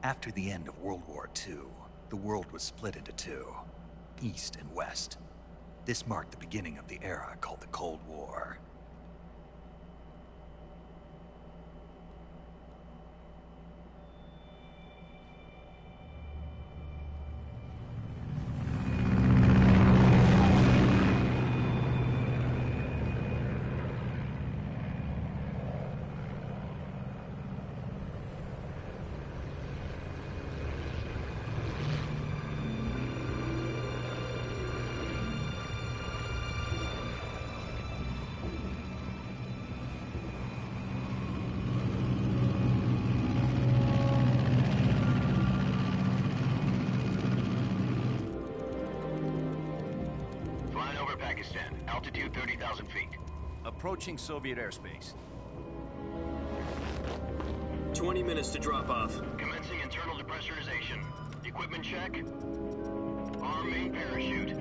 After the end of World War II, the world was split into two, East and West. This marked the beginning of the era called the Cold War. Altitude 30,000 feet. Approaching Soviet airspace. 20 minutes to drop off. Commencing internal depressurization. Equipment check. Arm main parachute.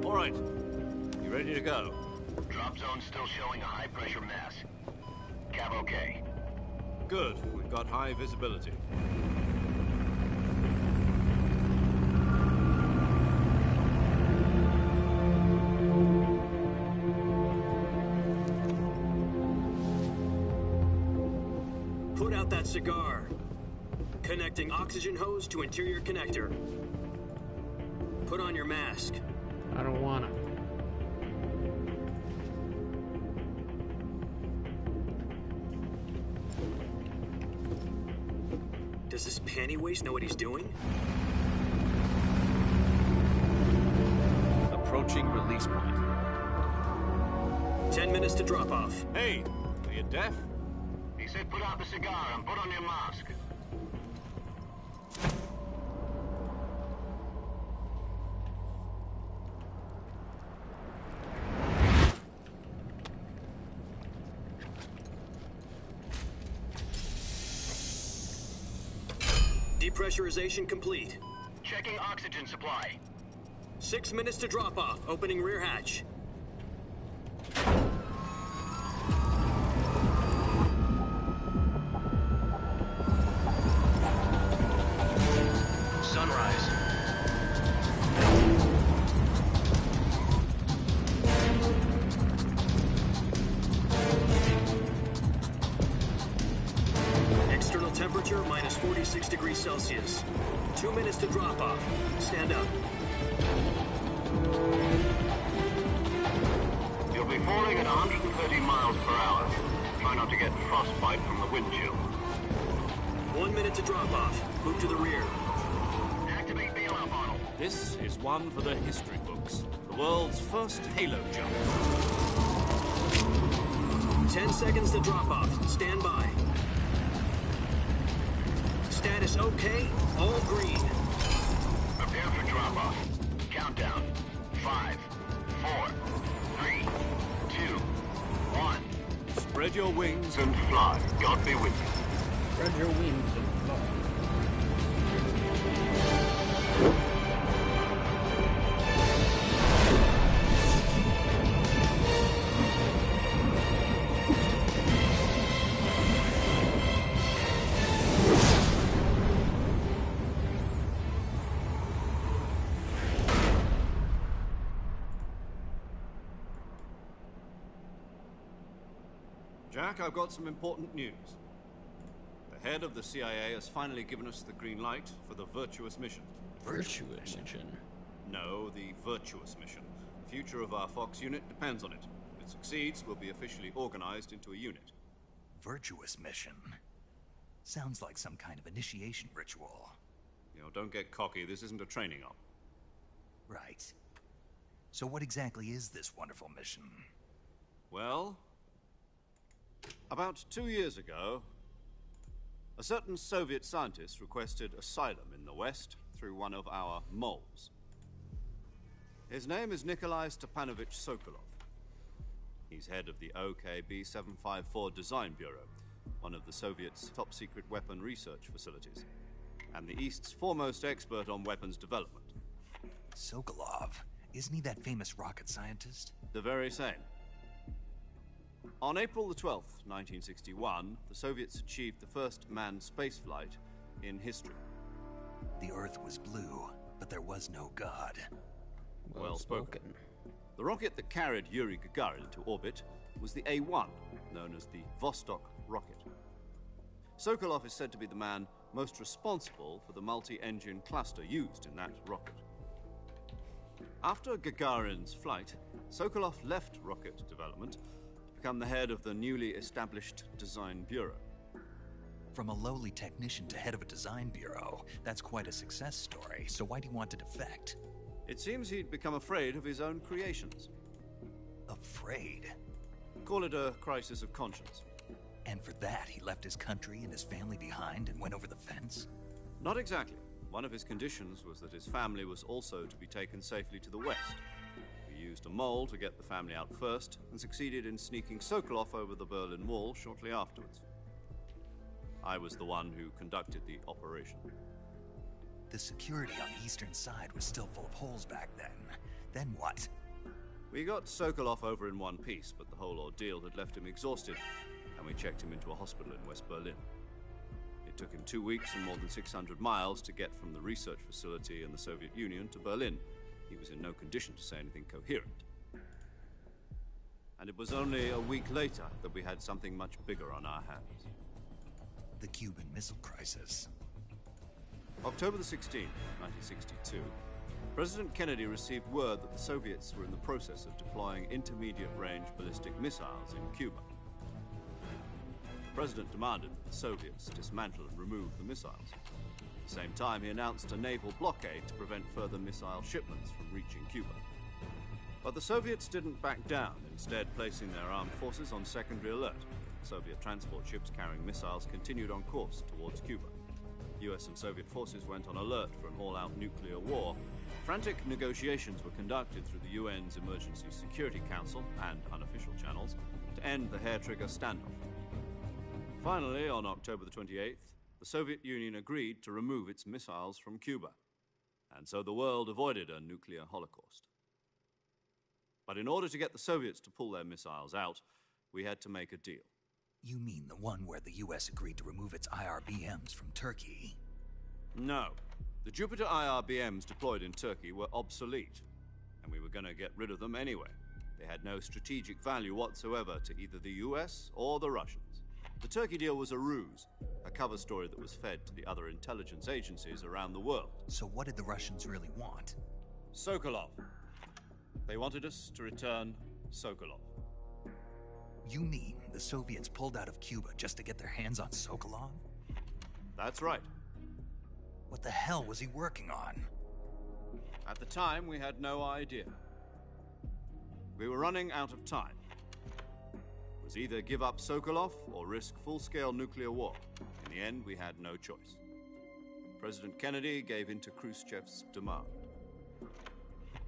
All right. You ready to go? Drop zone still showing a high pressure mass. Cav okay. Good. We've got high visibility. Put out that cigar. Connecting oxygen hose to interior connector. Put on your mask. I don't wanna. Does this panty waste know what he's doing? Approaching release point. 10 minutes to drop off. Hey, are you deaf? He said put out the cigar and put on your mask. Depressurization complete. Checking oxygen supply. 6 minutes to drop off. Opening rear hatch. Sunrise. External temperature minus 46 degrees Celsius. 2 minutes to drop off. Stand up. You'll be falling at 130 miles per hour. Try not to get frostbite from the wind chill. 1 minute to drop off. Move to the rear. Activate bailout model. This is one for the history books. The world's first halo jump. 10 seconds to drop off. Stand by. Status okay. All green. Prepare for drop off. Countdown. 5, 4, 3, 2, 1. Spread your wings And fly. God be with you. Spread your wings and fly. Jack, I've got some important news. The head of the CIA has finally given us the green light for the Virtuous mission. Virtuous mission. No, the Virtuous mission. The future of our Fox unit depends on it. If it succeeds, we'll be officially organized into a unit. Virtuous mission. Sounds like some kind of initiation ritual. You know, don't get cocky. This isn't a training op. Right. So what exactly is this wonderful mission? Well, about 2 years ago, a certain Soviet scientist requested asylum in the West through one of our moles. His name is Nikolai Stepanovich Sokolov. He's head of the OKB-754 Design Bureau, one of the Soviets' top-secret weapon research facilities, and the East's foremost expert on weapons development. Sokolov. Isn't he that famous rocket scientist? The very same. On April the 12th, 1961, the Soviets achieved the first manned spaceflight in history. The Earth was blue, but there was no God. Well spoken. The rocket that carried Yuri Gagarin to orbit was the A-1, known as the Vostok rocket. Sokolov is said to be the man most responsible for the multi-engine cluster used in that rocket. After Gagarin's flight, Sokolov left rocket development to become the head of the newly established Design Bureau. From a lowly technician to head of a design bureau, that's quite a success story, so why do you want to defect? It seems he'd become afraid of his own creations. Afraid? Call it a crisis of conscience. And for that, he left his country and his family behind and went over the fence? Not exactly. One of his conditions was that his family was also to be taken safely to the west. We used a mole to get the family out first, and succeeded in sneaking Sokolov over the Berlin Wall shortly afterwards. I was the one who conducted the operation. The security on the eastern side was still full of holes back then. Then what? We got Sokolov over in one piece, but the whole ordeal had left him exhausted, and we checked him into a hospital in West Berlin. It took him 2 weeks and more than 600 miles to get from the research facility in the Soviet Union to Berlin. He was in no condition to say anything coherent. And it was only a week later that we had something much bigger on our hands. The Cuban Missile Crisis. October the 16th, 1962, President Kennedy received word that the Soviets were in the process of deploying intermediate-range ballistic missiles in Cuba. The President demanded that the Soviets dismantle and remove the missiles. At the same time, he announced a naval blockade to prevent further missile shipments from reaching Cuba. But the Soviets didn't back down, instead placing their armed forces on secondary alert. Soviet transport ships carrying missiles continued on course towards Cuba. US and Soviet forces went on alert for an all-out nuclear war. Frantic negotiations were conducted through the UN's Emergency Security Council and unofficial channels to end the hair-trigger standoff. Finally, on October the 28th, the Soviet Union agreed to remove its missiles from Cuba, and so the world avoided a nuclear holocaust. But in order to get the Soviets to pull their missiles out, we had to make a deal. You mean the one where the US agreed to remove its IRBMs from Turkey? No. The Jupiter IRBMs deployed in Turkey were obsolete, and we were going to get rid of them anyway. They had no strategic value whatsoever to either the US or the Russians. The Turkey deal was a ruse, a cover story that was fed to the other intelligence agencies around the world. So what did the Russians really want? Sokolov. They wanted us to return Sokolov. You mean the Soviets pulled out of Cuba just to get their hands on Sokolov? That's right. What the hell was he working on? At the time, we had no idea. We were running out of time. It was either give up Sokolov or risk full-scale nuclear war. In the end, we had no choice. President Kennedy gave in to Khrushchev's demand.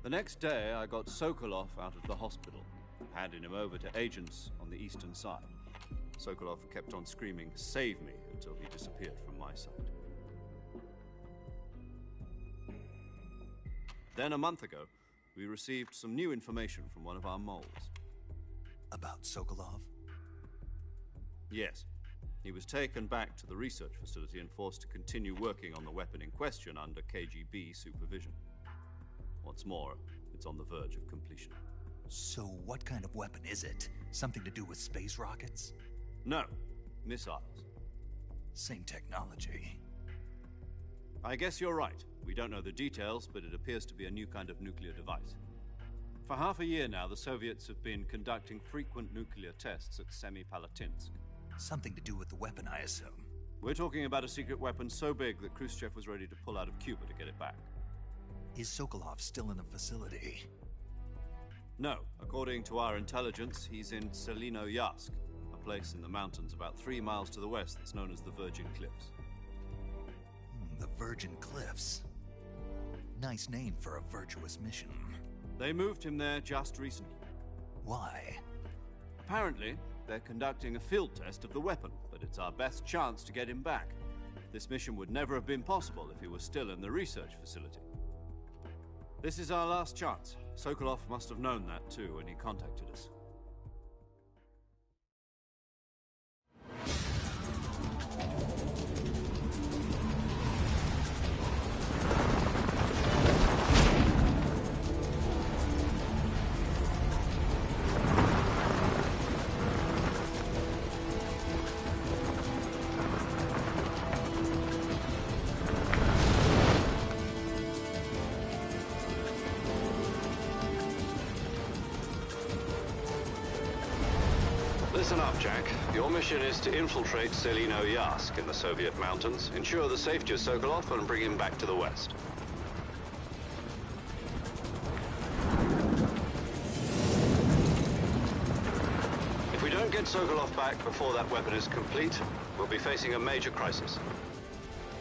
The next day, I got Sokolov out of the hospital, handing him over to agents on the eastern side. Sokolov kept on screaming, "Save me," until he disappeared from my sight. Then, a month ago, we received some new information from one of our moles. About Sokolov? Yes. He was taken back to the research facility and forced to continue working on the weapon in question under KGB supervision. What's more, it's on the verge of completion. So what kind of weapon is it? Something to do with space rockets? No, missiles. Same technology. I guess you're right. We don't know the details, but it appears to be a new kind of nuclear device. For half a year now, the Soviets have been conducting frequent nuclear tests at Semipalatinsk. Something to do with the weapon, I assume. We're talking about a secret weapon so big that Khrushchev was ready to pull out of Cuba to get it back. Is Sokolov still in the facility? No. According to our intelligence, he's in Selinoyarsk, a place in the mountains about 3 miles to the west that's known as the Virgin Cliffs. The Virgin Cliffs. Nice name for a virtuous mission. They moved him there just recently. Why? Apparently, they're conducting a field test of the weapon, but it's our best chance to get him back. This mission would never have been possible if he was still in the research facility. This is our last chance. Sokolov must have known that too when he contacted us. Listen up, Jack. Your mission is to infiltrate Selino Yask in the Soviet mountains, ensure the safety of Sokolov, and bring him back to the West. If we don't get Sokolov back before that weapon is complete, we'll be facing a major crisis.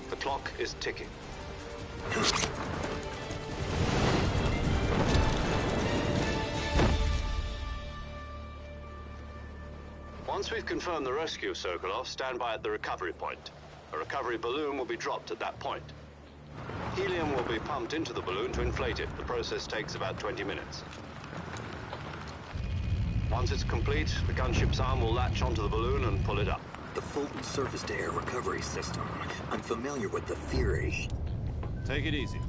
The clock is ticking. Once we've confirmed the rescue of Sokolov, stand by at the recovery point. A recovery balloon will be dropped at that point. Helium will be pumped into the balloon to inflate it. The process takes about 20 minutes. Once it's complete, the gunship's arm will latch onto the balloon and pull it up. The Fulton surface-to-air recovery system. I'm familiar with the theory. Take it easy.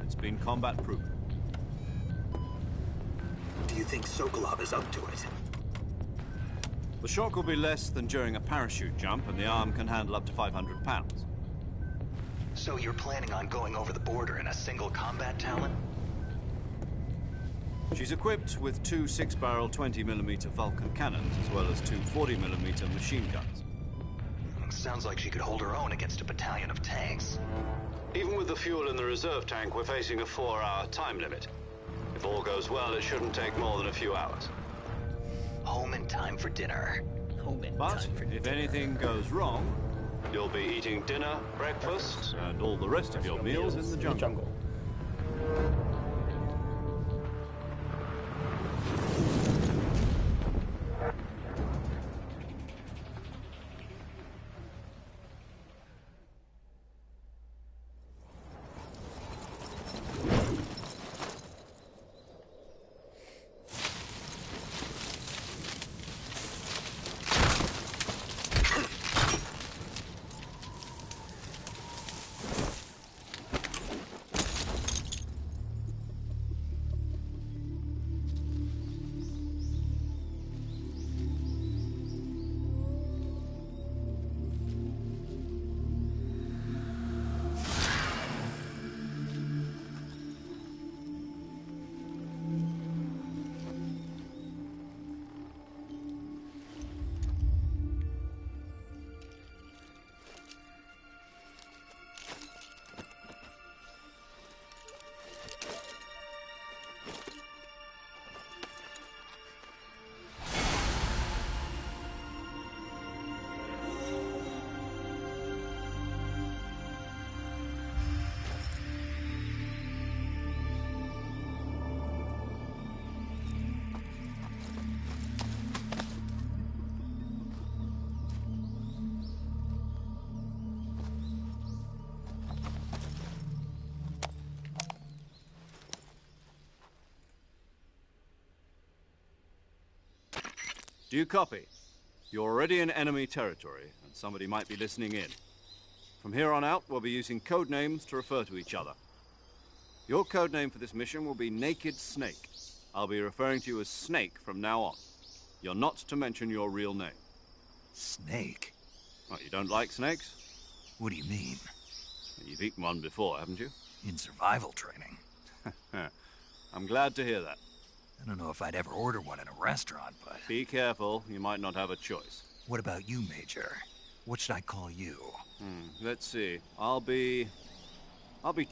It's been combat-proven. Do you think Sokolov is up to it? The shock will be less than during a parachute jump, and the arm can handle up to 500 pounds. So you're planning on going over the border in a single combat Talon? She's equipped with two 6-barrel 20mm Vulcan cannons, as well as two 40mm machine guns. Sounds like she could hold her own against a battalion of tanks. Even with the fuel in the reserve tank, we're facing a 4-hour time limit. If all goes well, it shouldn't take more than a few hours. Home in time for dinner. But if anything goes wrong, you'll be eating dinner, breakfast, and all the rest of your meals in the jungle. Do you copy? You're already in enemy territory, and somebody might be listening in. From here on out, we'll be using code names to refer to each other. Your code name for this mission will be Naked Snake. I'll be referring to you as Snake from now on. You're not to mention your real name. Snake? What, you don't like snakes? What do you mean? You've eaten one before, haven't you? In survival training. I'm glad to hear that. I don't know if I'd ever order one in a restaurant, but... Be careful, you might not have a choice. What about you, Major? What should I call you? Let's see. I'll be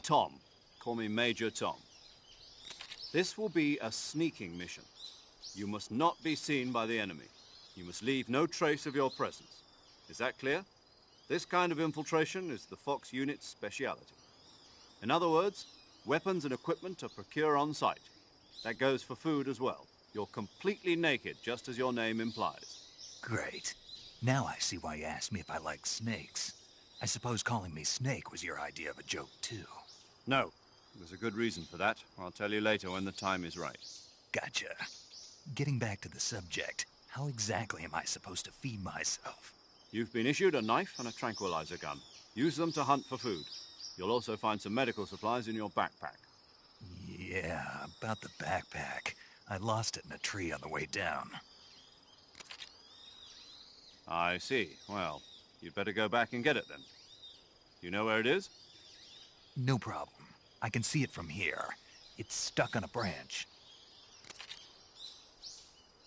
Tom. Call me Major Tom. This will be a sneaking mission. You must not be seen by the enemy. You must leave no trace of your presence. Is that clear? This kind of infiltration is the Fox unit's speciality. In other words, weapons and equipment are procured on site. That goes for food as well. You're completely naked, just as your name implies. Great. Now I see why you asked me if I like snakes. I suppose calling me Snake was your idea of a joke, too. No. There's a good reason for that. I'll tell you later when the time is right. Gotcha. Getting back to the subject, how exactly am I supposed to feed myself? You've been issued a knife and a tranquilizer gun. Use them to hunt for food. You'll also find some medical supplies in your backpack. Yeah, about the backpack. I lost it in a tree on the way down. I see. Well, you'd better go back and get it then. You know where it is? No problem. I can see it from here. It's stuck on a branch.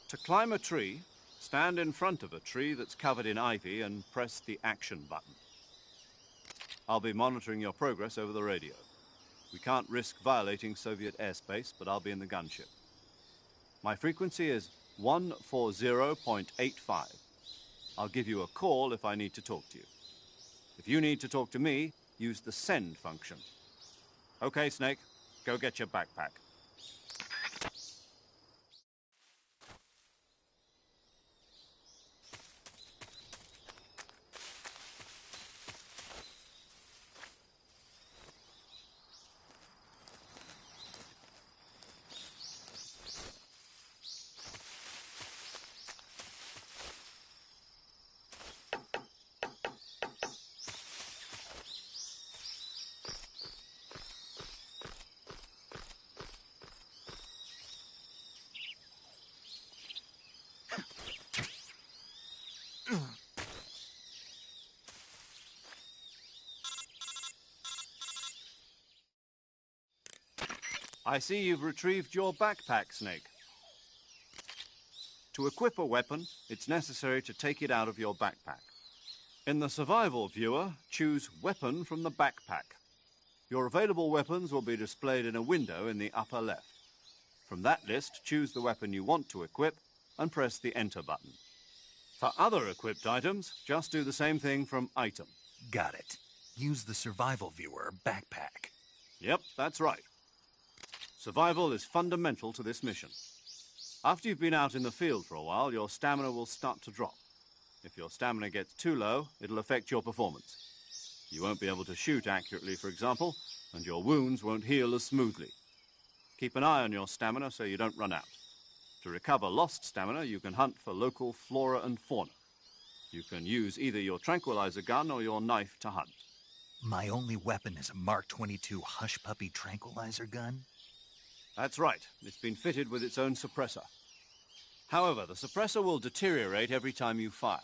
To climb a tree, Stand in front of a tree that's covered in ivy and press the action button. I'll be monitoring your progress over the radio. We can't risk violating Soviet airspace, but I'll be in the gunship. My frequency is 140.85. I'll give you a call if I need to talk to you. If you need to talk to me, use the send function. Okay, Snake, go get your backpack. I see you've retrieved your backpack, Snake. To equip a weapon, it's necessary to take it out of your backpack. In the survival viewer, choose Weapon from the backpack. Your available weapons will be displayed in a window in the upper left. From that list, choose the weapon you want to equip and press the Enter button. For other equipped items, just do the same thing from Item. Got it. Use the survival viewer backpack. Yep, that's right. Survival is fundamental to this mission. After you've been out in the field for a while, your stamina will start to drop. If your stamina gets too low, it'll affect your performance. You won't be able to shoot accurately, for example, and your wounds won't heal as smoothly. Keep an eye on your stamina so you don't run out. To recover lost stamina, you can hunt for local flora and fauna. You can use either your tranquilizer gun or your knife to hunt. My only weapon is a Mark 22 Hush Puppy tranquilizer gun? That's right. It's been fitted with its own suppressor. However, the suppressor will deteriorate every time you fire.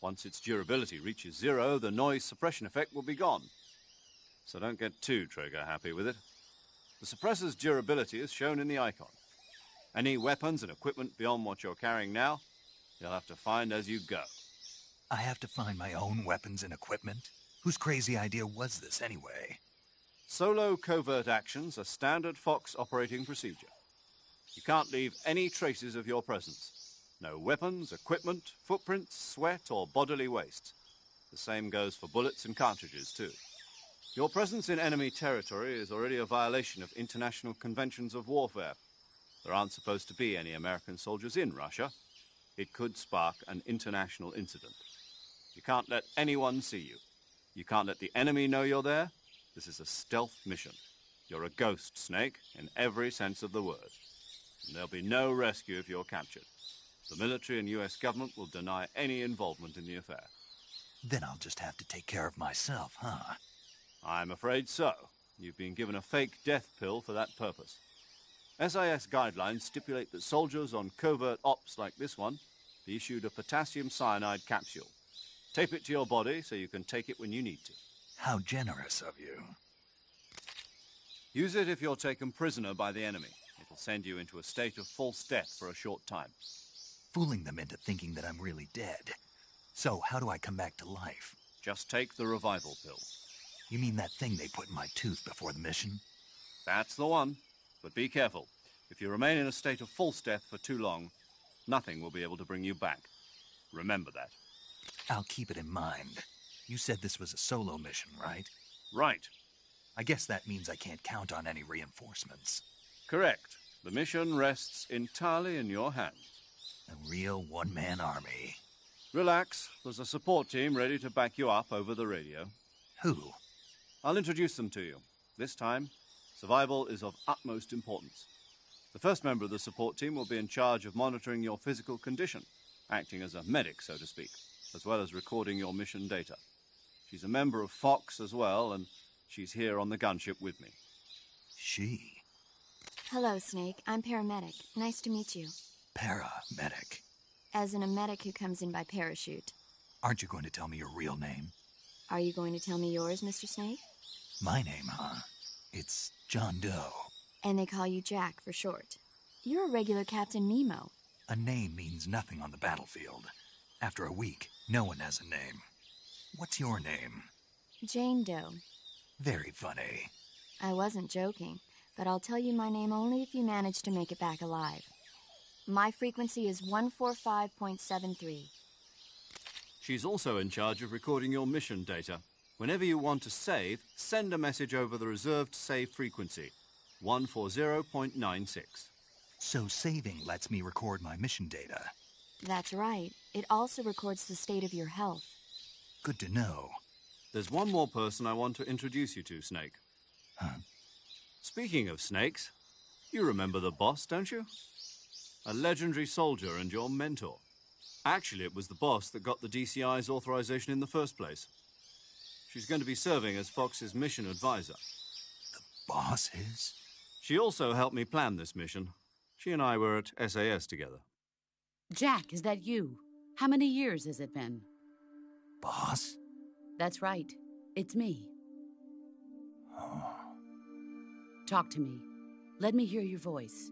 Once its durability reaches 0, the noise suppression effect will be gone. So don't get too trigger happy with it. The suppressor's durability is shown in the icon. Any weapons and equipment beyond what you're carrying now, you'll have to find as you go. I have to find my own weapons and equipment? Whose crazy idea was this anyway? Solo covert actions are standard Fox operating procedure. You can't leave any traces of your presence. No weapons, equipment, footprints, sweat, or bodily waste. The same goes for bullets and cartridges, too. Your presence in enemy territory is already a violation of international conventions of warfare. There aren't supposed to be any American soldiers in Russia. It could spark an international incident. You can't let anyone see you. You can't let the enemy know you're there. This is a stealth mission. You're a ghost, Snake, in every sense of the word. And there'll be no rescue if you're captured. The military and US government will deny any involvement in the affair. Then I'll just have to take care of myself, huh? I'm afraid so. You've been given a fake death pill for that purpose. SIS guidelines stipulate that soldiers on covert ops like this one be issued a potassium cyanide capsule. Tape it to your body so you can take it when you need to. How generous of you. Use it if you're taken prisoner by the enemy. It'll send you into a state of false death for a short time. Fooling them into thinking that I'm really dead. So, how do I come back to life? Just take the revival pill. You mean that thing they put in my tooth before the mission? That's the one. But be careful. If you remain in a state of false death for too long, nothing will be able to bring you back. Remember that. I'll keep it in mind. You said this was a solo mission, right? Right. I guess that means I can't count on any reinforcements. Correct. The mission rests entirely in your hands. A real one-man army. Relax. There's a support team ready to back you up over the radio. Who? I'll introduce them to you. This time, survival is of utmost importance. The first member of the support team will be in charge of monitoring your physical condition, acting as a medic, so to speak, as well as recording your mission data. She's a member of Fox as well, and she's here on the gunship with me. She? Hello, Snake. I'm paramedic. Nice to meet you. Paramedic. As in a medic who comes in by parachute. Aren't you going to tell me your real name? Are you going to tell me yours, Mr. Snake? My name, huh? It's John Doe. And they call you Jack for short. You're a regular Captain Nemo. A name means nothing on the battlefield. After a week, no one has a name. What's your name? Jane Doe. Very funny. I wasn't joking, but I'll tell you my name only if you manage to make it back alive. My frequency is 145.73. She's also in charge of recording your mission data. Whenever you want to save, send a message over the reserved save frequency, 140.96. So saving lets me record my mission data. That's right. It also records the state of your health. Good to know. There's one more person I want to introduce you to, Snake. Huh? Speaking of snakes, you remember the boss, don't you? A legendary soldier and your mentor. Actually, it was the boss that got the DCI's authorization in the first place. She's going to be serving as Fox's mission advisor. The boss is? She also helped me plan this mission. She and I were at SAS together. Jack, is that you? How many years has it been? Boss? That's right. It's me. Oh. Talk to me. Let me hear your voice.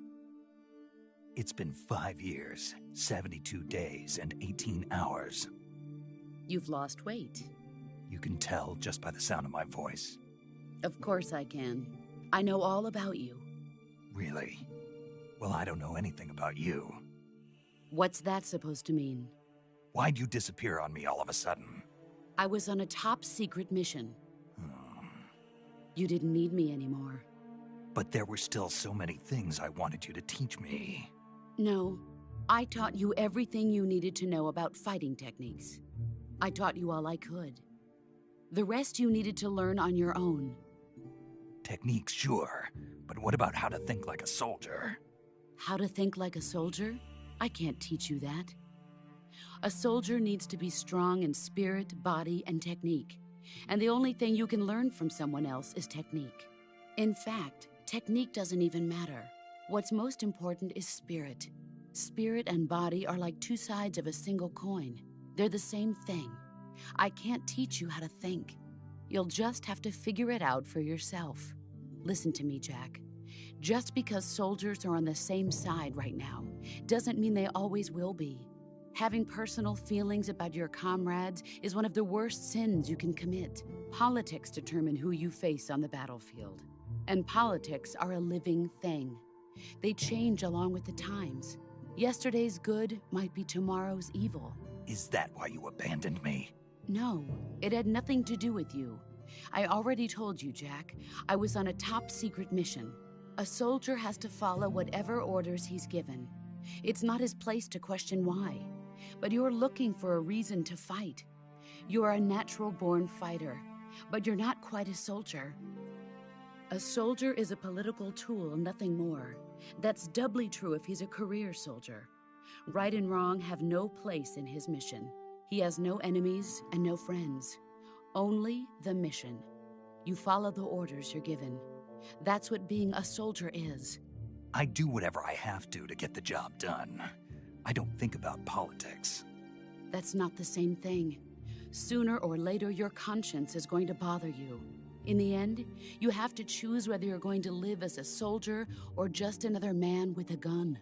It's been 5 years, 72 days, and 18 hours. You've lost weight. You can tell just by the sound of my voice. Of course I can. I know all about you. Really? Well, I don't know anything about you. What's that supposed to mean? Why'd you disappear on me all of a sudden? I was on a top-secret mission. You didn't need me anymore. But there were still so many things I wanted you to teach me. No, I taught you everything you needed to know about fighting techniques. I taught you all I could. The rest you needed to learn on your own. Techniques, sure. But what about how to think like a soldier? How to think like a soldier? I can't teach you that. A soldier needs to be strong in spirit, body, and technique. And the only thing you can learn from someone else is technique. In fact, technique doesn't even matter. What's most important is spirit. Spirit and body are like two sides of a single coin. They're the same thing. I can't teach you how to think. You'll just have to figure it out for yourself. Listen to me, Jack. Just because soldiers are on the same side right now doesn't mean they always will be. Having personal feelings about your comrades is one of the worst sins you can commit. Politics determine who you face on the battlefield. And politics are a living thing. They change along with the times. Yesterday's good might be tomorrow's evil. Is that why you abandoned me? No, it had nothing to do with you. I already told you, Jack. I was on a top-secret mission. A soldier has to follow whatever orders he's given. It's not his place to question why. But you're looking for a reason to fight. You are a natural-born fighter, but you're not quite a soldier. A soldier is a political tool, nothing more. That's doubly true if he's a career soldier. Right and wrong have no place in his mission. He has no enemies and no friends. Only the mission. You follow the orders you're given. That's what being a soldier is. I do whatever I have to get the job done. I don't think about politics. That's not the same thing. Sooner or later, your conscience is going to bother you. In the end, you have to choose whether you're going to live as a soldier or just another man with a gun.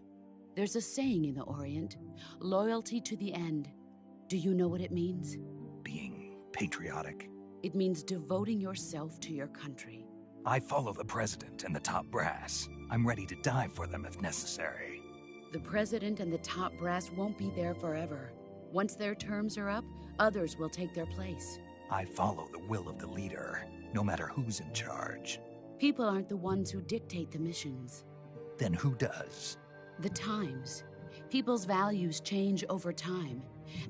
There's a saying in the Orient, loyalty to the end. Do you know what it means? Being patriotic. It means devoting yourself to your country. I follow the president and the top brass. I'm ready to die for them if necessary. The president and the top brass won't be there forever. Once their terms are up, others will take their place. I follow the will of the leader, no matter who's in charge. People aren't the ones who dictate the missions. Then who does? The times. People's values change over time,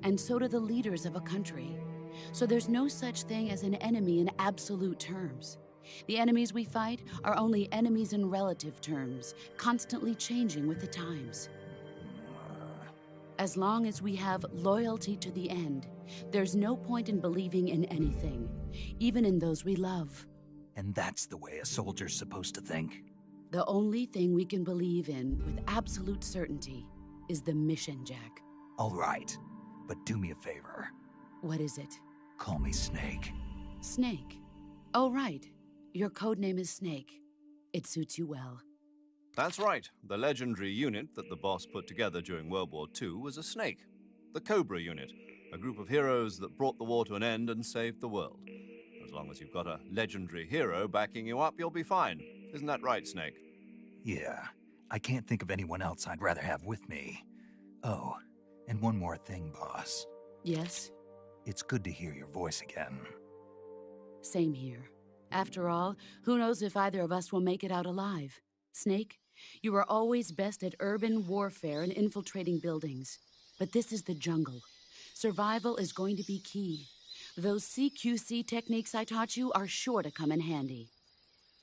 and so do the leaders of a country. So there's no such thing as an enemy in absolute terms. The enemies we fight are only enemies in relative terms, constantly changing with the times. As long as we have loyalty to the end, there's no point in believing in anything, even in those we love. And that's the way a soldier's supposed to think? The only thing we can believe in with absolute certainty is the mission, Jack. All right, but do me a favor. What is it? Call me Snake. Snake? Oh, right. Your code name is Snake. It suits you well. That's right. The legendary unit that the boss put together during World War II was a snake. The Cobra Unit, a group of heroes that brought the war to an end and saved the world. As long as you've got a legendary hero backing you up, you'll be fine. Isn't that right, Snake? Yeah, I can't think of anyone else I'd rather have with me. Oh, and one more thing, boss. Yes? It's good to hear your voice again. Same here. After all, who knows if either of us will make it out alive? Snake, you are always best at urban warfare and infiltrating buildings. But this is the jungle. Survival is going to be key. Those CQC techniques I taught you are sure to come in handy.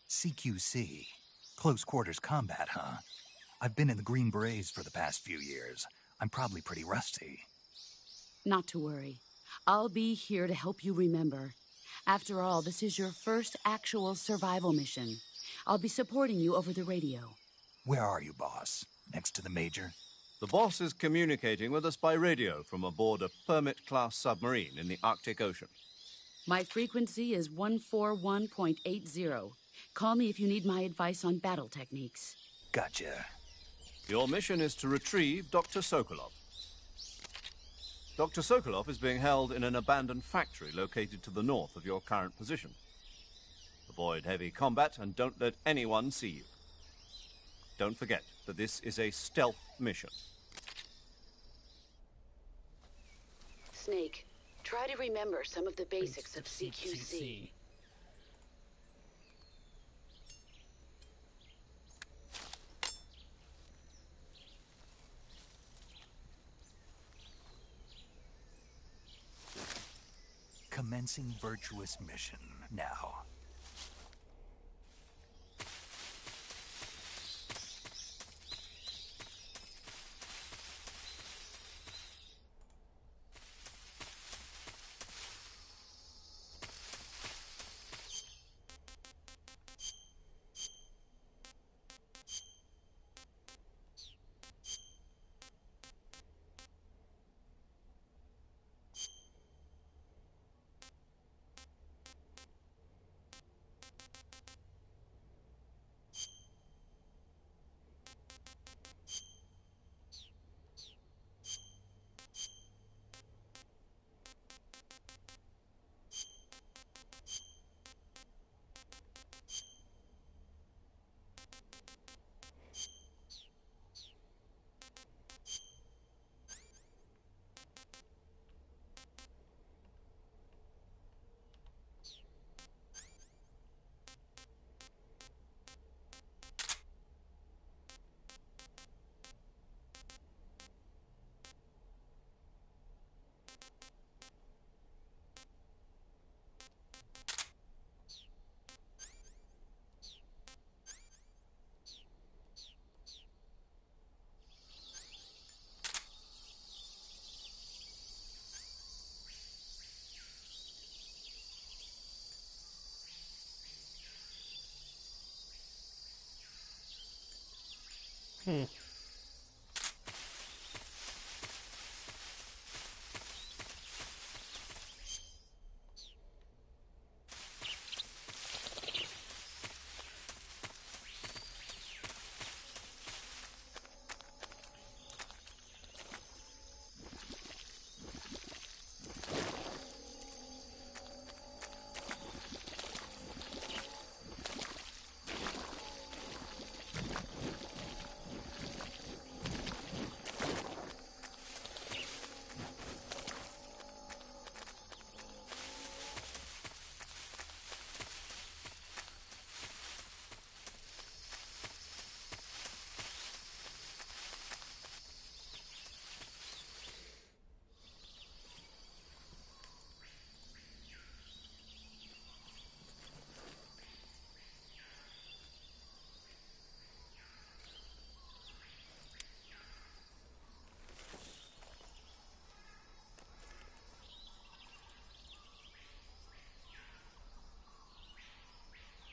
CQC? Close quarters combat, huh? I've been in the Green Berets for the past few years. I'm probably pretty rusty. Not to worry. I'll be here to help you remember. After all, this is your first actual survival mission. I'll be supporting you over the radio. Where are you, boss? Next to the Major? The boss is communicating with us by radio from aboard a Permit-class submarine in the Arctic Ocean. My frequency is 141.80. Call me if you need my advice on battle techniques. Gotcha. Your mission is to retrieve Dr. Sokolov. Dr. Sokolov is being held in an abandoned factory located to the north of your current position. Avoid heavy combat and don't let anyone see you. Don't forget that this is a stealth mission. Snake, try to remember some of the basics of CQC. Commencing virtuous mission now.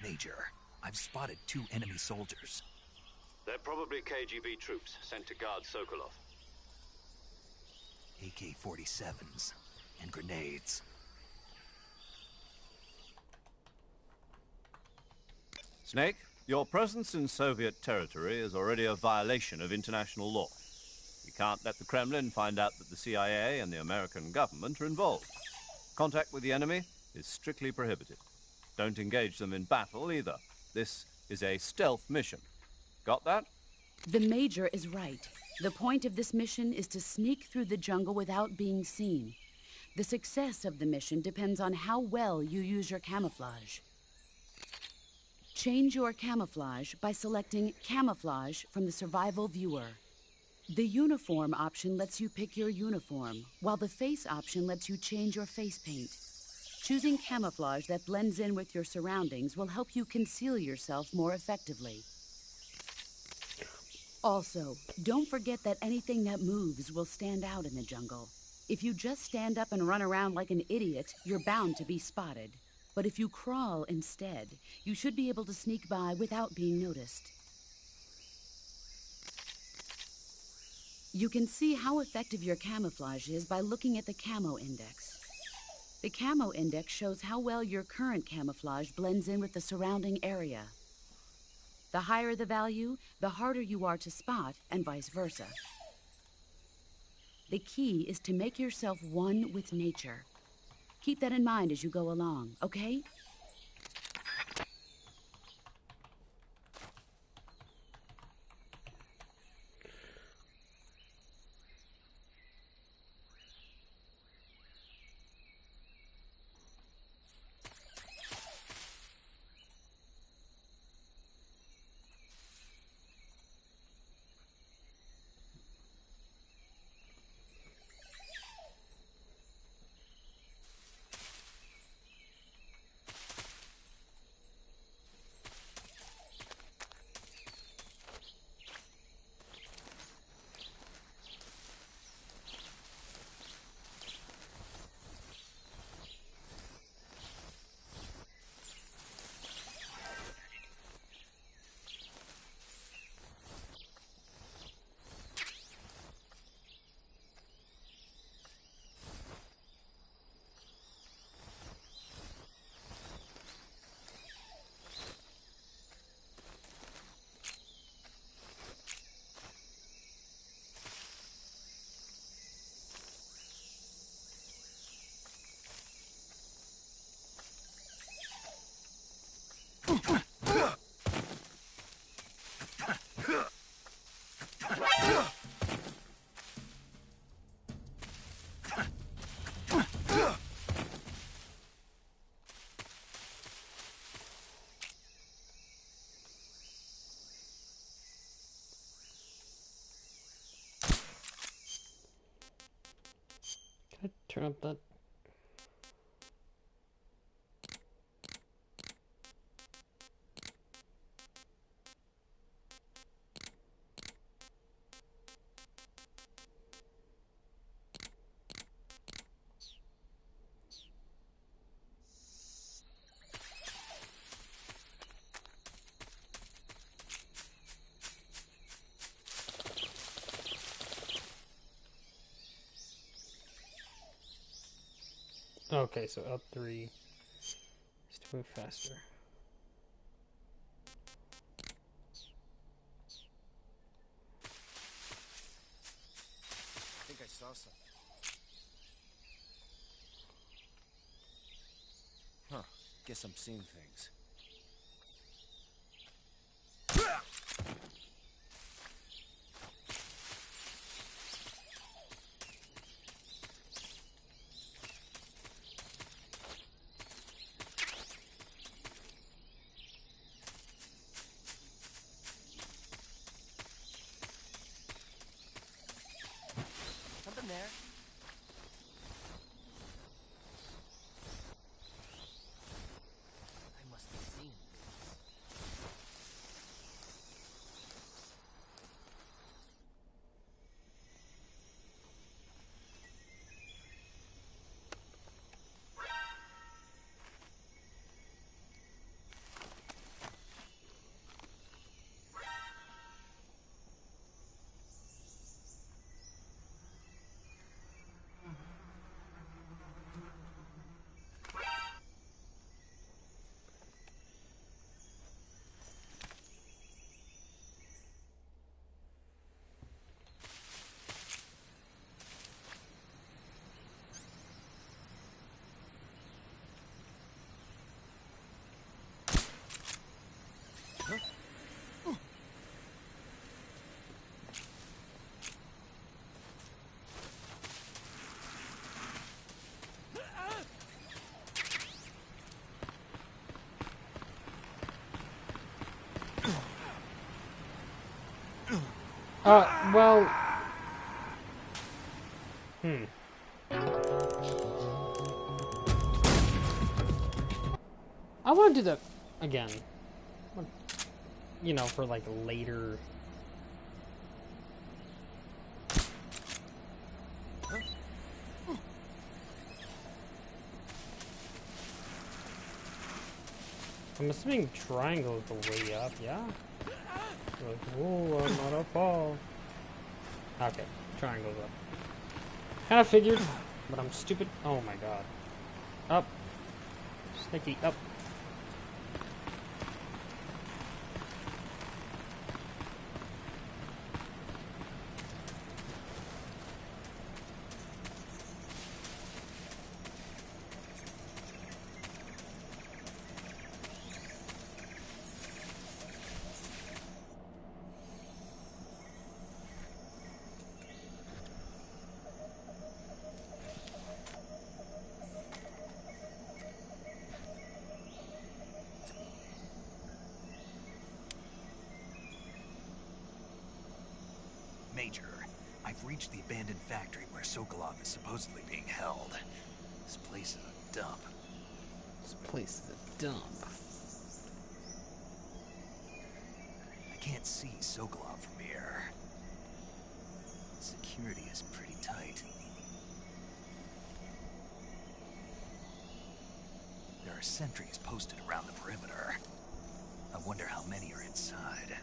Major, I've spotted 2 enemy soldiers. They're probably KGB troops sent to guard Sokolov. AK-47s and grenades. Snake, Your presence in Soviet territory is already a violation of international law. We can't let the Kremlin find out that the CIA and the American government are involved. Contact with the enemy is strictly prohibited. Don't engage them in battle either. This is a stealth mission. Got that? The Major is right. The point of this mission is to sneak through the jungle without being seen. The success of the mission depends on how well you use your camouflage. Change your camouflage by selecting Camouflage from the Survival Viewer. The Uniform option lets you pick your uniform, while the Face option lets you change your face paint. Choosing camouflage that blends in with your surroundings will help you conceal yourself more effectively. Also, don't forget that anything that moves will stand out in the jungle. If you just stand up and run around like an idiot, you're bound to be spotted. But if you crawl instead, you should be able to sneak by without being noticed. You can see how effective your camouflage is by looking at the Camo Index. The Camo Index shows how well your current camouflage blends in with the surrounding area. The higher the value, the harder you are to spot, and vice versa. The key is to make yourself one with nature. Keep that in mind as you go along, okay? Can I turn up that? Okay, so L3 is to move faster. I think I saw something. Huh. Guess I'm seeing things. Something there. I must Well... I want to do that again. You know, for like later... I'm assuming triangle is the way up, yeah? Like, whoa, I'm not a fall. Okay, triangle's up. Kinda figured, but I'm stupid. Oh my god. Up. Sneaky, up. Major, I've reached the abandoned factory where Sokolov is supposedly being held. This place is a dump. This place is a dump. I can't see Sokolov from here. Security is pretty tight. There are sentries posted around the perimeter. I wonder how many are inside.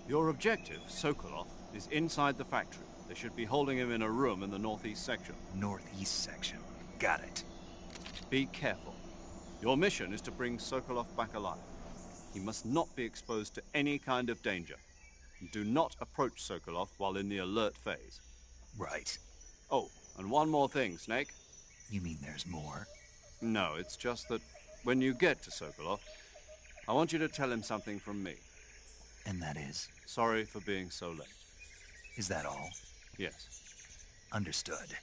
Your objective, Sokolov, is inside the factory. They should be holding him in a room in the northeast section. Northeast section. Got it. Be careful. Your mission is to bring Sokolov back alive. He must not be exposed to any kind of danger. Do not approach Sokolov while in the alert phase. Right. Oh, and one more thing, Snake. You mean there's more? No, it's just that when you get to Sokolov, I want you to tell him something from me. And that is? Sorry for being so late. Is that all? Yes. Understood.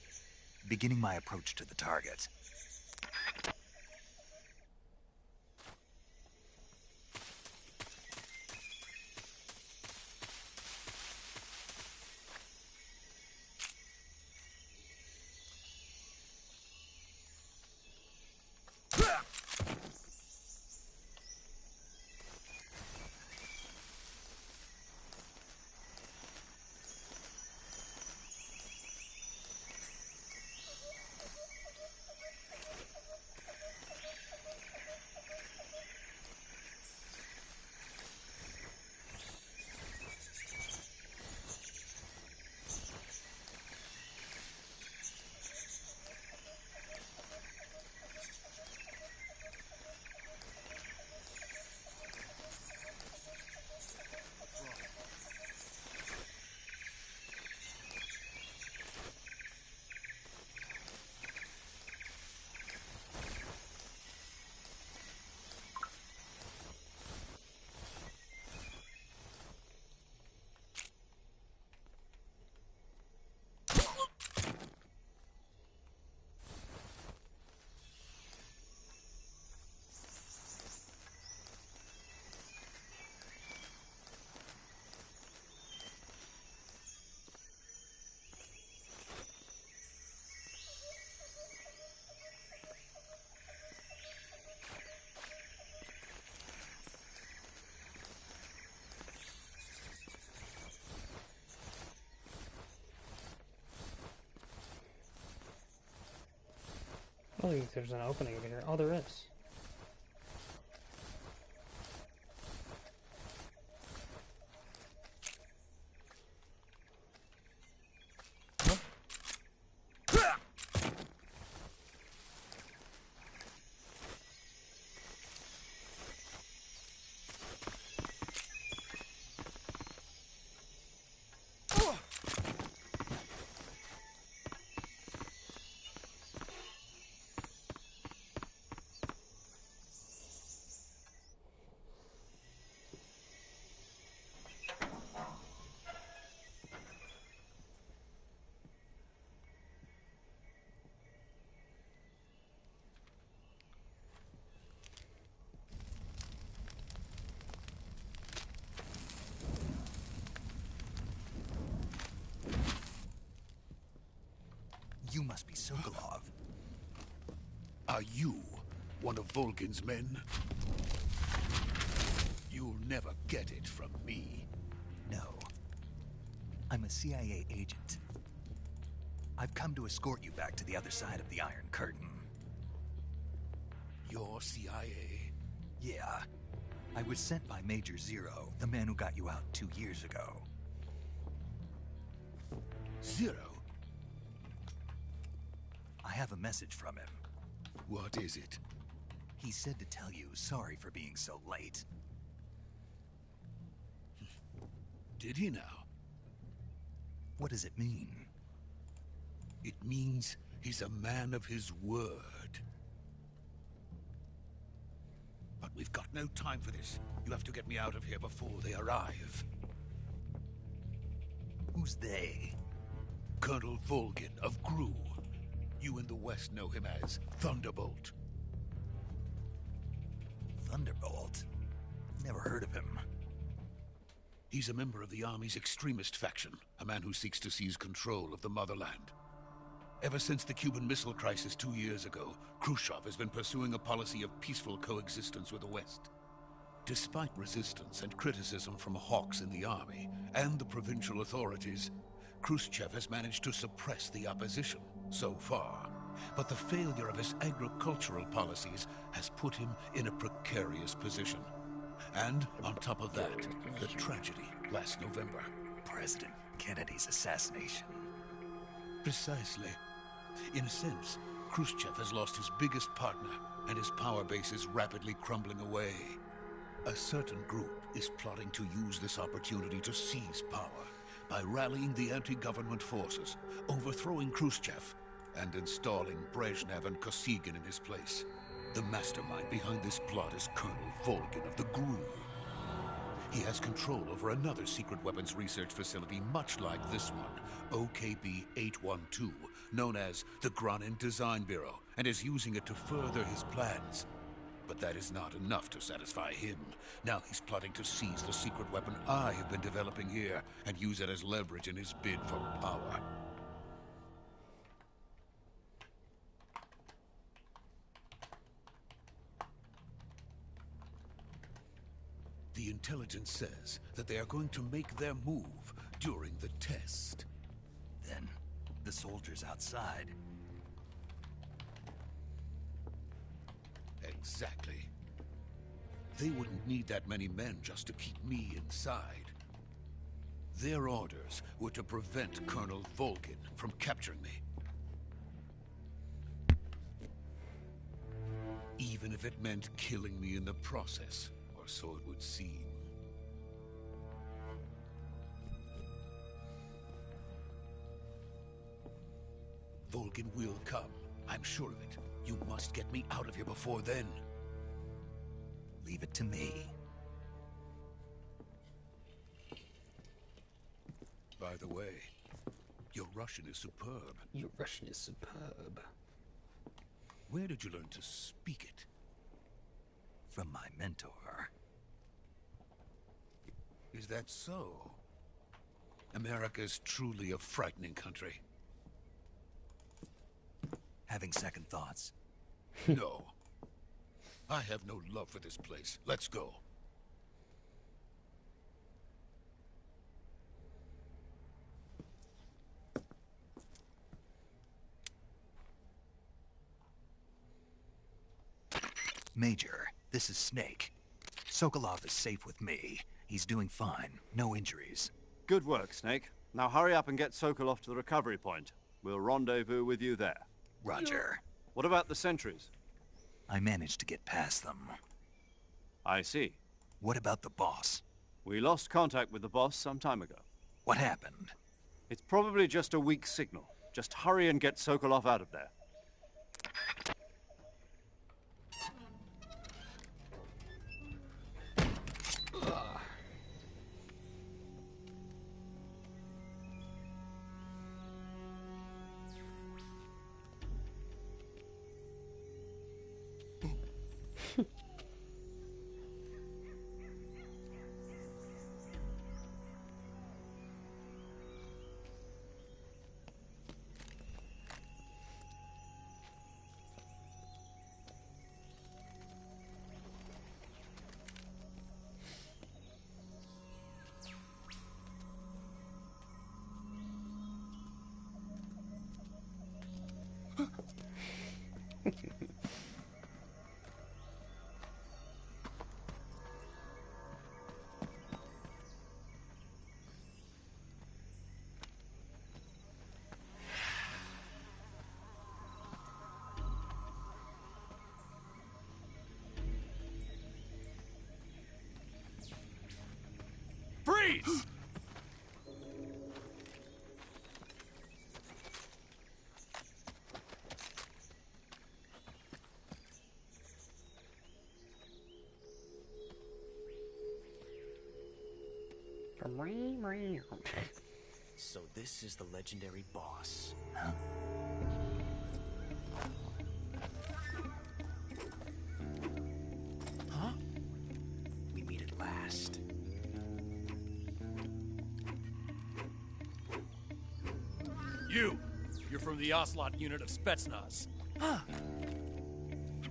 Beginning my approach to the target. I don't think there's an opening over here. Oh, there is. You must be Sokolov. Are you one of Volgin's men? You'll never get it from me. No. I'm a CIA agent. I've come to escort you back to the other side of the Iron Curtain. You're CIA? Yeah. I was sent by Major Zero, the man who got you out 2 years ago. Zero? I have a message from him. What is it? He said to tell you sorry for being so late. Did he now? What does it mean? It means he's a man of his word. But we've got no time for this. You have to get me out of here before they arrive. Who's they? Colonel Volgin of Gru. You in the West know him as Thunderbolt. Thunderbolt? Never heard of him. He's a member of the Army's extremist faction, a man who seeks to seize control of the motherland. Ever since the Cuban Missile Crisis 2 years ago, Khrushchev has been pursuing a policy of peaceful coexistence with the West. Despite resistance and criticism from hawks in the army and the provincial authorities, Khrushchev has managed to suppress the opposition so far. But the failure of his agricultural policies has put him in a precarious position. And on top of that, the tragedy last November. President Kennedy's assassination. Precisely. In a sense, Khrushchev has lost his biggest partner, and his power base is rapidly crumbling away. A certain group is plotting to use this opportunity to seize power by rallying the anti-government forces, overthrowing Khrushchev, and installing Brezhnev and Kosygin in his place. The mastermind behind this plot is Colonel Volgin of the GRU. He has control over another secret weapons research facility much like this one, OKB-812, known as the Granin Design Bureau, and is using it to further his plans. But that is not enough to satisfy him. Now he's plotting to seize the secret weapon I have been developing here and use it as leverage in his bid for power. The intelligence says that they are going to make their move during the test. Then, the soldiers outside. Exactly. They wouldn't need that many men just to keep me inside. Their orders were to prevent Colonel Volgin from capturing me. Even if it meant killing me in the process, or so it would seem. Volgin will come. I'm sure of it. You must get me out of here before then. Leave it to me. By the way, your Russian is superb. Your Russian is superb. Where did you learn to speak it? From my mentor. Is that so? America is truly a frightening country. Having second thoughts? No. I have no love for this place. Let's go. Major, this is Snake. Sokolov is safe with me. He's doing fine. No injuries. Good work, Snake. Now hurry up and get Sokolov to the recovery point. We'll rendezvous with you there. Roger. What about the sentries? I managed to get past them. I see. What about the boss? We lost contact with the boss some time ago. What happened? It's probably just a weak signal. Just hurry and get Sokolov out of there. Please! So this is the legendary boss. Huh? We meet at last. You're from the Ocelot unit of Spetsnaz.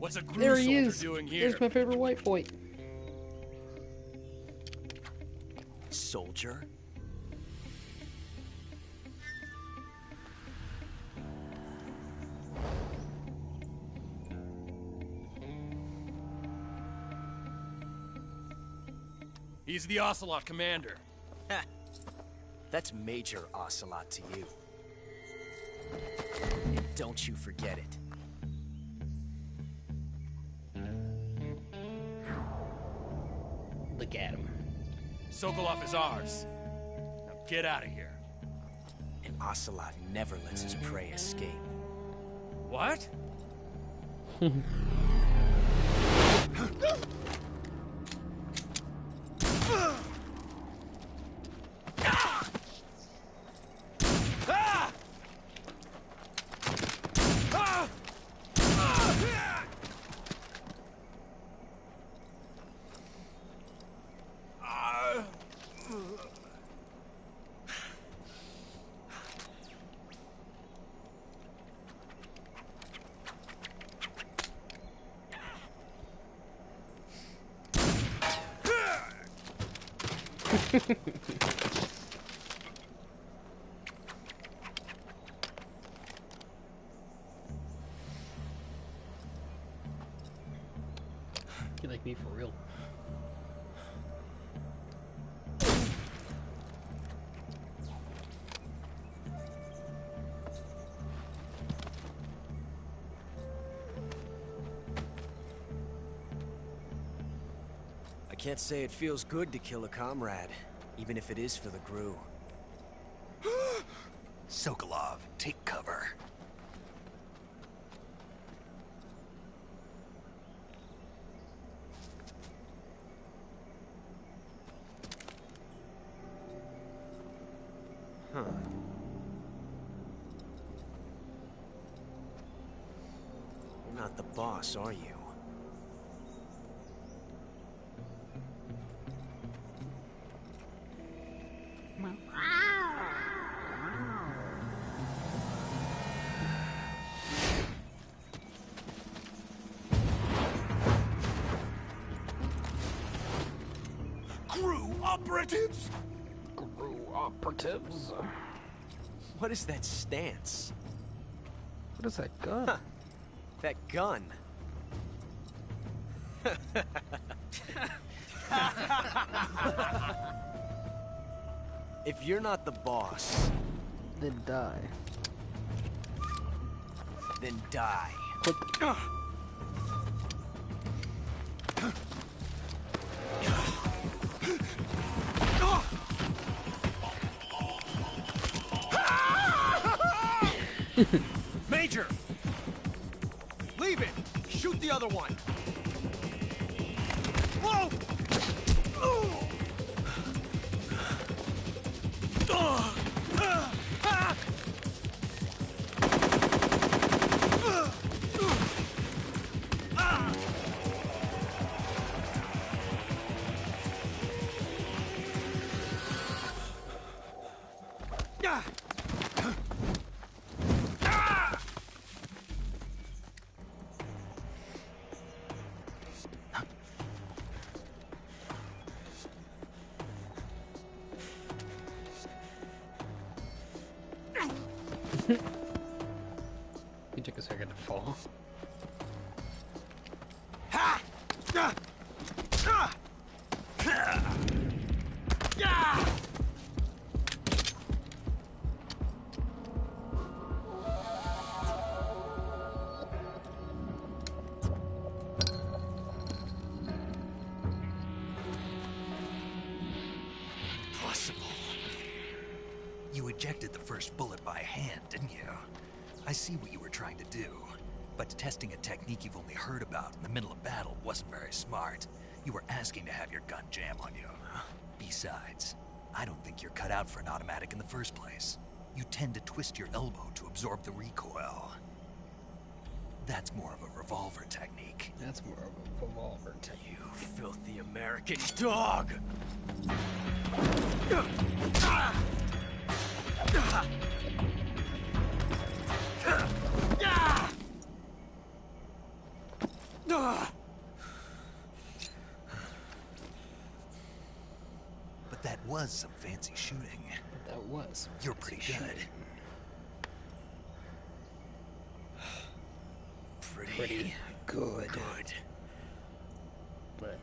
What's a There Gru he soldier is. doing here? There's my favorite white boy. Soldier? He's the Ocelot commander. Ha! That's Major Ocelot to you. And don't you forget it. Look at him. Sokolov is ours. Now get out of here. And Ocelot never lets his prey escape. What? You like me for real? I can't say it feels good to kill a comrade, even if it is for the Gru. Sokolov, take cover. Huh. You're not the boss, are you? Gru operatives? Gru operatives. What is that stance? What is that gun? Huh. That gun. If you're not the boss, Then die. then die. What the Major! Leave it! Shoot the other one! Whoa! He took a second to fall. didn't you? I see what you were trying to do. But testing a technique you've only heard about in the middle of battle wasn't very smart. You were asking to have your gun jam on you. Besides, I don't think you're cut out for an automatic in the first place. You tend to twist your elbow to absorb the recoil. That's more of a revolver technique. That's more of a revolver technique. You filthy American dog! But that was some fancy shooting. But that was. You're pretty good. Pretty good. But.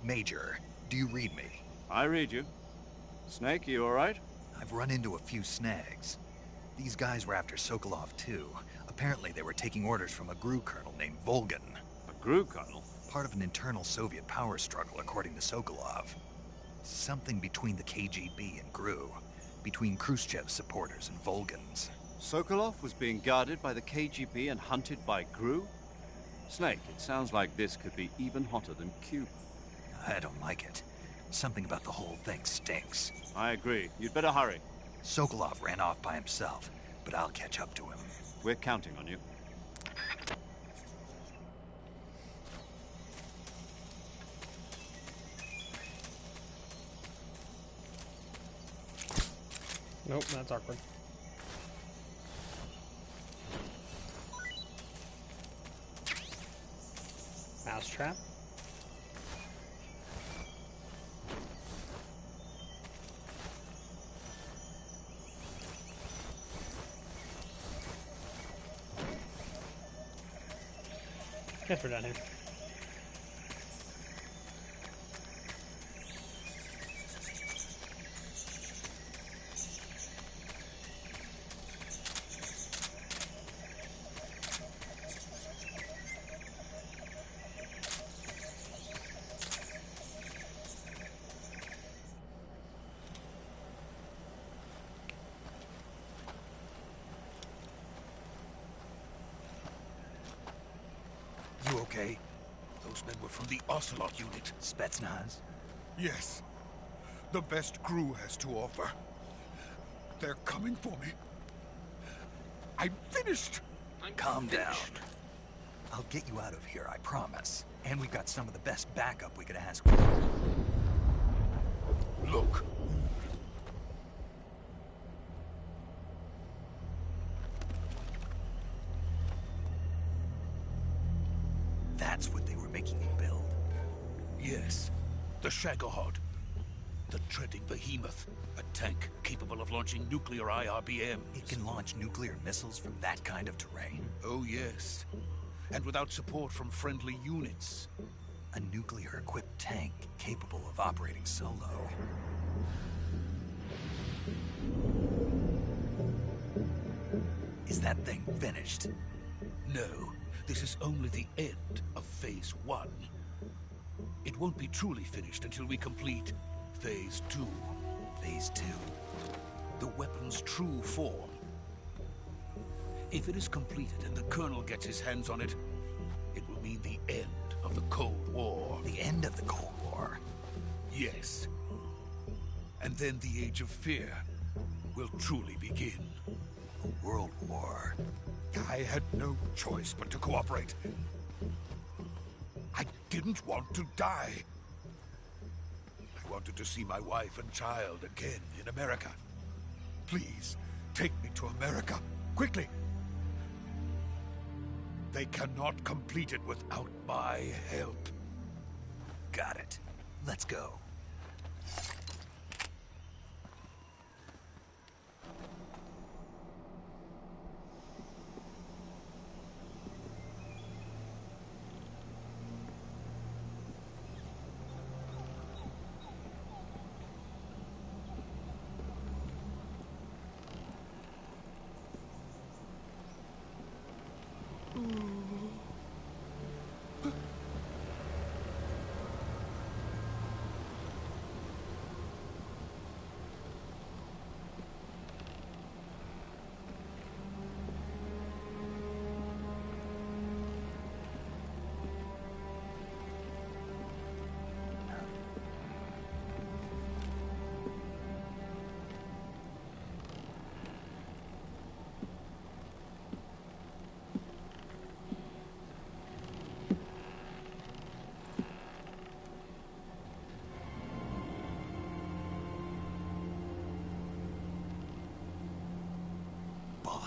Major, do you read me? I read you. Snake, you alright? I've run into a few snags. These guys were after Sokolov too. Apparently they were taking orders from a GRU colonel named Volgin. A GRU colonel? Part of an internal Soviet power struggle, according to Sokolov. Something between the KGB and GRU. Between Khrushchev's supporters and Volgin's. Sokolov was being guarded by the KGB and hunted by GRU? Snake, it sounds like this could be even hotter than Cuba. I don't like it. Something about the whole thing stinks. I agree. You'd better hurry. Sokolov ran off by himself, but I'll catch up to him. We're counting on you. Nope, that's awkward. Mousetrap. Guess we're done here. You okay? Those men were from the Ocelot unit. Spetsnaz? Yes. The best GRU has to offer. They're coming for me. I'm finished! Calm down. I'll get you out of here, I promise. And we've got some of the best backup we could ask for. Look. That's what they were making you build. Yes. The Shagohod. The treading behemoth. A tank capable of launching nuclear IRBMs. It can launch nuclear missiles from that kind of terrain? Oh, yes. And without support from friendly units. A nuclear-equipped tank capable of operating solo. Is that thing finished? No. This is only the end of Phase 1. It won't be truly finished until we complete Phase 2. Phase 2? The weapon's true form. If it is completed and the Colonel gets his hands on it, it will mean the end of the Cold War. The end of the Cold War? Yes. And then the Age of Fear will truly begin. A world war? I had no choice but to cooperate. I didn't want to die. I wanted to see my wife and child again in America. Please, take me to America, quickly. They cannot complete it without my help. Got it. Let's go.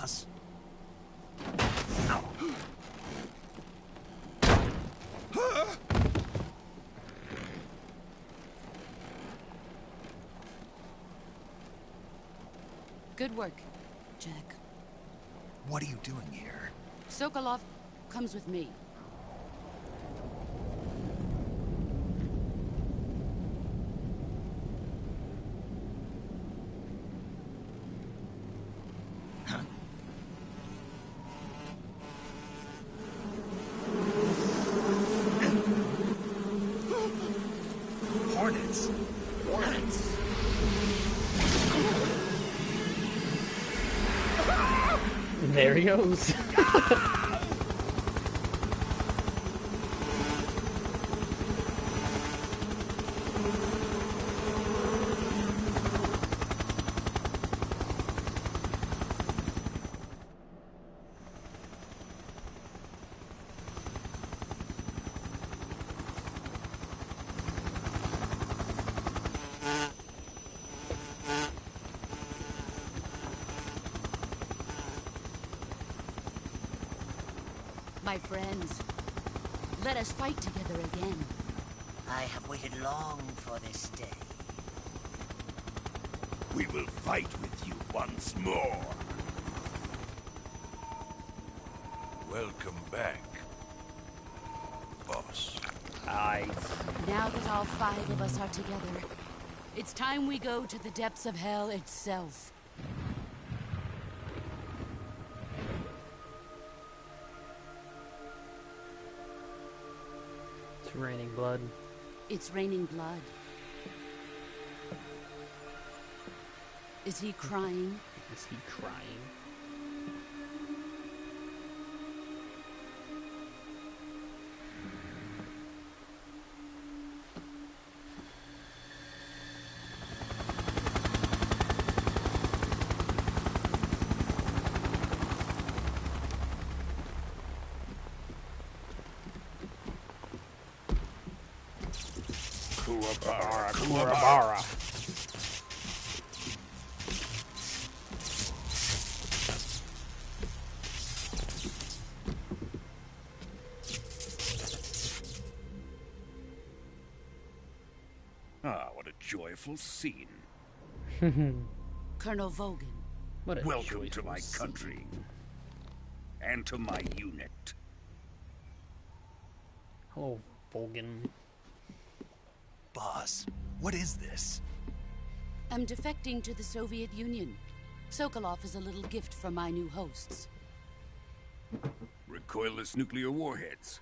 boss? Good work, Jack. What are you doing here? Sokolov comes with me. Hornets. Hornets. There he goes. My friends, let us fight together again. I have waited long for this day. We will fight with you once more. Welcome back, boss. Nice. Now that all 5 of us are together, it's time we go to the depths of hell itself. It's raining blood. It's raining blood. Is he crying? Is he crying? Kuwabara, Kuwabara. Ah, what a joyful scene. Colonel Vogan. What a Welcome to joyful my scene. country. And to my unit. Hello, Volgan. Boss, what is this? I'm defecting to the Soviet Union. Sokolov is a little gift from my new hosts. Recoilless nuclear warheads.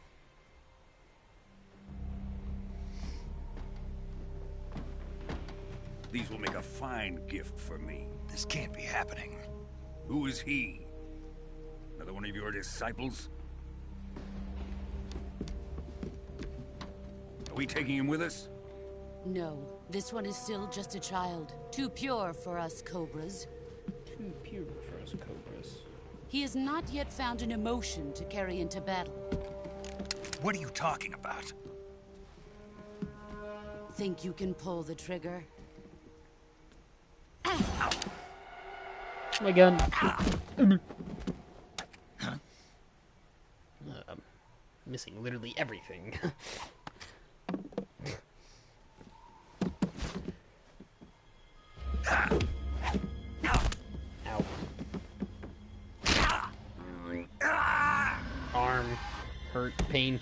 These will make a fine gift for me. This can't be happening. Who is he? Another one of your disciples? Are we taking him with us? No, this one is still just a child. Too pure for us Cobras. Too pure for us Cobras. He has not yet found an emotion to carry into battle. What are you talking about? Think you can pull the trigger? My gun. Missing literally everything. Ow. Arm. Hurt. Pain.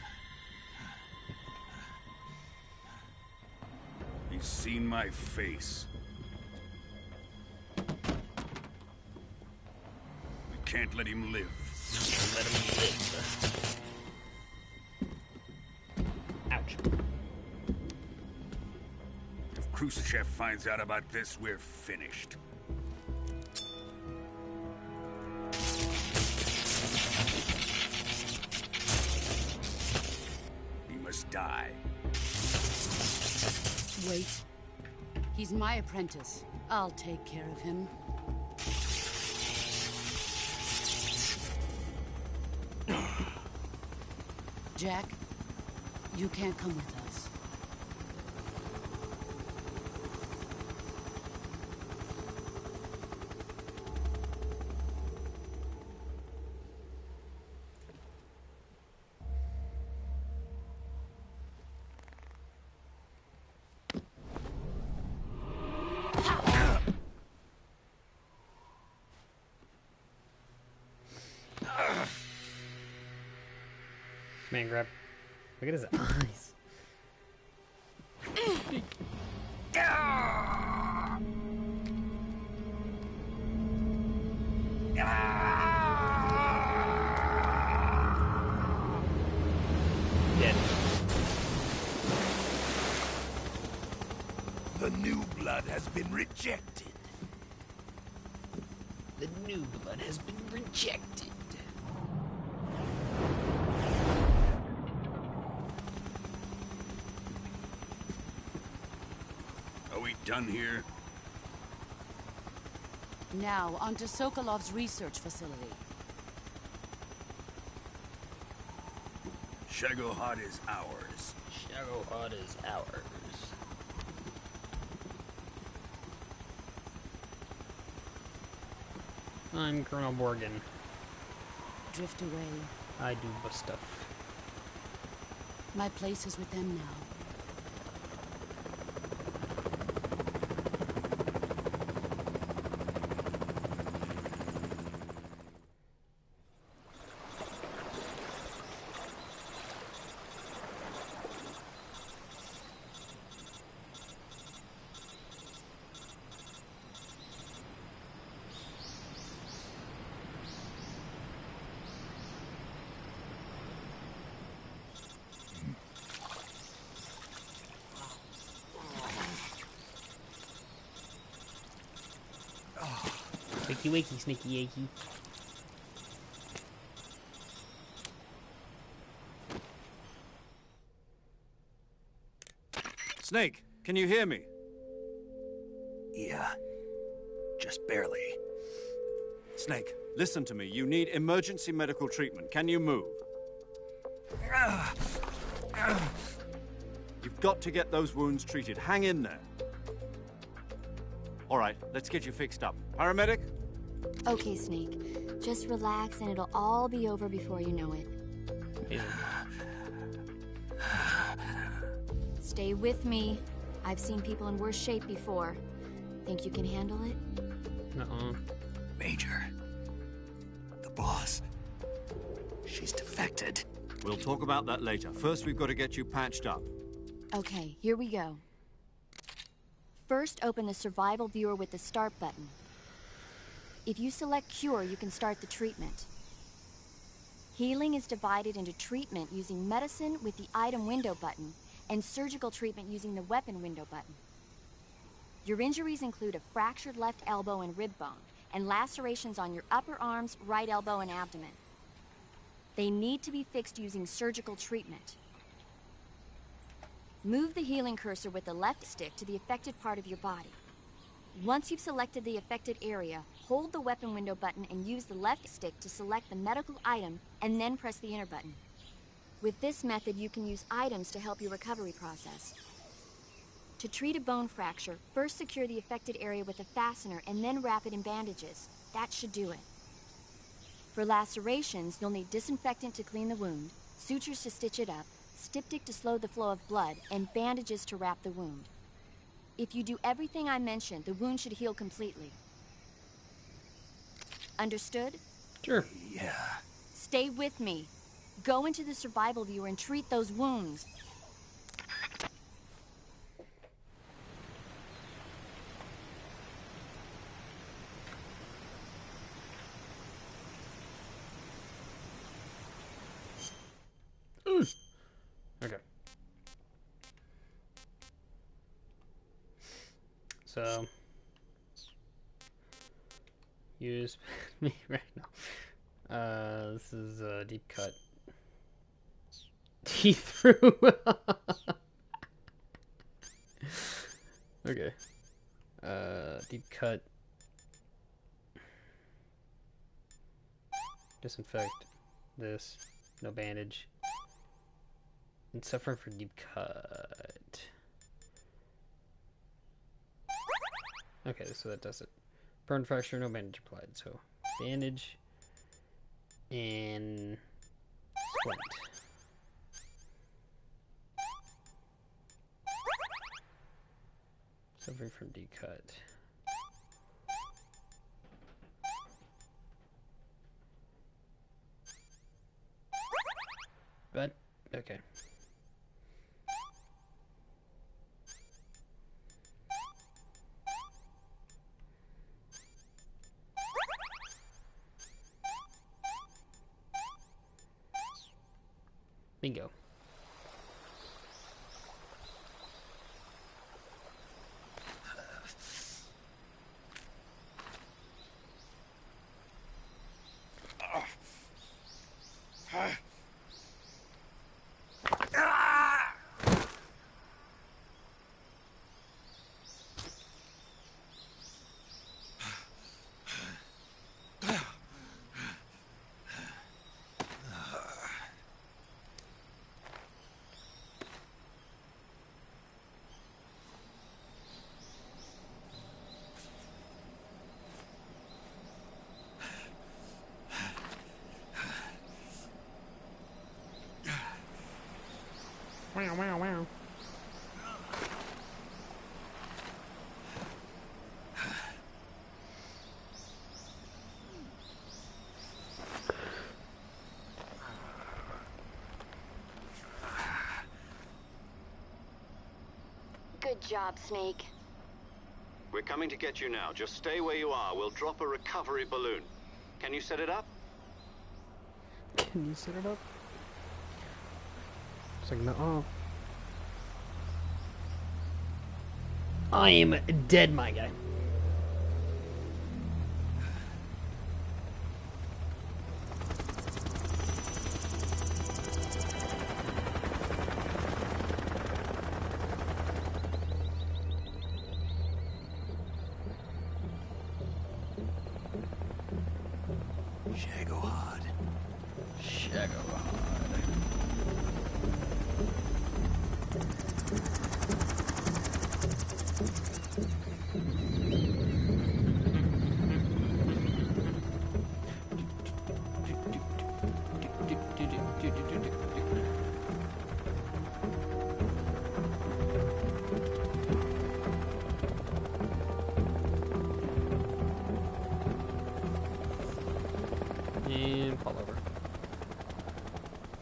He's seen my face. We can't let him live. Let him live. Ouch. If Khrushchev finds out about this, we're finished. He must die. Wait. He's my apprentice. I'll take care of him. Jack, you can't come with us. Man, grab. Look at his eyes. Dead. The new blood has been rejected. The new blood has been rejected. Are we done here? Now, on to Sokolov's research facility. Shagohod is ours. Shagohod is ours. I'm Colonel Borgin. Drift away. I do the stuff. My place is with them now. Wakey wakey, sneaky yakey. Snake, can you hear me? Yeah. Just barely. Snake, listen to me. You need emergency medical treatment. Can you move? You've got to get those wounds treated. Hang in there. All right, let's get you fixed up. Paramedic? Okay, Snake. Just relax and it'll all be over before you know it. Stay with me. I've seen people in worse shape before. Think you can handle it? Major. The boss. She's defected. We'll talk about that later. First, we've got to get you patched up. Okay, here we go. First, open the survival viewer with the start button. If you select cure, you can start the treatment. Healing is divided into treatment using medicine with the item window button and surgical treatment using the weapon window button. Your injuries include a fractured left elbow and rib bone and lacerations on your upper arms, right elbow, and abdomen. They need to be fixed using surgical treatment. Move the healing cursor with the left stick to the affected part of your body. Once you've selected the affected area, hold the weapon window button and use the left stick to select the medical item and then press the enter button. With this method, you can use items to help your recovery process. To treat a bone fracture, first secure the affected area with a fastener and then wrap it in bandages. That should do it. For lacerations, you'll need disinfectant to clean the wound, sutures to stitch it up, styptic to slow the flow of blood, and bandages to wrap the wound. If you do everything I mentioned, the wound should heal completely. Understood? Sure. Yeah. Stay with me. Go into the survival viewer and treat those wounds. Okay. So use me right now. This is a deep cut. Teeth through. Okay. Deep cut. Disinfect this. No bandage. And suffering from deep cut. Okay, so that does it. Burn fracture, no bandage applied. So bandage and splint. Suffering from deep cut. But okay. Bingo. Wow, wow, wow. Good job, Snake. We're coming to get you now. Just stay where you are. We'll drop a recovery balloon. Can you set it up? Can you set it up? It's like, no. I am dead, my guy. Shagohod. Shagohod. And fall over.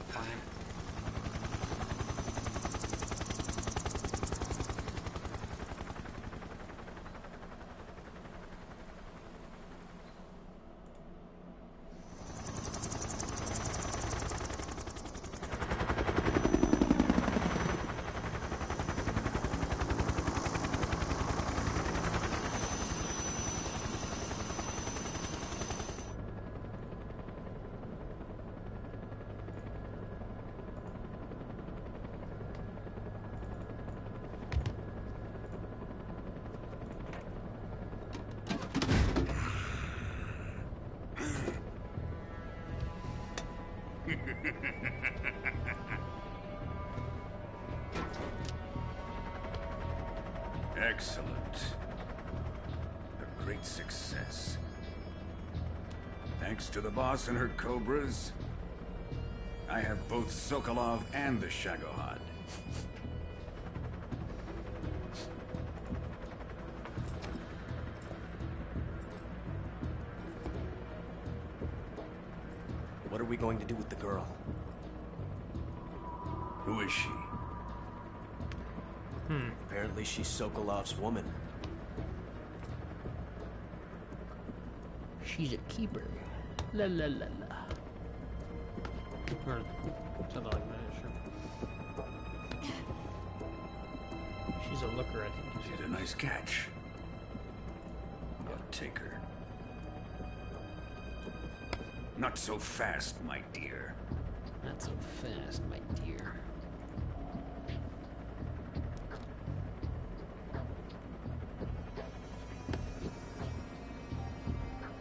Fine. Excellent. A great success. Thanks to the boss and her cobras, I have both Sokolov and the Shagohod. What are we going to do with the girl? Who is she? Apparently she's Sokolov's woman. She's a keeper. La la la la. Or something like that, sure. She's a looker, I think. She's a nice catch. I'll take her. Not so fast, my dear. Not so fast, my dear.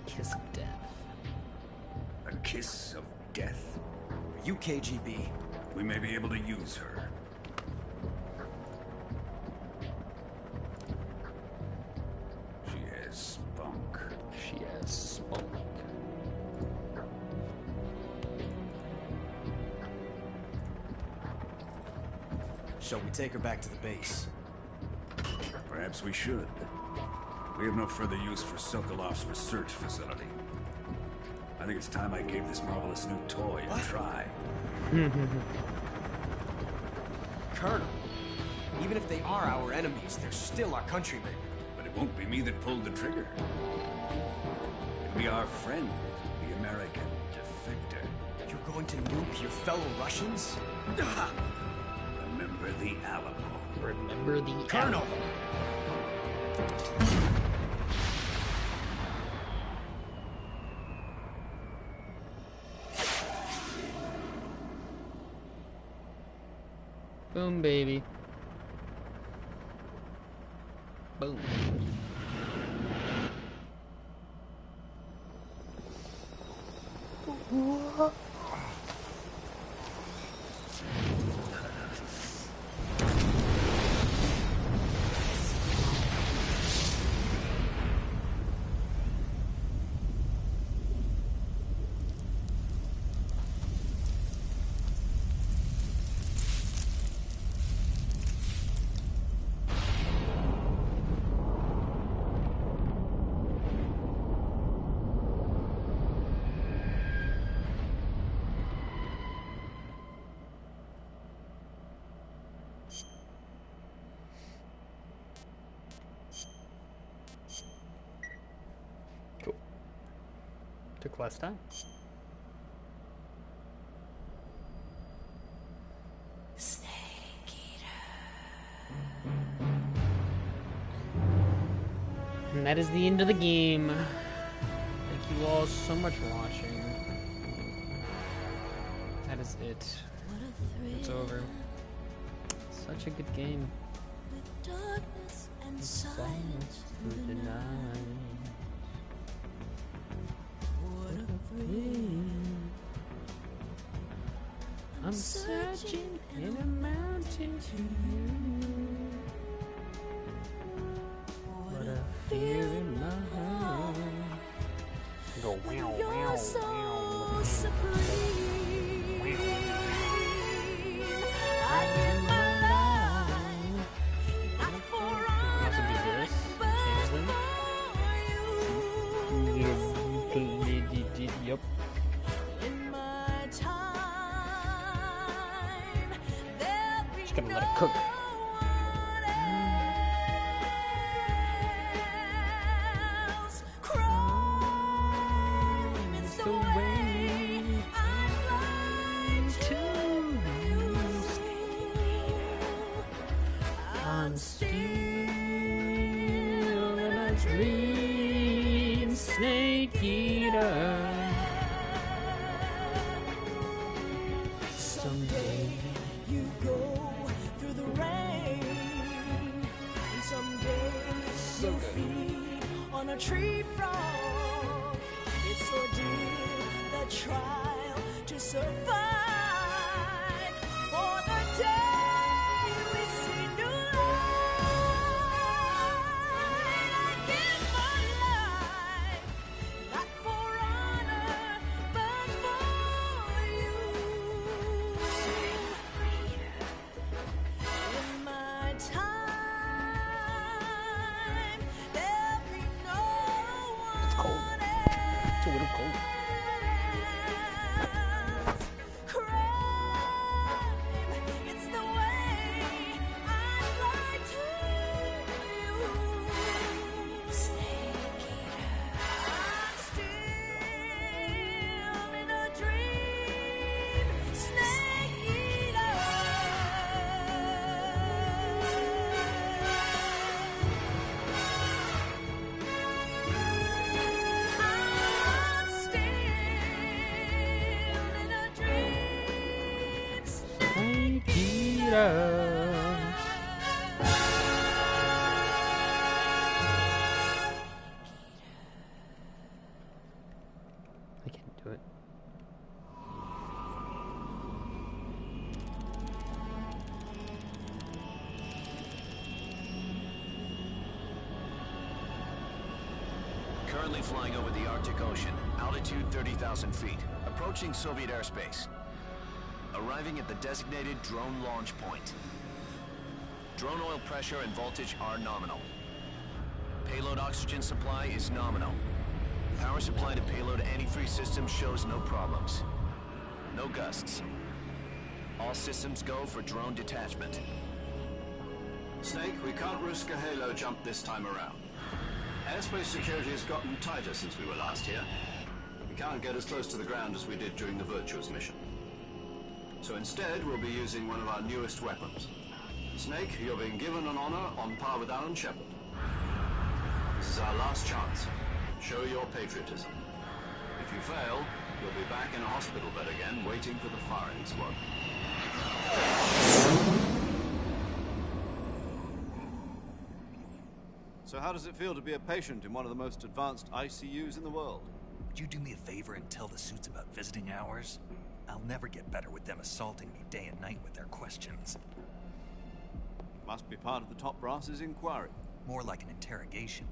Kiss of death. A kiss of death. Are you KGB? We may be able to use her. She has spunk. She has spunk. Shall we take her back to the base? Perhaps we should. We have no further use for Sokolov's research facility. I think it's time I gave this marvelous new toy a try. Colonel. Even if they are our enemies, they're still our countrymen. But it won't be me that pulled the trigger. It'll be our friend, the American defector. You're going to nuke your fellow Russians? Remember the Alamo. Remember the Colonel! Boom, baby. Boom. Cool. Took less time. And that is the end of the game. Thank you all so much for watching. That is it. It's over. Such a good game. Darkness and Silence through the night. What a thrill. I'm searching in a mountain to you. What a fear in my heart. Go wow, You're wow, so wow. supreme. I give my life, not for Also do this. Change them. Yep. in my time. There'll be Just gonna let it cook. else. Crime is the way I'd like to use you. I'm still in a dream, snake eater. Someday you go through the rain, and someday you'll feed on a tree frog. It's ordeal, the trial to survive. For the day we see new light, I give my life, not for honor, but for you. In my time, there'll be no It's cold. one It's a little cold. else. Crime, it's the way I'd like to use. Snake eater. I'm still in a dream. Snake eater. I'm still in a dream. Snake eater. I can't do it. Currently flying over the Arctic Ocean, altitude 30,000 feet, approaching Soviet airspace. Arriving at the designated drone launch point. Drone oil pressure and voltage are nominal. Payload oxygen supply is nominal. Power supply to payload antifreeze system shows no problems. No gusts. All systems go for drone detachment. Snake, we can't risk a halo jump this time around. Airspace security has gotten tighter since we were last here. We can't get as close to the ground as we did during the Virtuous mission. So instead, we'll be using one of our newest weapons. Snake, you're being given an honor on par with Alan Shepard. This is our last chance. Show your patriotism. If you fail, you'll be back in a hospital bed again, waiting for the firing squad. So how does it feel to be a patient in one of the most advanced ICUs in the world? Would you do me a favor and tell the suits about visiting hours? I'll never get better with them assaulting me day and night with their questions. Must be part of the top brass's inquiry. More like an interrogation.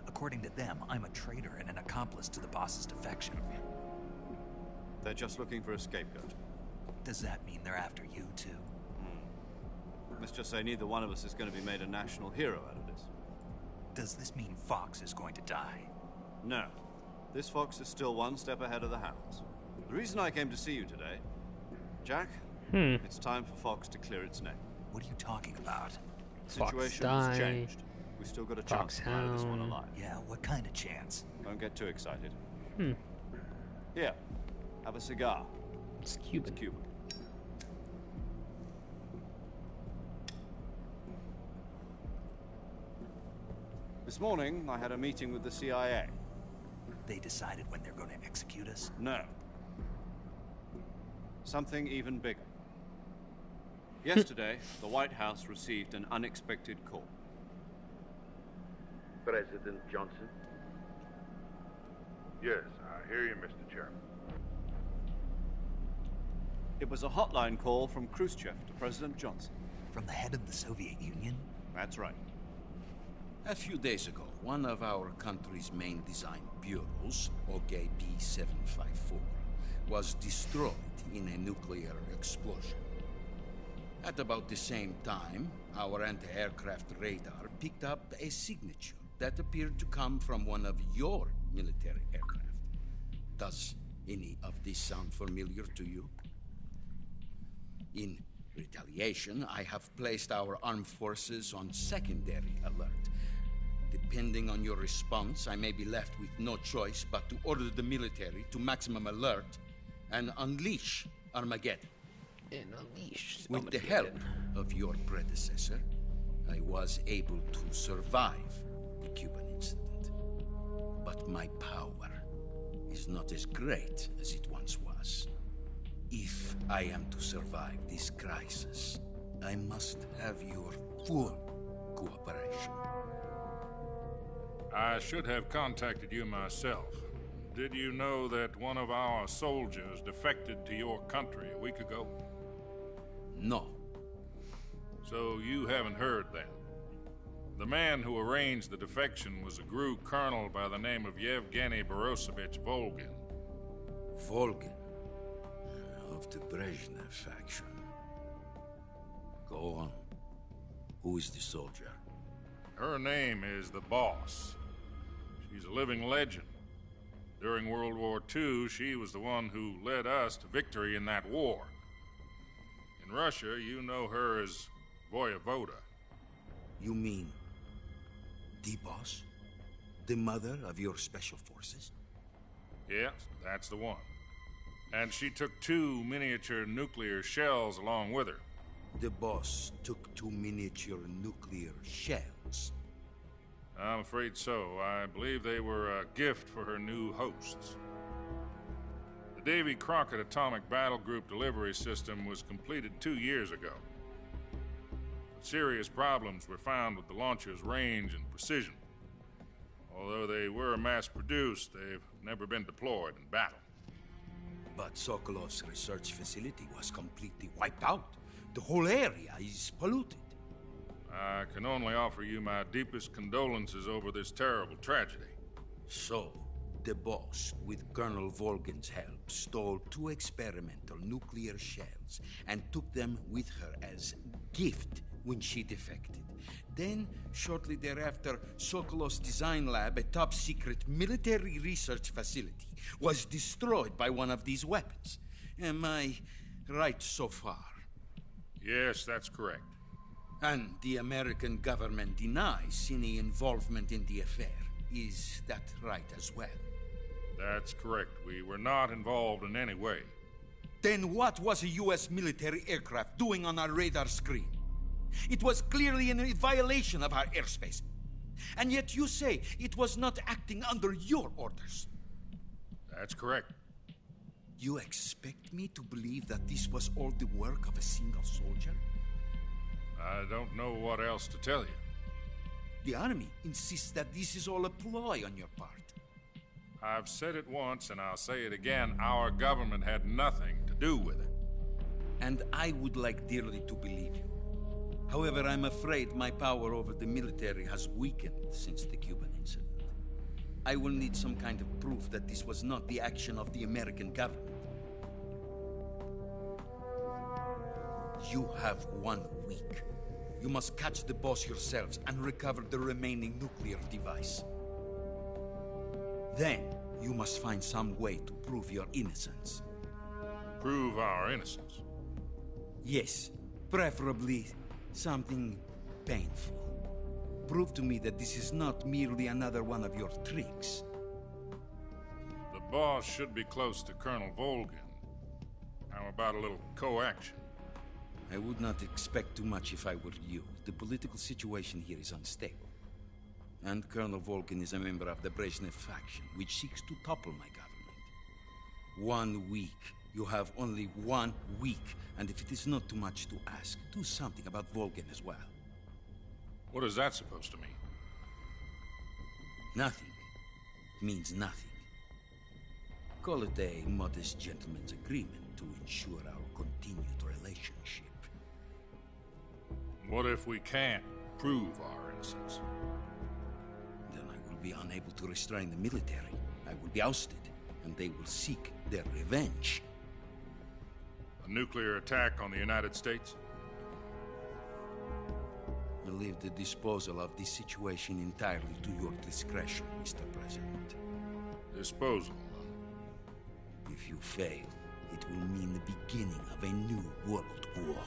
According to them, I'm a traitor and an accomplice to the boss's defection. They're just looking for a scapegoat. Does that mean they're after you, too? Let's just say neither one of us is going to be made a national hero out of this. Does this mean Fox is going to die? No. This Fox is still one step ahead of the Hounds. The reason I came to see you today, Jack, it's time for Fox to clear its name. What are you talking about? The situation has changed. We've still got a chance to get out of this one alive. Yeah, what kind of chance? Don't get too excited. Here, have a cigar. It's Cuban. It's Cuban. This morning, I had a meeting with the CIA. They decided when they're going to execute us? No. Something even bigger. Yesterday, the White House received an unexpected call. President Johnson? Yes, I hear you, Mr. Chairman. It was a hotline call from Khrushchev to President Johnson. From the head of the Soviet Union? That's right. A few days ago, one of our country's main design bureaus, OKB-754, was destroyed in a nuclear explosion. At about the same time, our anti-aircraft radar picked up a signature that appeared to come from one of your military aircraft. Does any of this sound familiar to you? In retaliation, I have placed our armed forces on secondary alert. Depending on your response, I may be left with no choice but to order the military to maximum alert and unleash Armageddon. With the help of your predecessor, I was able to survive the Cuban incident. But my power is not as great as it once was. If I am to survive this crisis, I must have your full cooperation. I should have contacted you myself. Did you know that one of our soldiers defected to your country a week ago? No. So you haven't heard then. The man who arranged the defection was a GRU colonel by the name of Yevgeny Borisovich Volgin. Volgin? Of the Brezhnev faction. Go on. Who is the soldier? Her name is the Boss. She's a living legend. During World War II, she was the one who led us to victory in that war. In Russia, you know her as Voyevoda. You mean the Boss? The mother of your special forces? Yes, that's the one. And she took 2 miniature nuclear shells along with her. The Boss took 2 miniature nuclear shells? I'm afraid so. I believe they were a gift for her new hosts. The Davy Crockett Atomic Battle Group delivery system was completed 2 years ago. Serious problems were found with the launcher's range and precision. Although they were mass-produced, they've never been deployed in battle. But Sokolov's research facility was completely wiped out. The whole area is polluted. I can only offer you my deepest condolences over this terrible tragedy. So, the Boss, with Colonel Volgin's help, stole 2 experimental nuclear shells and took them with her as gift when she defected. Then, shortly thereafter, Sokolov's design lab, a top-secret military research facility, was destroyed by one of these weapons. Am I right so far? Yes, that's correct. And the American government denies any involvement in the affair. Is that right as well? That's correct. We were not involved in any way. Then what was a U.S. military aircraft doing on our radar screen? It was clearly in violation of our airspace. And yet you say it was not acting under your orders. That's correct. You expect me to believe that this was all the work of a single soldier? I don't know what else to tell you. The Army insists that this is all a ploy on your part. I've said it once, and I'll say it again. Our government had nothing to do with it. And I would like dearly to believe you. However, I'm afraid my power over the military has weakened since the Cuban incident. I will need some kind of proof that this was not the action of the American government. You have 1 week. You must catch the boss yourselves and recover the remaining nuclear device. Then, you must find some way to prove your innocence. Prove our innocence? Yes, preferably something painful. Prove to me that this is not merely another one of your tricks. The boss should be close to Colonel Volgin. How about a little co-action? I would not expect too much if I were you. The political situation here is unstable. And Colonel Volgin is a member of the Brezhnev faction, which seeks to topple my government. 1 week. You have only 1 week. And if it is not too much to ask, do something about Volgin as well. What is that supposed to mean? Nothing. It means nothing. Call it a modest gentleman's agreement to ensure our continued relationship. What if we can't prove our innocence? Then I will be unable to restrain the military. I will be ousted, and they will seek their revenge. A nuclear attack on the United States? I leave the disposal of this situation entirely to your discretion, Mr. President. Disposal? If you fail, it will mean the beginning of a new world war.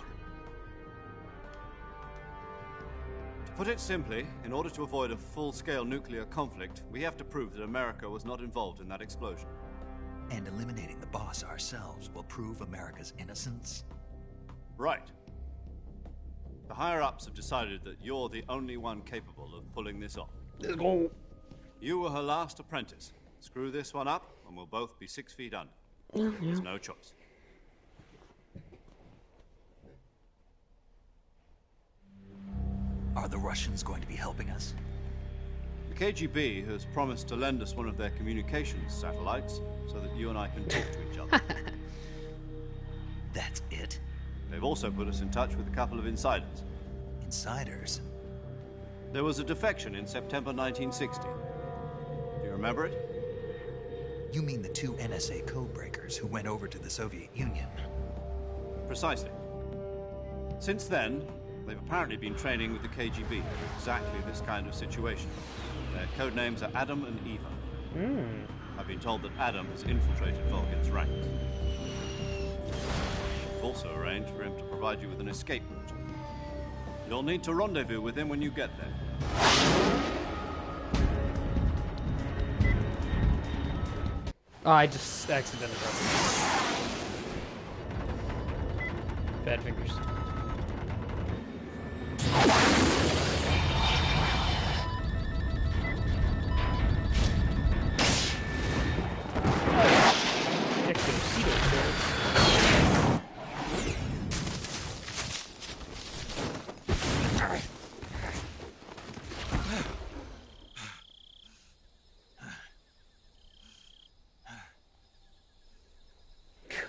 To put it simply, in order to avoid a full-scale nuclear conflict, we have to prove that America was not involved in that explosion. And eliminating the boss ourselves will prove America's innocence? Right. The higher-ups have decided that you're the only one capable of pulling this off. Let's go. You were her last apprentice. Screw this one up, and we'll both be 6 feet under. There's no choice. Are the Russians going to be helping us? The KGB has promised to lend us one of their communications satellites so that you and I can talk to each other. That's it? They've also put us in touch with a couple of insiders. Insiders? There was a defection in September 1960. Do you remember it? You mean the 2 NSA codebreakers who went over to the Soviet Union? Precisely. Since then, they've apparently been training with the KGB in exactly this kind of situation. Their code names are Adam and Eva. I've been told that Adam has infiltrated Volgin's ranks. I've also arranged for him to provide you with an escape route. You'll need to rendezvous with him when you get there. Oh, I just accidentally pressed it. Bad fingers.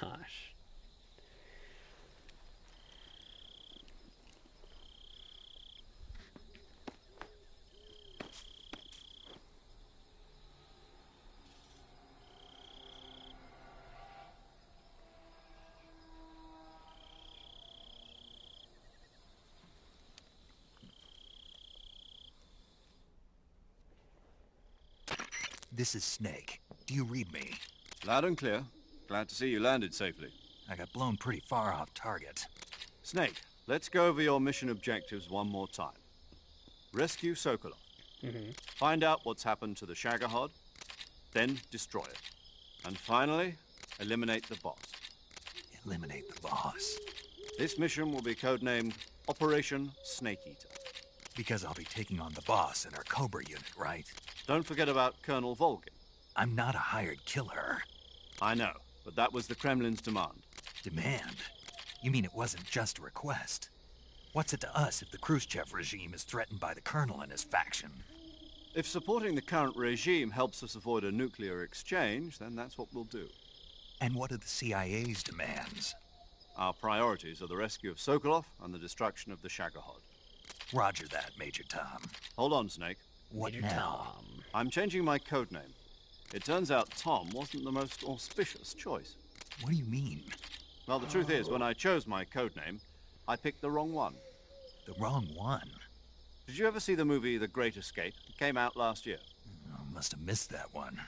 Gosh. This is Snake. Do you read me? Loud and clear. Glad to see you landed safely. I got blown pretty far off target. Snake, let's go over your mission objectives one more time. Rescue Sokolov. Find out what's happened to the Shagohod, then destroy it. And finally, eliminate the boss. Eliminate the boss? This mission will be codenamed Operation Snake Eater. Because I'll be taking on the boss and our Cobra unit, right? Don't forget about Colonel Volgin. I'm not a hired killer. I know, but that was the Kremlin's demand. Demand? You mean it wasn't just a request? What's it to us if the Khrushchev regime is threatened by the Colonel and his faction? If supporting the current regime helps us avoid a nuclear exchange, then that's what we'll do. And what are the CIA's demands? Our priorities are the rescue of Sokolov and the destruction of the Shagohod. Roger that, Major Tom. Hold on, Snake. What Major now? Tom. I'm changing my codename. It turns out Tom wasn't the most auspicious choice. What do you mean? Well, the truth is, when I chose my codename, I picked the wrong one. The wrong one? Did you ever see the movie The Great Escape? It came out last year. Oh, must have missed that one.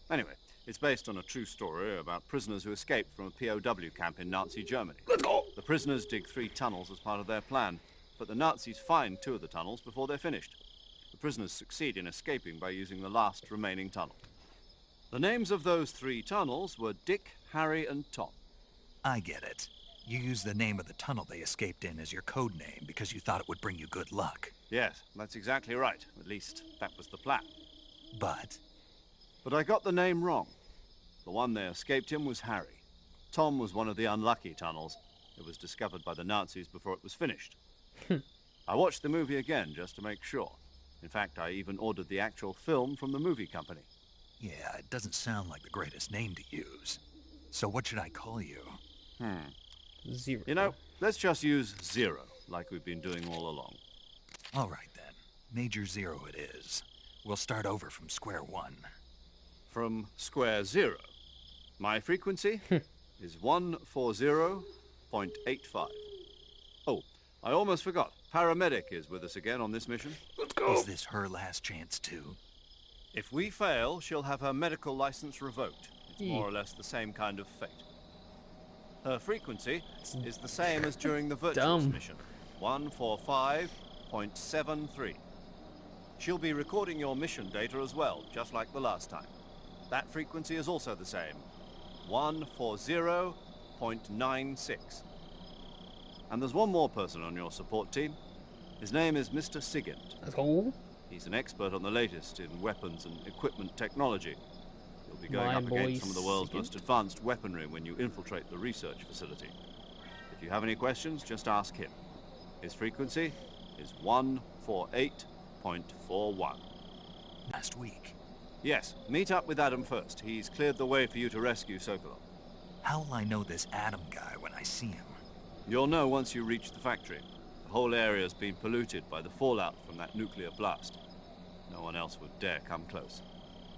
Anyway, it's based on a true story about prisoners who escaped from a POW camp in Nazi Germany. Let's go! The prisoners dig 3 tunnels as part of their plan, but the Nazis find 2 of the tunnels before they're finished. The prisoners succeed in escaping by using the last remaining tunnel. The names of those 3 tunnels were Dick, Harry, and Tom. I get it. You used the name of the tunnel they escaped in as your code name because you thought it would bring you good luck. Yes, that's exactly right. At least, that was the plan. But I got the name wrong. The one they escaped in was Harry. Tom was one of the unlucky tunnels. It was discovered by the Nazis before it was finished. I watched the movie again just to make sure. In fact, I even ordered the actual film from the movie company. yeah, it doesn't sound like the greatest name to use. So what should I call you? Zero. You know, let's just use Zero, like we've been doing all along. All right, then. Major Zero it is. We'll start over from square one. From square zero. My frequency is 140.85. Oh, I almost forgot. Paramedic is with us again on this mission. Let's go! Is this her last chance, too? If we fail, she'll have her medical license revoked. It's more or less the same kind of fate. Her frequency is the same as during the Virtuous mission. 145.73. She'll be recording your mission data as well, just like the last time. That frequency is also the same. 140.96. And there's one more person on your support team. His name is Mr. Sigint. Let's go. He's an expert on the latest in weapons and equipment technology. You'll be going up against some of the world's most advanced weaponry when you infiltrate the research facility. If you have any questions, just ask him. His frequency is 148.41. Last week? Yes, meet up with Adam first. He's cleared the way for you to rescue Sokolov. How will I know this Adam guy when I see him? You'll know once you reach the factory. The whole area's been polluted by the fallout from that nuclear blast. No one else would dare come close.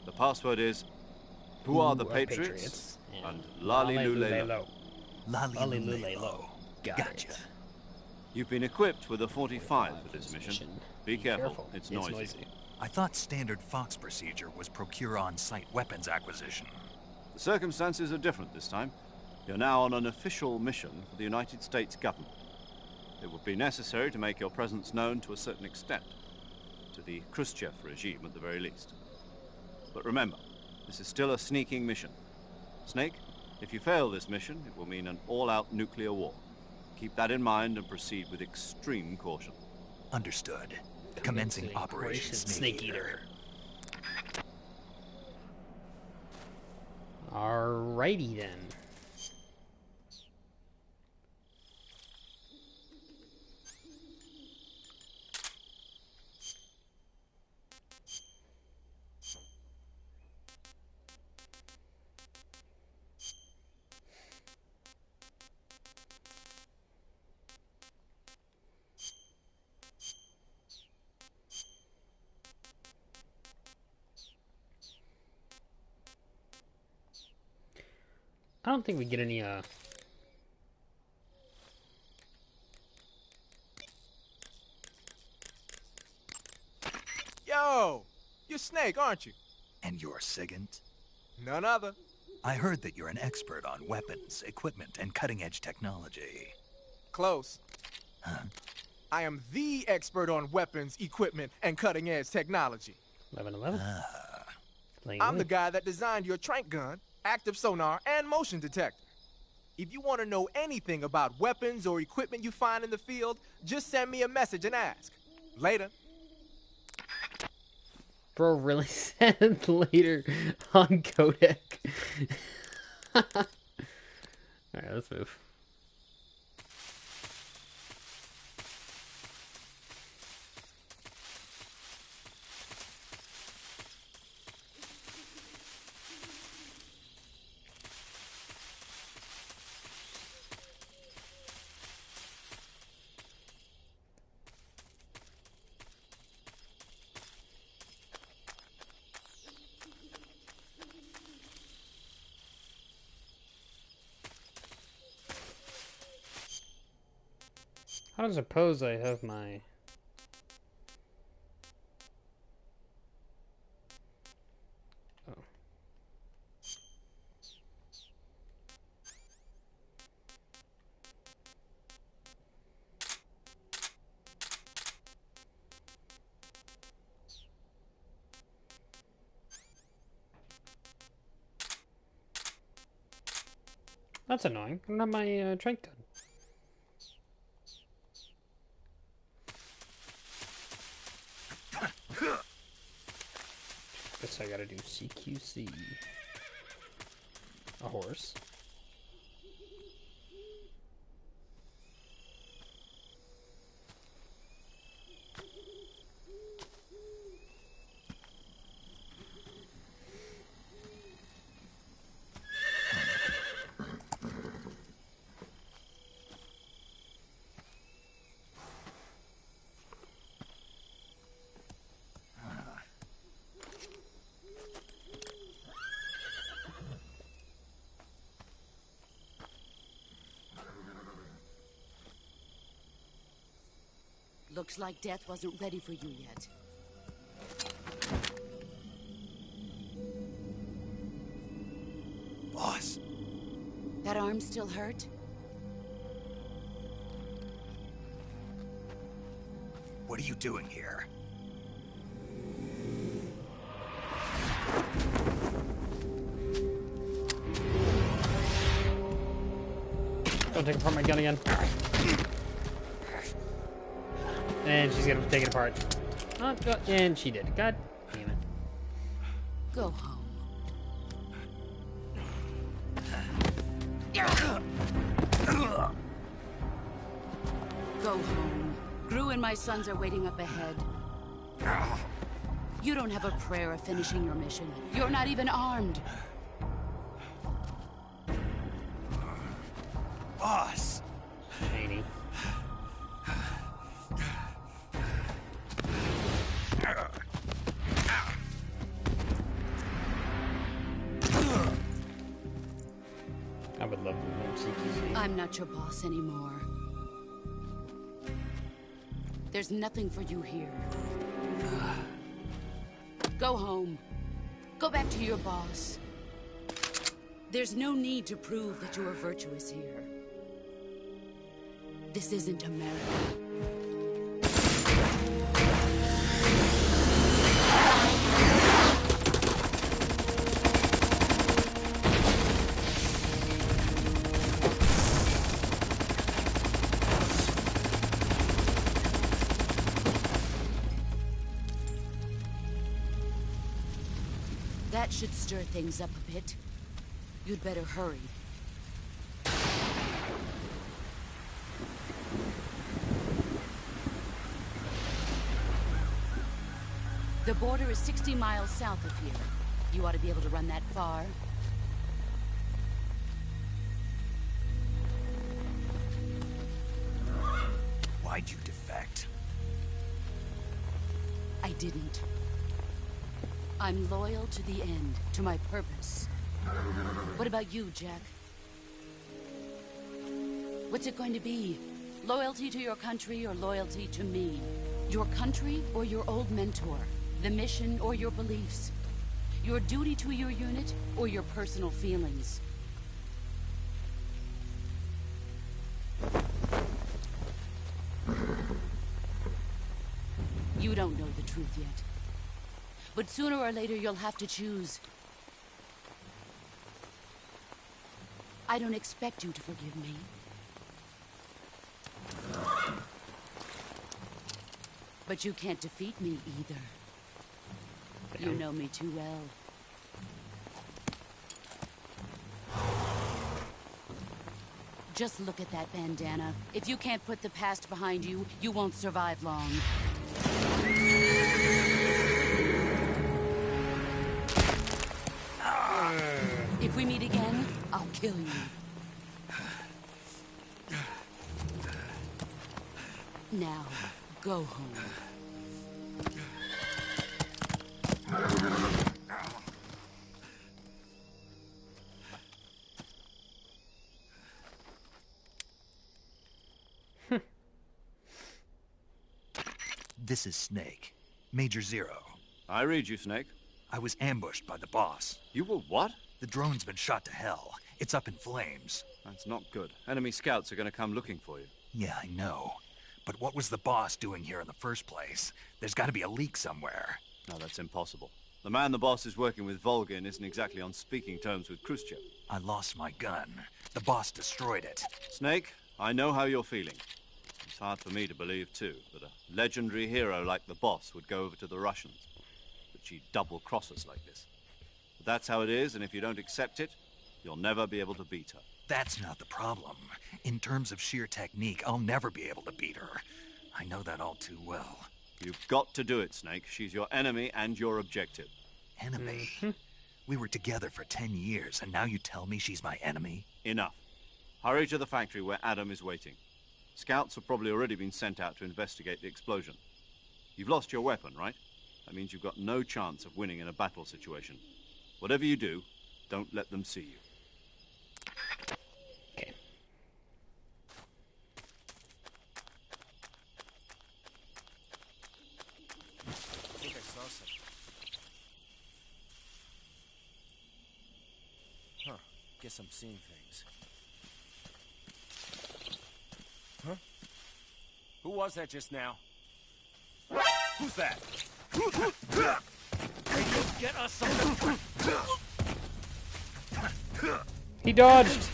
The password is, who are the Patriots? Yeah. And Lalilulelo. Lalilulelo. Gotcha. You've been equipped with a 45 for this mission. Be careful, it's noisy. I thought standard Fox procedure was procure on-site weapons acquisition. The circumstances are different this time. You're now on an official mission for the United States government. It would be necessary to make your presence known to a certain extent. To the Khrushchev regime, at the very least. But remember, this is still a sneaking mission. Snake, if you fail this mission, it will mean an all-out nuclear war. Keep that in mind and proceed with extreme caution. Understood. Commencing Operation Snake Eater. Alrighty then. I don't think we get any, Yo! You're Snake, aren't you? And you're Sigint? None other. I heard that you're an expert on weapons, equipment, and cutting-edge technology. Close. I am the expert on weapons, equipment, and cutting-edge technology. 1111. I'm the guy that designed your trank gun, active sonar, and motion detector. If you want to know anything about weapons or equipment you find in the field, just send me a message and ask. Later. Bro really said later on codec. Alright, let's move. I don't suppose I have my... Oh. That's annoying. I don't have my trank gun. Guess I gotta do CQC. A horse. Looks like death wasn't ready for you yet. Boss. That arm still hurt? What are you doing here? Don't take apart my gun again. And she's gonna take it apart. Oh, and she did. God damn it. Go home. Go home. Gru and my sons are waiting up ahead. You don't have a prayer of finishing your mission. You're not even armed. Boss. Haney. I would love to learn CQC. I'm not your boss anymore. There's nothing for you here. Go home. Go back to your boss. There's no need to prove that you are virtuous here. This isn't America. That should stir things up a bit. You'd better hurry. The border is 60 miles south of here. You ought to be able to run that far. Why'd you defect? I didn't. I'm loyal to the end, to my purpose. What about you, Jack? What's it going to be? Loyalty to your country or loyalty to me? Your country or your old mentor? The mission or your beliefs? Your duty to your unit or your personal feelings? You don't know the truth yet. But sooner or later, you'll have to choose. I don't expect you to forgive me. But you can't defeat me either. You know me too well. Just look at that bandana. If you can't put the past behind you, you won't survive long. If we meet again, I'll kill you. Now, go home. This is Snake. Major Zero. I read you, Snake. I was ambushed by the boss. You were what? The drone's been shot to hell. It's up in flames. That's not good. Enemy scouts are going to come looking for you. Yeah, I know. But what was the boss doing here in the first place? There's got to be a leak somewhere. No, that's impossible. The man the boss is working with, Volgin, isn't exactly on speaking terms with Khrushchev. I lost my gun. The boss destroyed it. Snake, I know how you're feeling. It's hard for me to believe, too, that a legendary hero like the boss would go over to the Russians. That she'd double-cross us like this. But that's how it is, and if you don't accept it, you'll never be able to beat her. That's not the problem. In terms of sheer technique, I'll never be able to beat her. I know that all too well. You've got to do it, Snake. She's your enemy and your objective. Enemy? We were together for 10 years, and now you tell me she's my enemy? Enough. Hurry to the factory where Adam is waiting. Scouts have probably already been sent out to investigate the explosion. You've lost your weapon, right? That means you've got no chance of winning in a battle situation. Whatever you do, don't let them see you. Okay. I think I saw something. Huh. Guess I'm seeing things. Huh? Who was that just now? Who's that? Can you get us something? He dodged.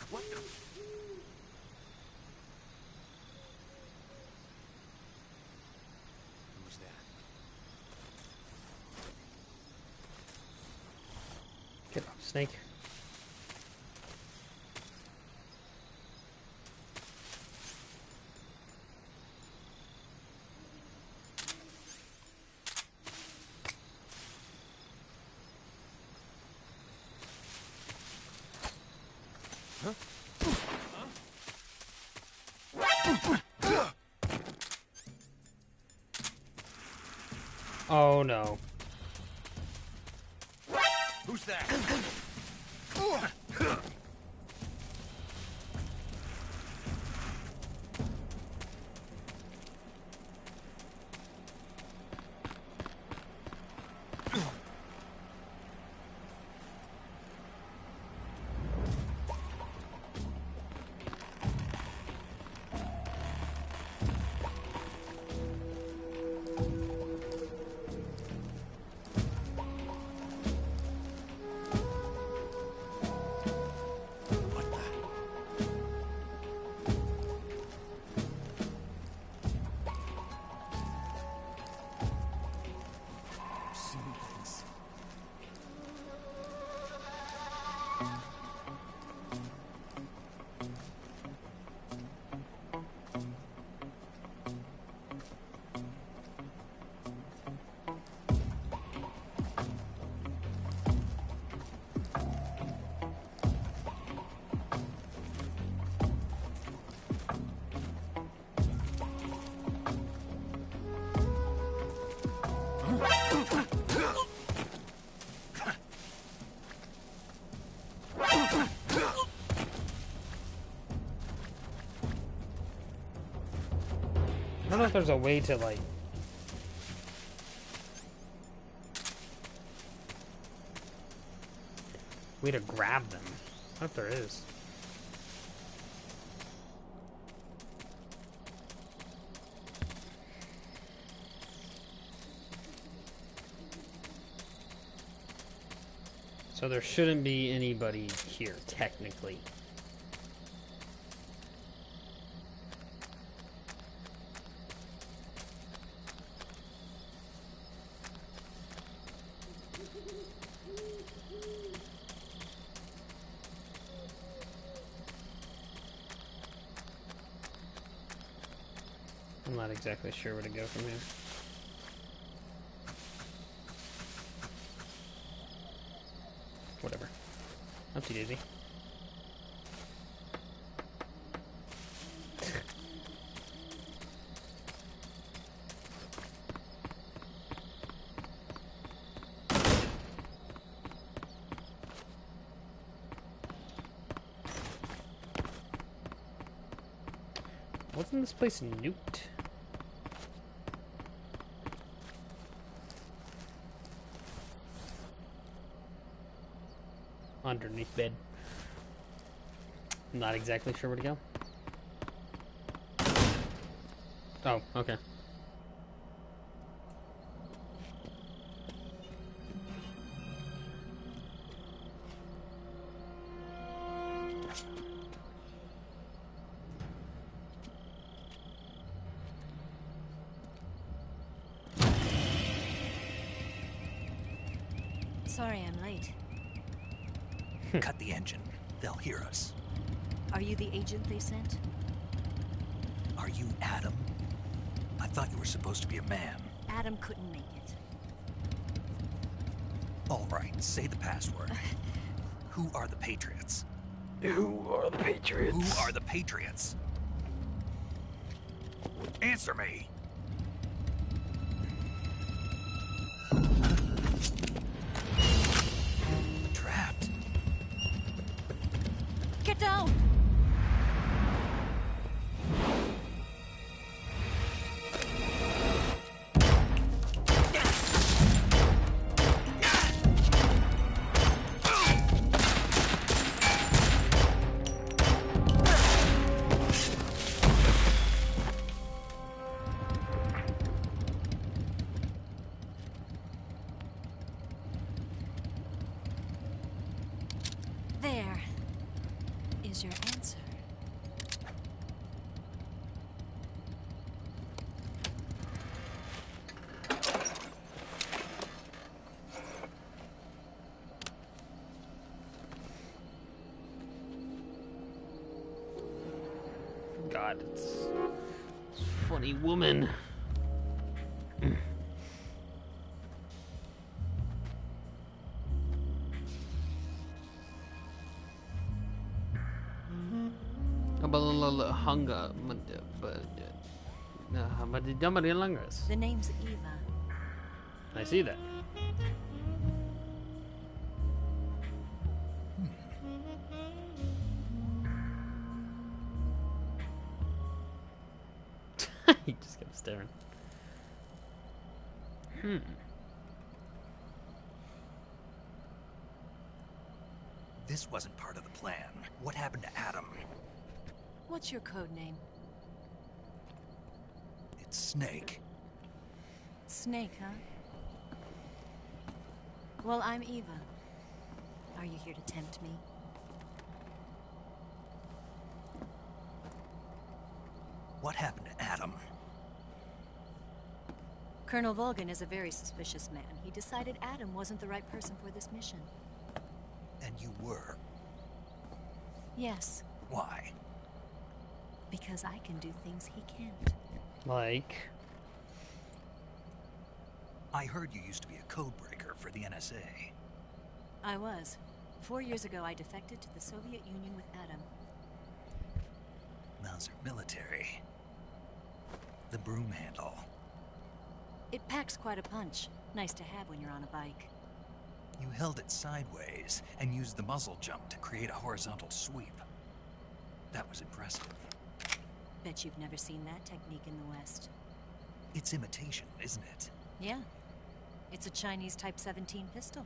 What the? Who's that? Get up, Snake. Oh no. Who's that? I don't know if there's a way to, like... way to grab them. I don't know if there is. So there shouldn't be anybody here, technically. I'm not exactly sure where to go from here. Whatever. Upsy daisy. Wasn't this place nuked? Underneath bed. I'm not exactly sure where to go. Oh, okay. Sorry I'm late. Cut the engine. They'll hear us. Are you the agent they sent? Are you Adam? I thought you were supposed to be a man. Adam couldn't make it. All right, say the password. Who are the Patriots? Who are the Patriots? Who are the Patriots? Answer me! Trapped. Get down! There is your answer. God, it's funny woman. Hunger, The name's Eva. I see that. He just kept staring. This wasn't part of the plan. What happened to Adam? What's your code name? It's Snake. Snake, huh? Well, I'm Eva. Are you here to tempt me? What happened to Adam? Colonel Volgin is a very suspicious man. He decided Adam wasn't the right person for this mission. And you were? Yes. Why? Because I can do things he can't. Like? I heard you used to be a codebreaker for the NSA. I was. 4 years ago, I defected to the Soviet Union with Adam. Mauser military. The broom handle. It packs quite a punch. Nice to have when you're on a bike. You held it sideways and used the muzzle jump to create a horizontal sweep. That was impressive. Bet you've never seen that technique in the West. It's imitation, isn't it? Yeah. It's a Chinese Type 17 pistol.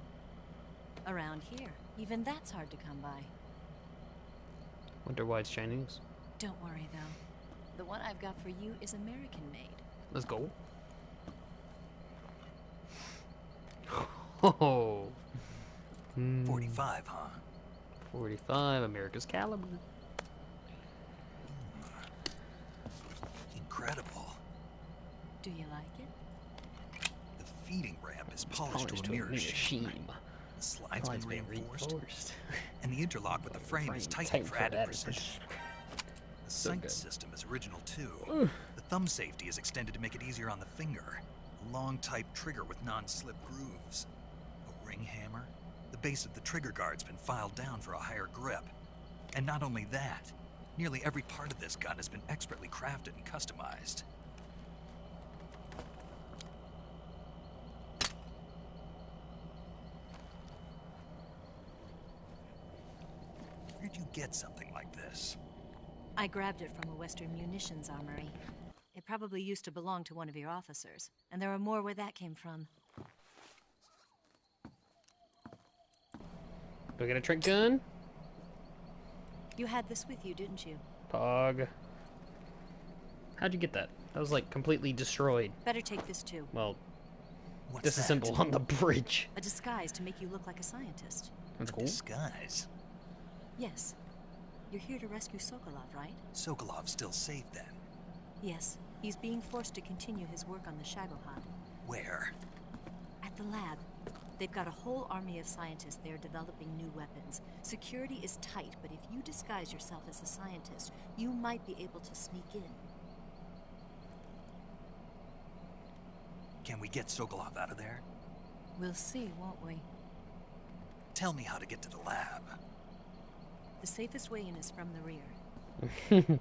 Around here, even that's hard to come by. Wonder why it's Chinese. Don't worry, though. The one I've got for you is American-made. Let's go. Oh. 45, huh? 45, America's caliber. Incredible. Do you like it? The feeding ramp is polished to a mere sheen. The slide's been reinforced. And the interlock with the frame is tightened for added precision. The sight system is original too. The thumb safety is extended to make it easier on the finger. A long type trigger with non-slip grooves. A ring hammer. The base of the trigger guard's been filed down for a higher grip. And not only that, nearly every part of this gun has been expertly crafted and customized. Where'd you get something like this? I grabbed it from a Western munitions armory. It probably used to belong to one of your officers, and there are more where that came from. Do I get a trick gun? You had this with you, didn't you? Pog. How'd you get that? That was like completely destroyed. Better take this too. Well, What's disassembled on the bridge. A disguise to make you look like a scientist. That's cool. Disguise? Yes. You're here to rescue Sokolov, right? Sokolov's still safe then? Yes. He's being forced to continue his work on the Shagohod. Where? At the lab. They've got a whole army of scientists there developing new weapons. Security is tight, but if you disguise yourself as a scientist, you might be able to sneak in. Can we get Sokolov out of there? We'll see, won't we? Tell me how to get to the lab. The safest way in is from the rear.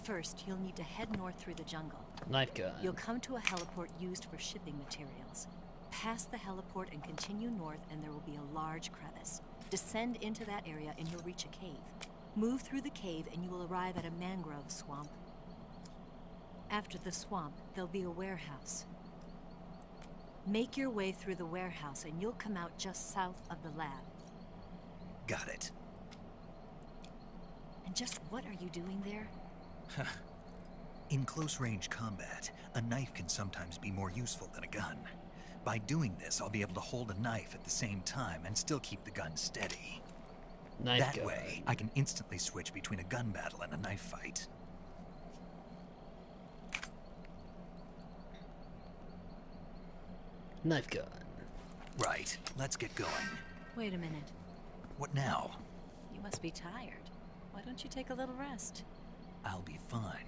First, you'll need to head north through the jungle. Knife gun. You'll come to a heliport used for shipping materials. Pass the heliport and continue north, and there will be a large crevice. Descend into that area and you'll reach a cave. Move through the cave and you will arrive at a mangrove swamp. After the swamp, there'll be a warehouse. Make your way through the warehouse and you'll come out just south of the lab. Got it. And just what are you doing there? In close-range combat, a knife can sometimes be more useful than a gun. By doing this, I'll be able to hold a knife at the same time and still keep the gun steady. Knife that way, I can instantly switch between a gun battle and a knife fight. Knife gun. Right, let's get going. Wait a minute. What now? You must be tired. Why don't you take a little rest? I'll be fine.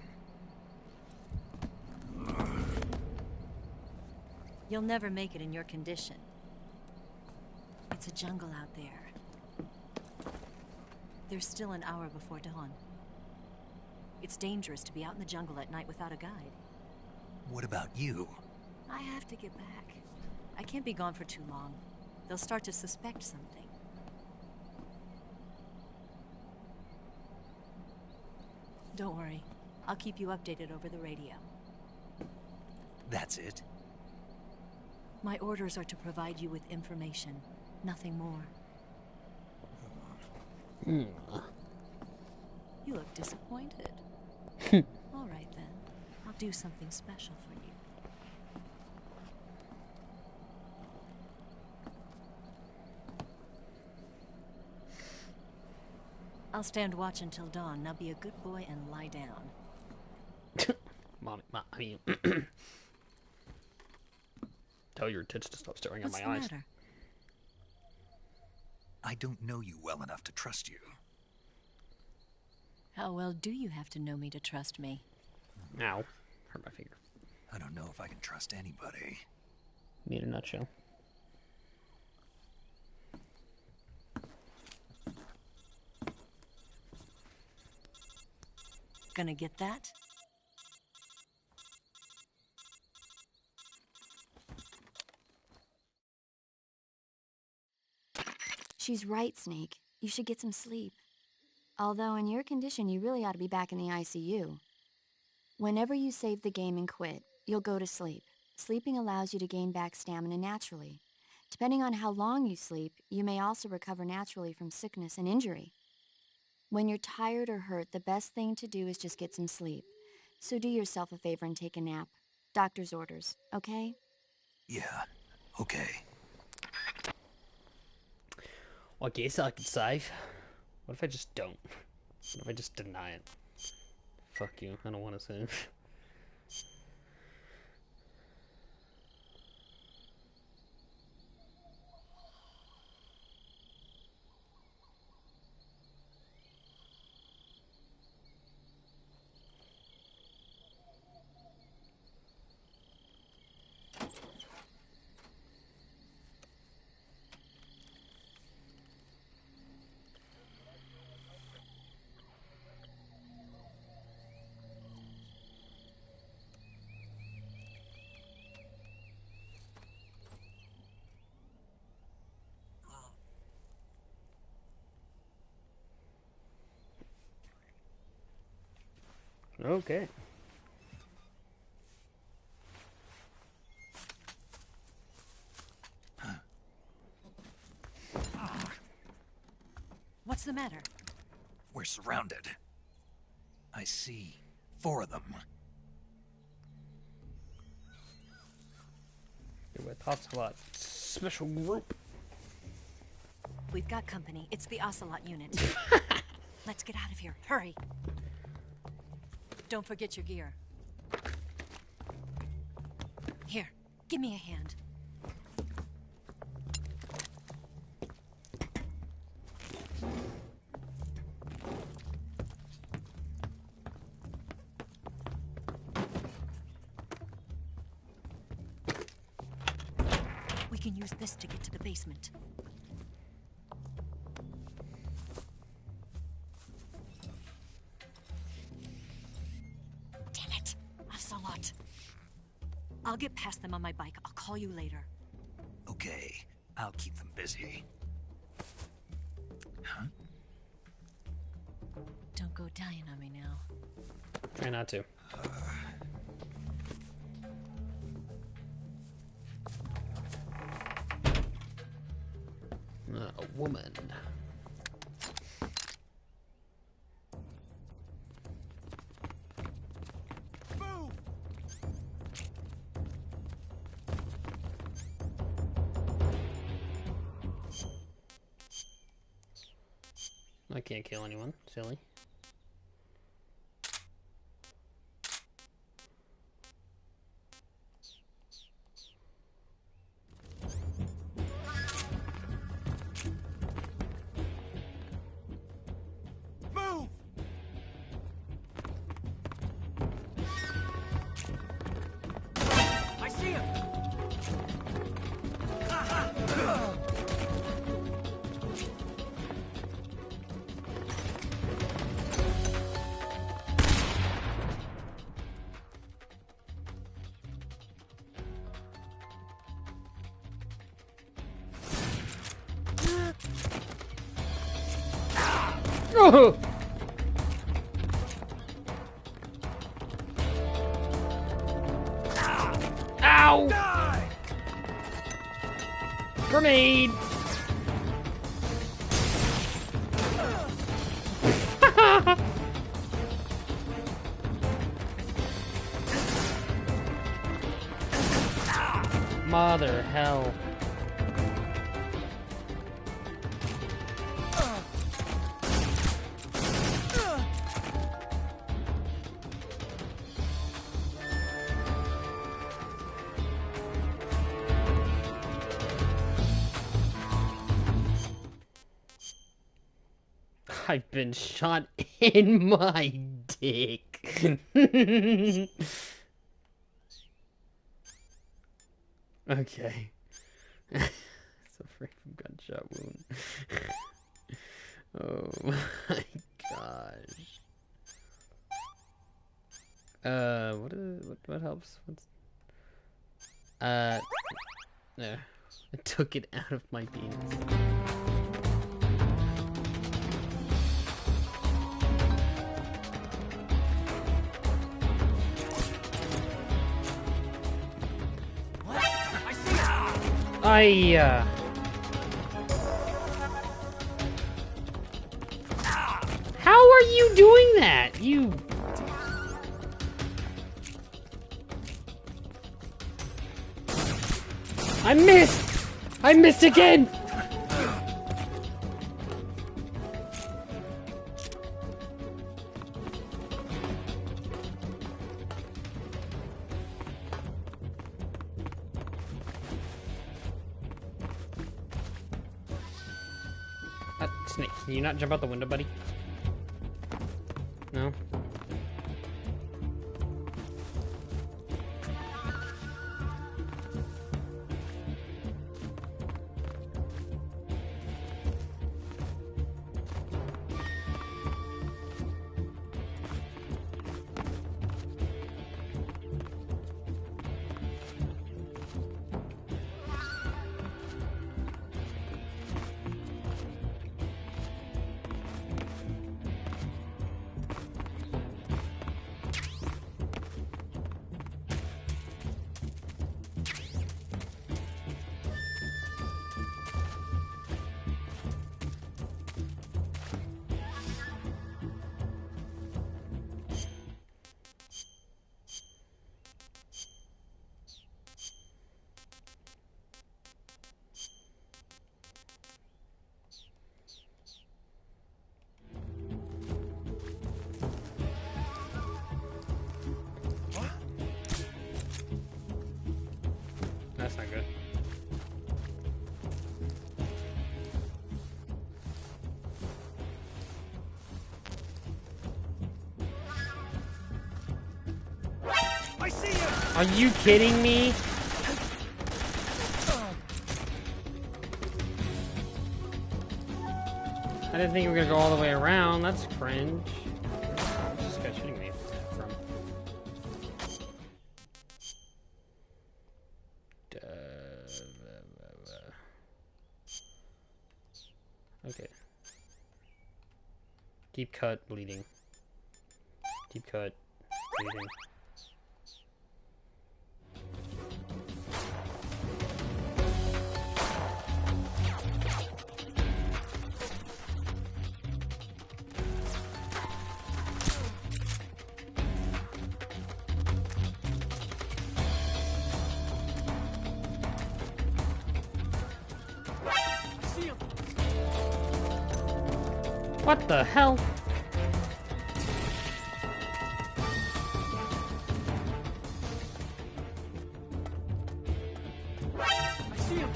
You'll never make it in your condition. It's a jungle out there. There's still an hour before dawn. It's dangerous to be out in the jungle at night without a guide. What about you? I have to get back. I can't be gone for too long. They'll start to suspect something. Don't worry. I'll keep you updated over the radio. That's it? My orders are to provide you with information. Nothing more. You look disappointed. All right, then. I'll do something special for you. I'll stand watch until dawn. Now be a good boy and lie down. I mean, tell your tits to stop staring at my eyes. What's the matter? I don't know you well enough to trust you. How well do you have to know me to trust me? Ow. Hurt my finger. I don't know if I can trust anybody. Need a nutshell. Gonna get that? She's right, Snake. You should get some sleep. Although in your condition, you really ought to be back in the ICU. Whenever you save the game and quit, you'll go to sleep. Sleeping allows you to gain back stamina naturally. Depending on how long you sleep, you may also recover naturally from sickness and injury. When you're tired or hurt, the best thing to do is just get some sleep. So do yourself a favor and take a nap. Doctor's orders, okay? Yeah, okay. Well, I guess I could save. What if I just don't? What if I just deny it? Fuck you, I don't want to save. Okay. What's the matter? We're surrounded. I see 4 of them. You're with Ocelot Special Group. We've got company. It's the Ocelot unit. Let's get out of here. Hurry. Don't forget your gear. Here, give me a hand. We can use this to get to the basement. I'll get past them on my bike. I'll call you later. Okay, I'll keep them busy. Huh? Don't go dying on me now. Try not to. A woman. I can't kill anyone, silly. Move! I see him! Oh! Ow! Die! Grenade! Mother hell. I've been shot in my dick. Okay. It's a freaking gunshot wound. Oh my gosh. What helps? There. I took it out of my penis. How are you doing that? You... I missed! I missed again! Snake, can you not jump out the window, buddy? No? That's not good. I see you. Are you kidding me? I didn't think we were gonna go all the way around. That's cringe. Where's this guy shooting me from? Okay. Deep cut, bleeding. Deep cut, bleeding. What the hell? I see him.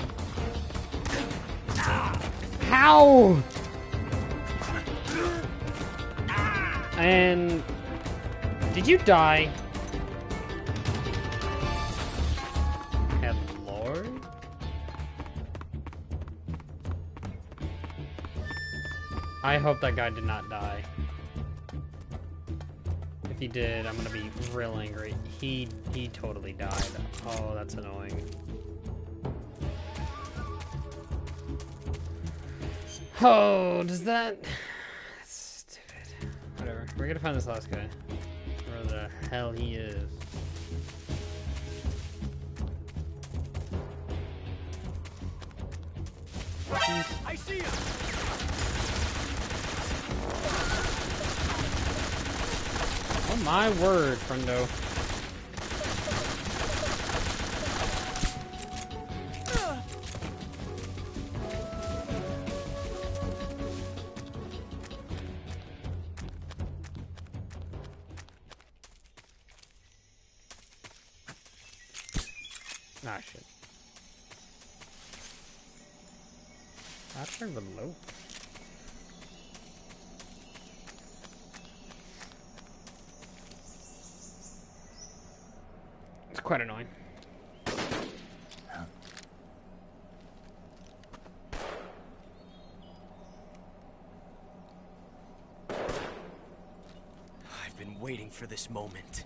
How? And did you die? And Lord? I hope that guy did not die. If he did, I'm gonna be real angry. He totally died. Oh, that's annoying. Oh, does that... That's stupid. Whatever. We're gonna find this last guy. Where the hell he is. I see you. Oh my word, friendo. Ah, shit. That's kind of low. It's quite annoying. I've been waiting for this moment.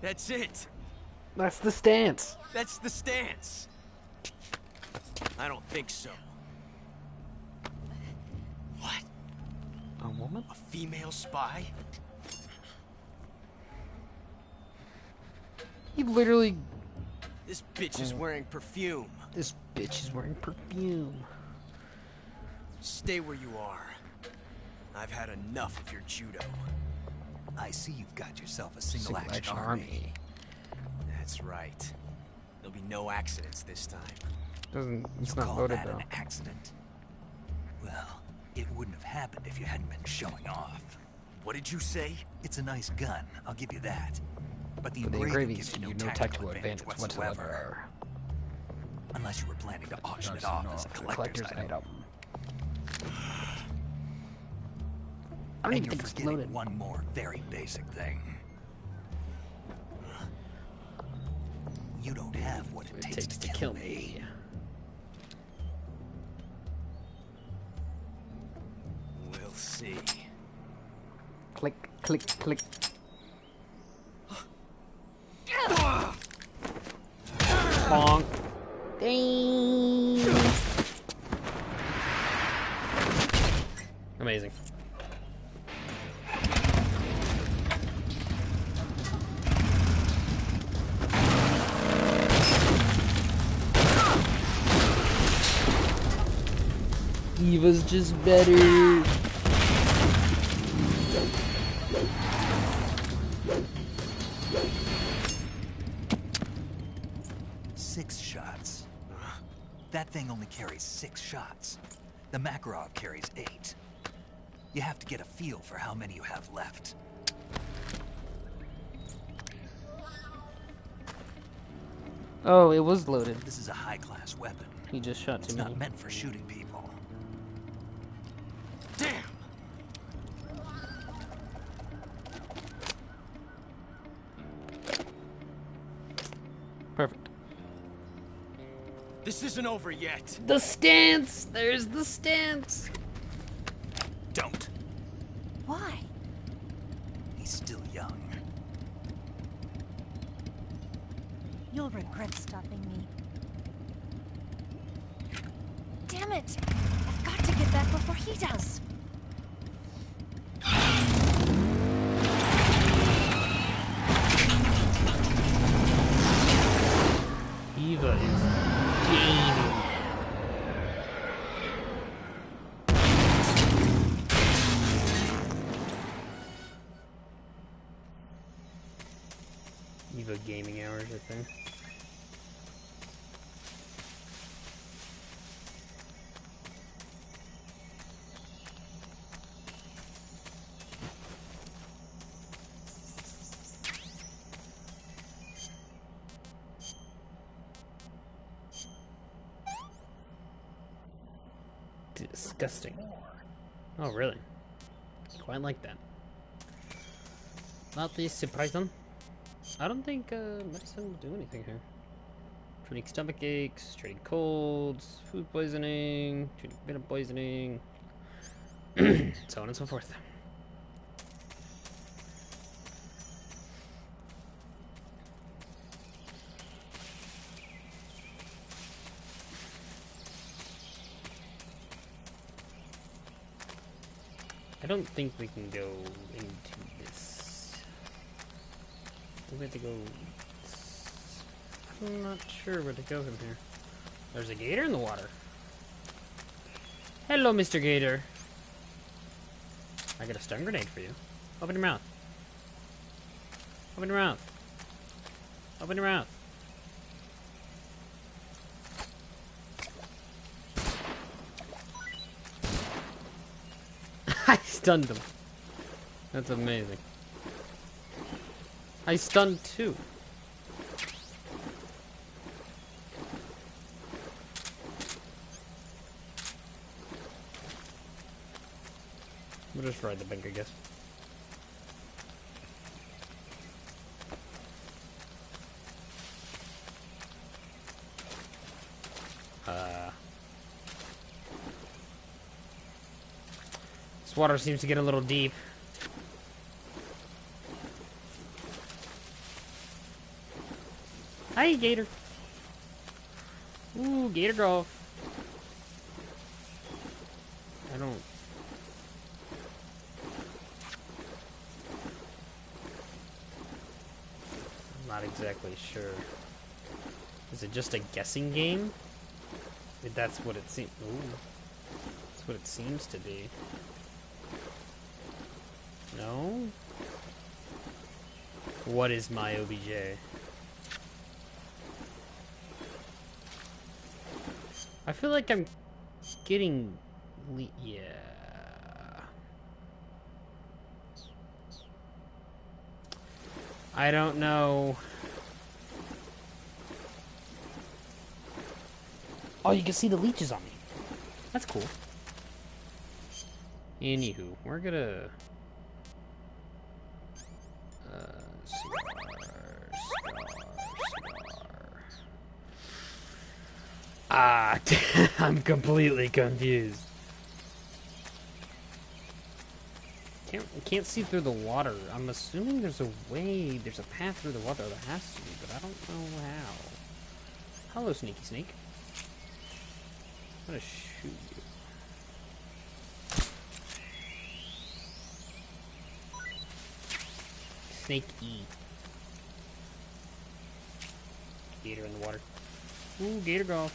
That's it. That's the stance. That's the stance. I don't think so. What? Oh, what? woman? A female spy? He literally... This bitch is wearing perfume. This bitch is wearing perfume. Stay where you are. I've had enough of your judo. I see you've got yourself a single-action army. That's right. There'll be no accidents this time. It's You not call loaded that though. an accident? Well, it wouldn't have happened if you hadn't been showing off. What did you say? It's a nice gun, I'll give you that. But the But the engraving engravings gives give you you no no tactical advantage whatsoever. whatsoever. Unless you were planning to auction it off as a collector's item. I don't And even you're think it's forgetting loaded. one more very basic thing. You don't have what it takes to kill me. We'll see. Click, click, click. Bonk. Ding. Amazing. Eva's just better. 6 shots. That thing only carries 6 shots. The Makarov carries 8. You have to get a feel for how many you have left. Oh, it was loaded. This is a high-class weapon. He just shot It's too not many. meant for shooting people. Damn! Perfect. This isn't over yet. The stance! There's the stance! Don't. Why? He's still young. You'll regret stopping me. Damn it! I've got to get back before he does. Eva is gaming. Eva gaming hours, I think. Disgusting. Oh, really? Quite like that. Not the surprising. I don't think medicine will do anything here. Treating stomach aches, treating colds, food poisoning, treating venom poisoning, so on and so forth. I don't think we can go into this. We have to go... I'm not sure where to go from here. There's a gator in the water. Hello, Mr. Gator. I got a stun grenade for you. Open your mouth. Open your mouth. Open your mouth. I stunned him. That's amazing. I stunned too. We'll just ride the bank, I guess. This water seems to get a little deep. Hi, Gator. Ooh, Gator golf. I don't... Not exactly sure. Is it just a guessing game? That's what it seems. Ooh, that's what it seems to be. No. What is my OBJ? I feel like I'm getting. Yeah. I don't know. Oh, you can see the leeches on me. That's cool. Anywho, we're gonna... Ah, I'm completely confused. Can't see through the water. I'm assuming there's a way, there's a path through the water. There has to be, but I don't know how. Hello, Sneaky Snake. I'm gonna shoot you. Snake E. Gator in the water. Ooh, gator golf.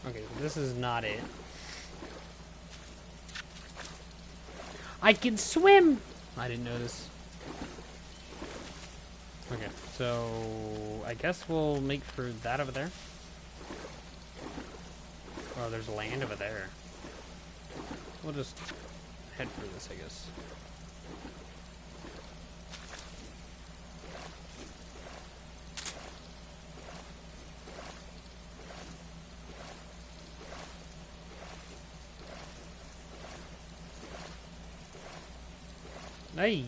Okay, this is not it. I can swim! I didn't know this. Okay, so I guess we'll make for that over there. Oh, there's land over there. We'll just head for this, I guess. Hey!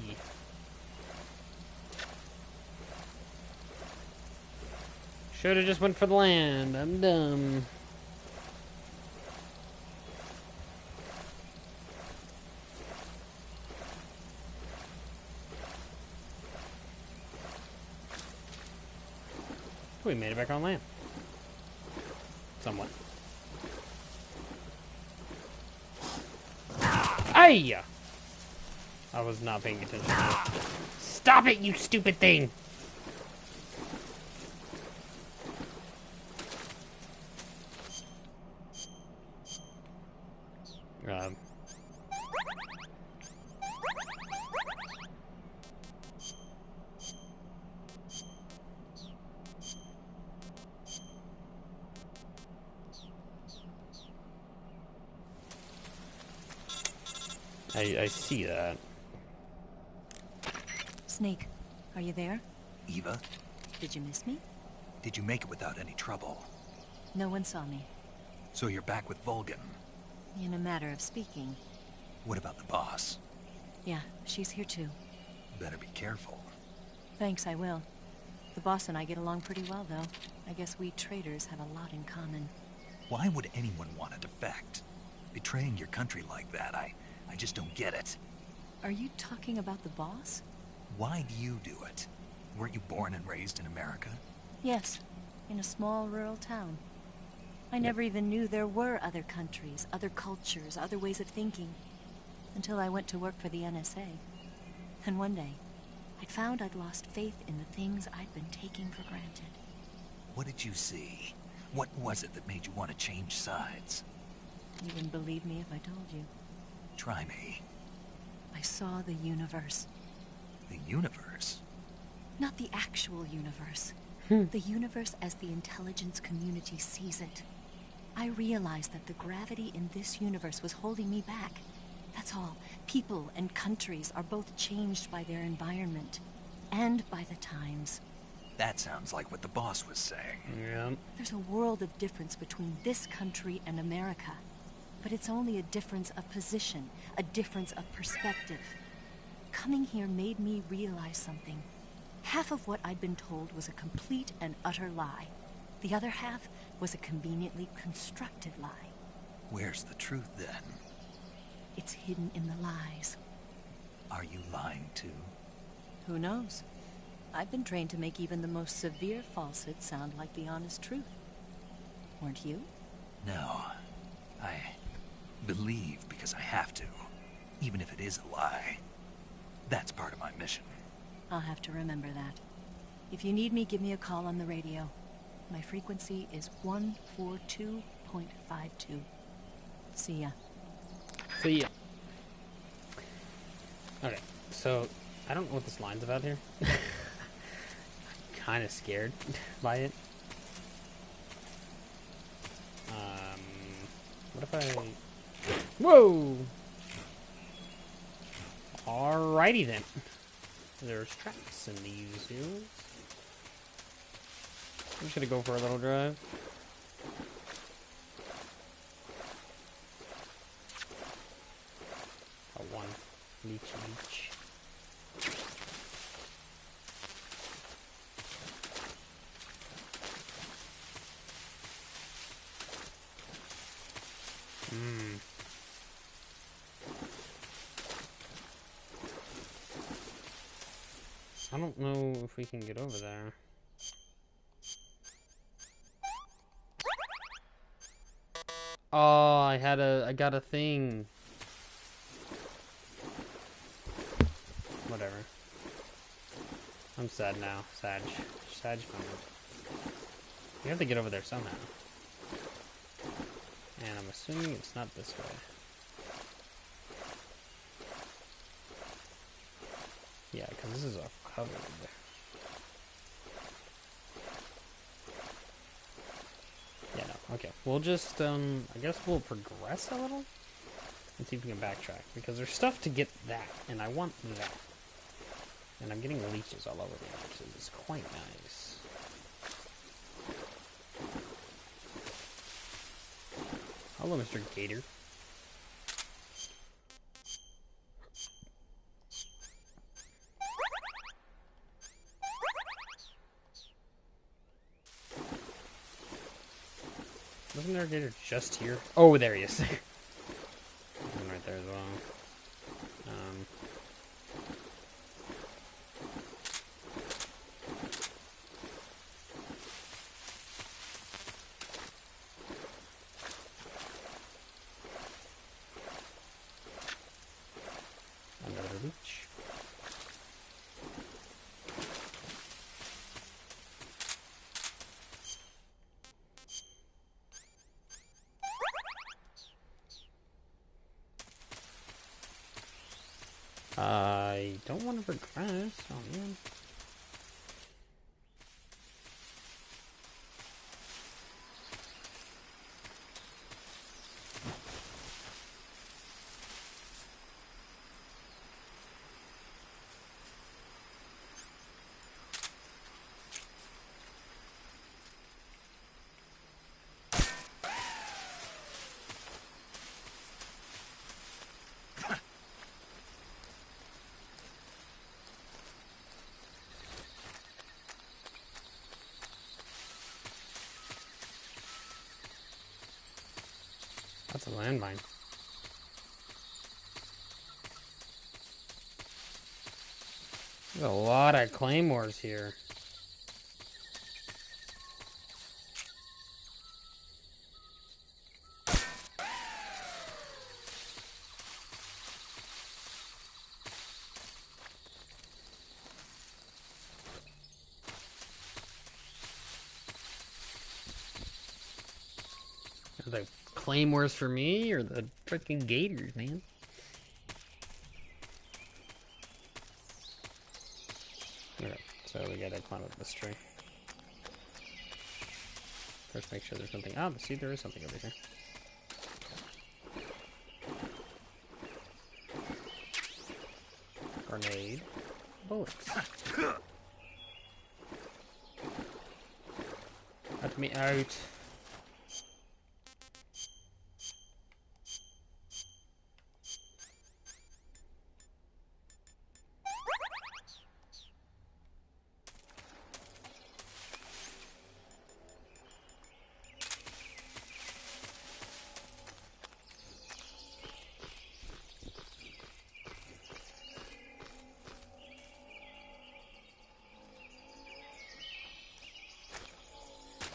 Should've just went for the land. I'm dumb. We made it back on land. Somewhat. Ay! I was not paying attention. Stop it, you stupid thing! I see that. Snake, are you there? Eva? Did you miss me? Did you make it without any trouble? No one saw me. So you're back with Vulcan? In a matter of speaking. What about the boss? Yeah, she's here too. Better be careful. Thanks, I will. The boss and I get along pretty well, though. I guess we traders have a lot in common. Why would anyone want to defect? Betraying your country like that, I just don't get it. Are you talking about the boss? Why do you do it? Weren't you born and raised in America? Yes, in a small rural town. I never even knew there were other countries, other cultures, other ways of thinking. Until I went to work for the NSA. And one day, I'd found I'd lost faith in the things I'd been taking for granted. What did you see? What was it that made you want to change sides? You wouldn't believe me if I told you. Try me. I saw the universe. The universe? Not the actual universe. The universe as the intelligence community sees it. I realized that the gravity in this universe was holding me back. That's all. People and countries are both changed by their environment. And by the times. That sounds like what the boss was saying. Yeah. There's a world of difference between this country and America. But it's only a difference of position, a difference of perspective. Coming here made me realize something. Half of what I'd been told was a complete and utter lie. The other half was a conveniently constructed lie. Where's the truth, then? It's hidden in the lies. Are you lying, too? Who knows? I've been trained to make even the most severe falsehood sound like the honest truth. Weren't you? No. I believe because I have to. Even if it is a lie. That's part of my mission. I'll have to remember that. If you need me, give me a call on the radio. My frequency is 142.52. See ya. See ya. Okay, so I don't know what this line's about here. I'm kind of scared by it. What if I... Whoa! Alrighty then. There's traps in these hills. I'm just gonna go for a little drive. A one. Leech. I don't know if we can get over there. Oh, I got a thing. Whatever. I'm sad now. Sag moment. We have to get over there somehow. And I'm assuming it's not this way. Yeah, because this is off covered. Yeah, no. Okay. We'll just, I guess we'll progress a little and see if we can backtrack. Because there's stuff to get that, and I want that. And I'm getting leeches all over me, which is quite nice. Hello, Mr. Gator. Wasn't there a gator just here? Oh, there he is. One right there as well. Another leech. I don't want to progress. Oh man. That's a landmine. There's a lot of claymores here. Are the claymores for me or the freaking gators, man? Okay, so we gotta climb up this tree. First, make sure there's nothing. Ah, see, there is something over here. Grenade. Bullets. Let me out.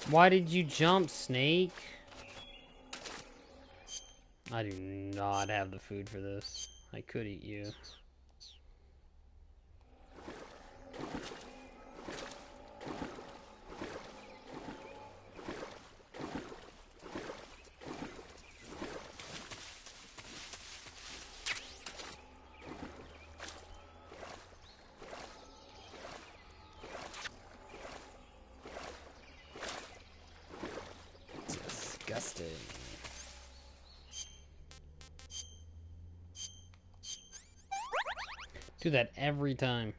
Why did you jump, Snake? I do not have the food for this. I could eat you. Blasting. Do that every time.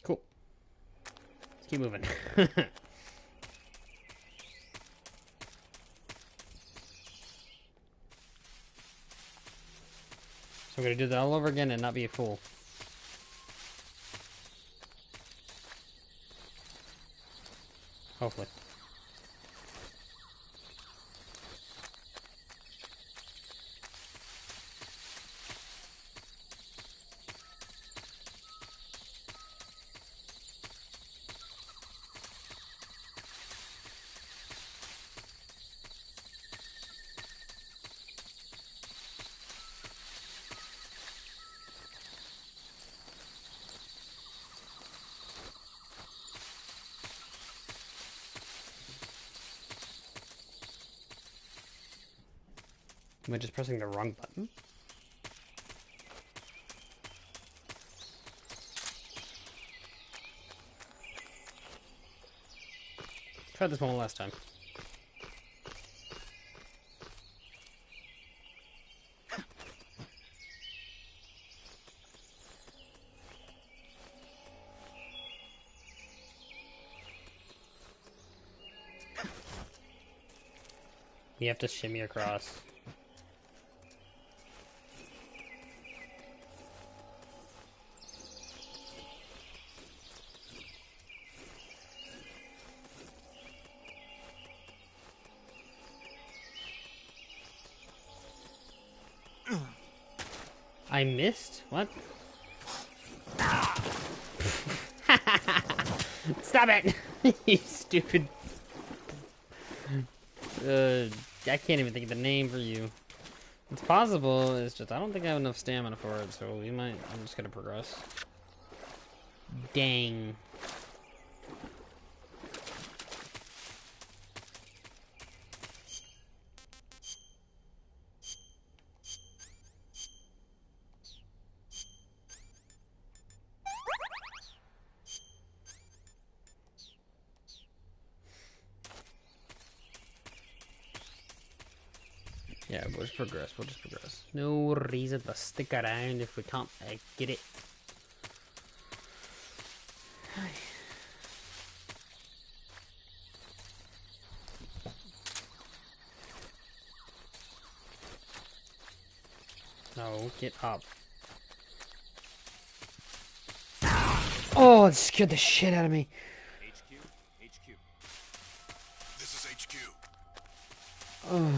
Cool. Let's keep moving. So I'm gonna do that all over again and not be a fool. Hopefully. Am I just pressing the wrong button? Tried this one last time. You have to shimmy across. I missed? What? Stop it! You stupid... I can't even think of the name for you. It's possible, it's just I don't think I have enough stamina for it, so we might... I'm just gonna progress. Dang. Yeah, we'll just progress, we'll just progress. No reason to stick around if we can't get it. No, get up. Oh, it scared the shit out of me. HQ. This is HQ. Oh.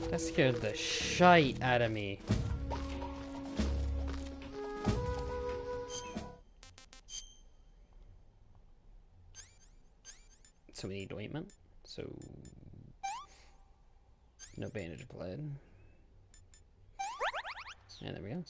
That scared the shite out of me. So we need ointment. So no bandage applied. And there we go.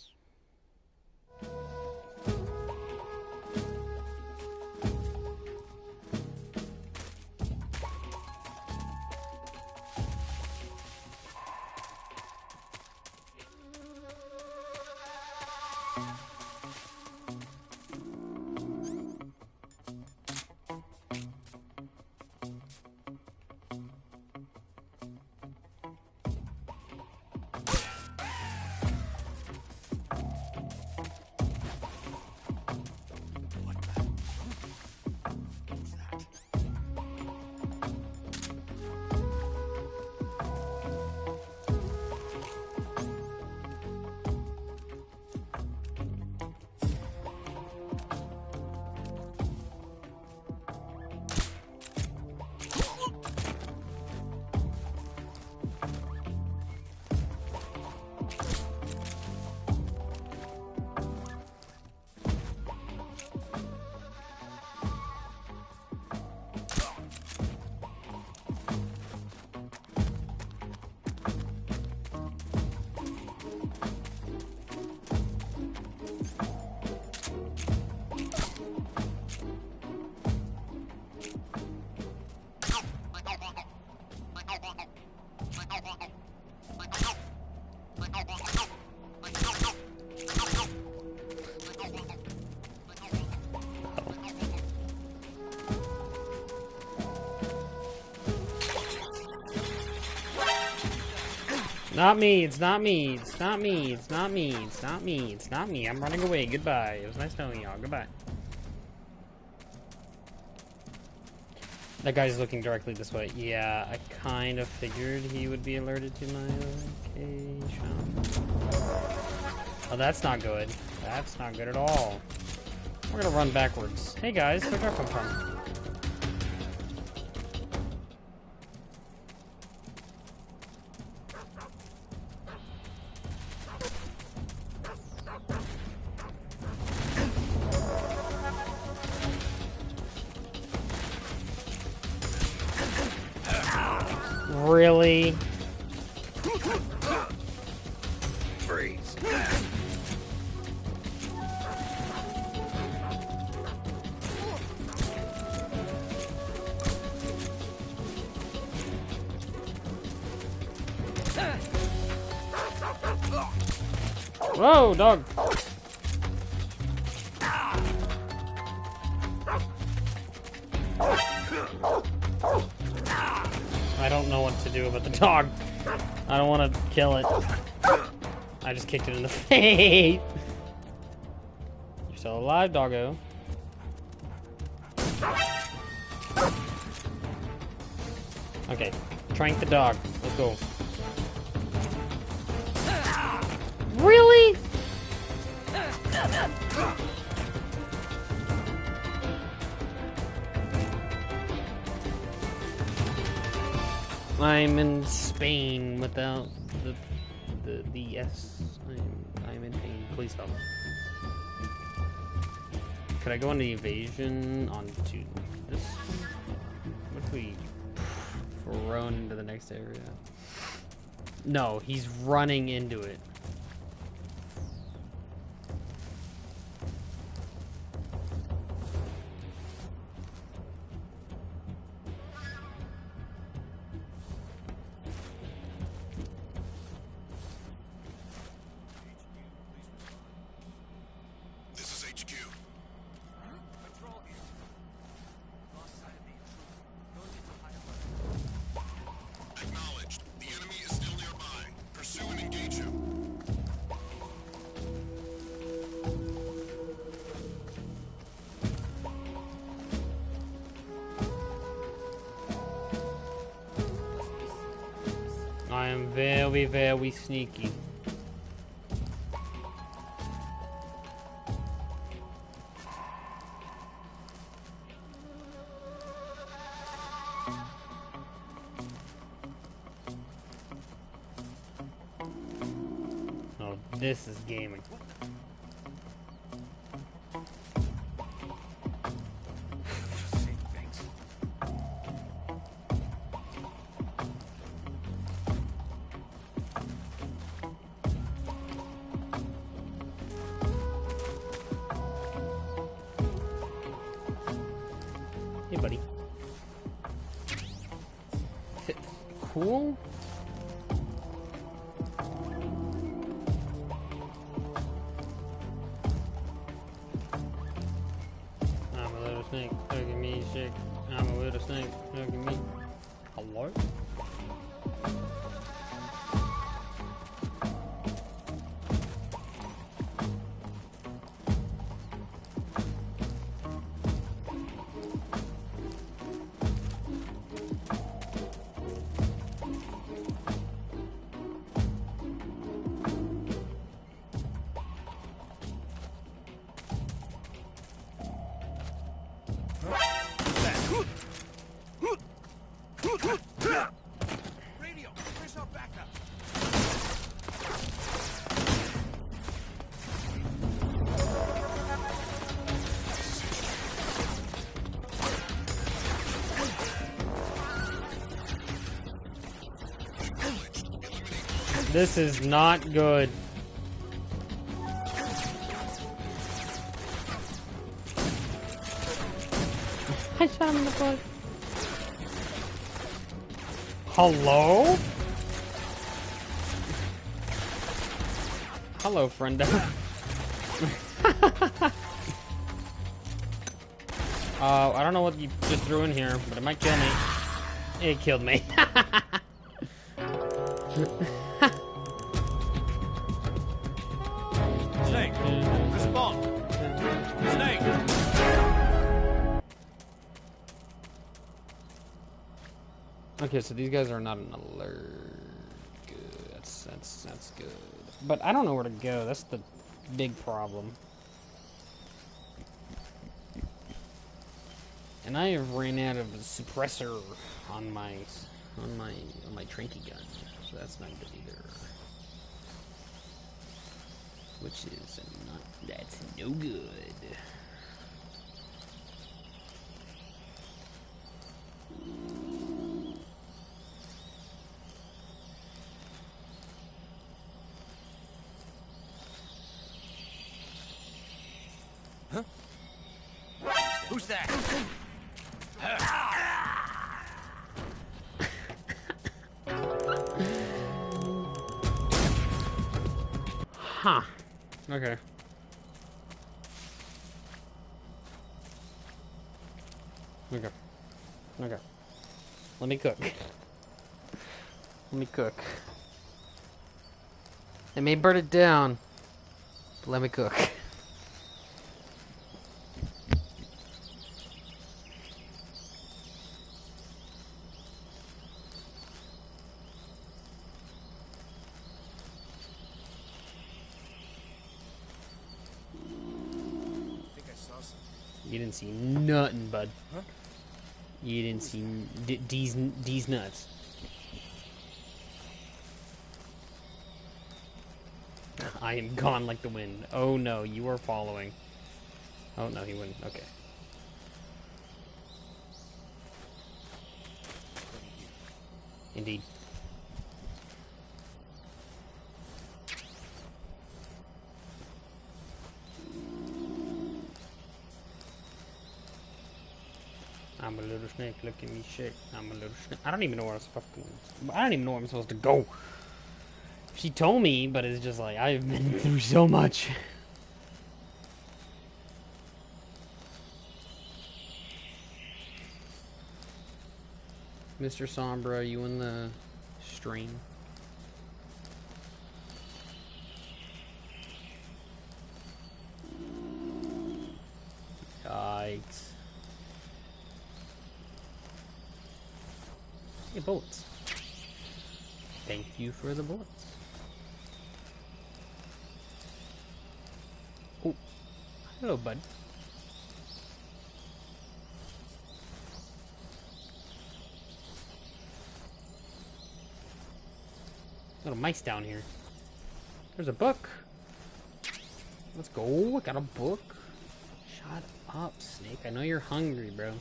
Not me, it's not me, it's not me, it's not me, it's not me, it's not me. I'm running away. Goodbye. It was nice knowing y'all. Goodbye. That guy's looking directly this way. Yeah, I kind of figured he would be alerted to my location. Oh, that's not good. That's not good at all. We're gonna run backwards. Hey guys, where'd y'all come from? Really? Freeze. Whoa, dog. I don't know what to do about the dog. I don't want to kill it. I just kicked it in the face. You're still alive, doggo. Okay, trank the dog. Let's go. Really? I'm in Spain without the S. I'm in pain. Please stop. Could I go into evasion onto this one? What if we run into the next area? No, he's running into it. I am very, very sneaky. Oh, this is gaming. Hey, buddy. Cool? I'm a little snake, look at me shake. I'm a little snake, look at me. Hello? Radio, where's our backup? This is not good. I shot him in the foot. Hello? Hello, friendo. I don't know what you just threw in here, but it might kill me. It killed me. Strap on. Snake. Okay, so these guys are not an alert. Good. That's good. But I don't know where to go. That's the big problem. And I have ran out of a suppressor on my Tranky gun, so that's not good either. Which is that's no good. Huh? Who's that? Huh. Okay. Okay. Okay. Let me cook. Let me cook. They may burn it down, but let me cook. You didn't see nothing, bud. Huh? You didn't see these nuts. I am gone like the wind. Oh no, you are following. Oh no, he wouldn't. Okay. Indeed. I'm a little snake, look at me shake. I'm a little snake. I don't even know where I'm supposed to go. She told me, but it's just like, I've been through so much. Mr. Sombra, you in the stream? Yikes. Hey, bullets. Thank you for the bullets. Oh, hello, bud. Little mice down here. There's a book. Let's go. I got a book. Shut up, Snake. I know you're hungry, bro.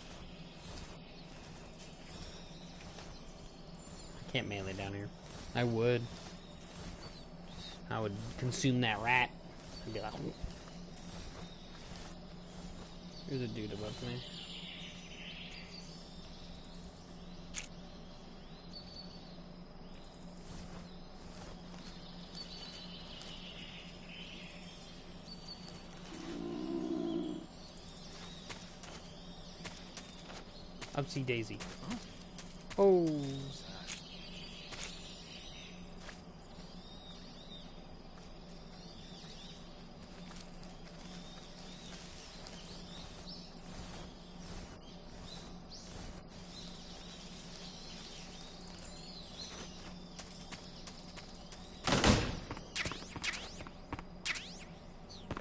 I can't melee down here. I would consume that rat. I'd be like, oh. There's a dude above me. Upsy daisy. Huh? Oh.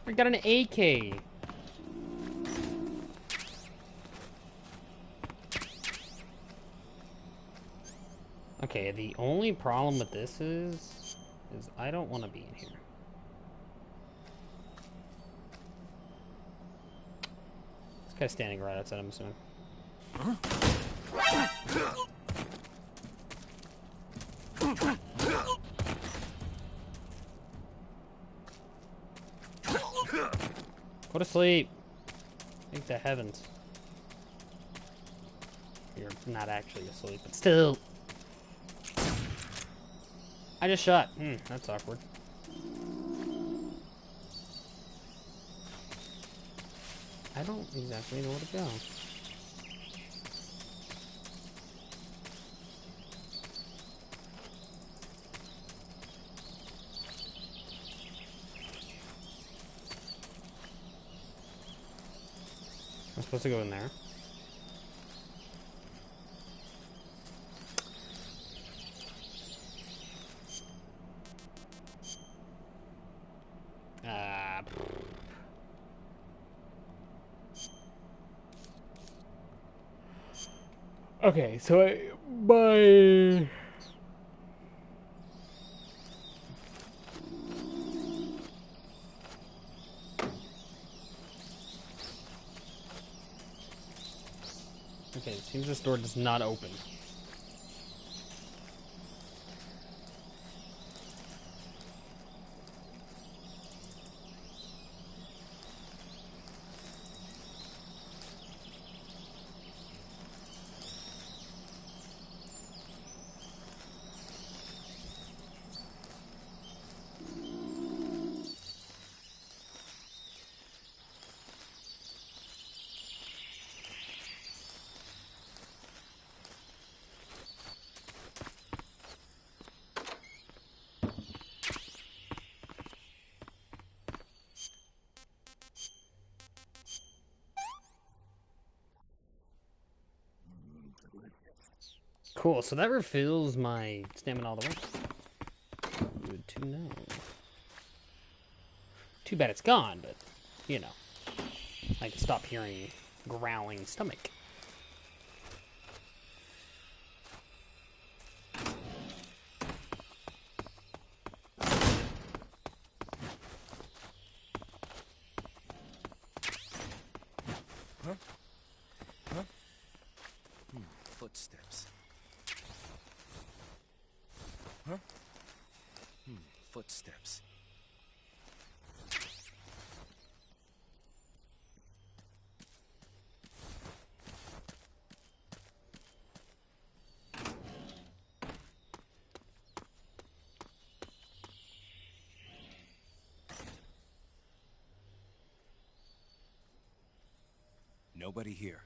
I got an AK. Okay, the only problem with this is I don't want to be in here. This guy's standing right outside, I'm assuming. Huh? Go to sleep. Thank the heavens. You're not actually asleep, but still. I just shot. That's awkward. I don't exactly know where to go. I'm supposed to go in there. Okay, so my okay, it seems this door does not open. Cool, so that refills my stamina all the way. Good to know. Too bad it's gone, but, you know. I can stop hearing growling stomach. Huh? Huh? Footsteps. Huh? Footsteps. Nobody here.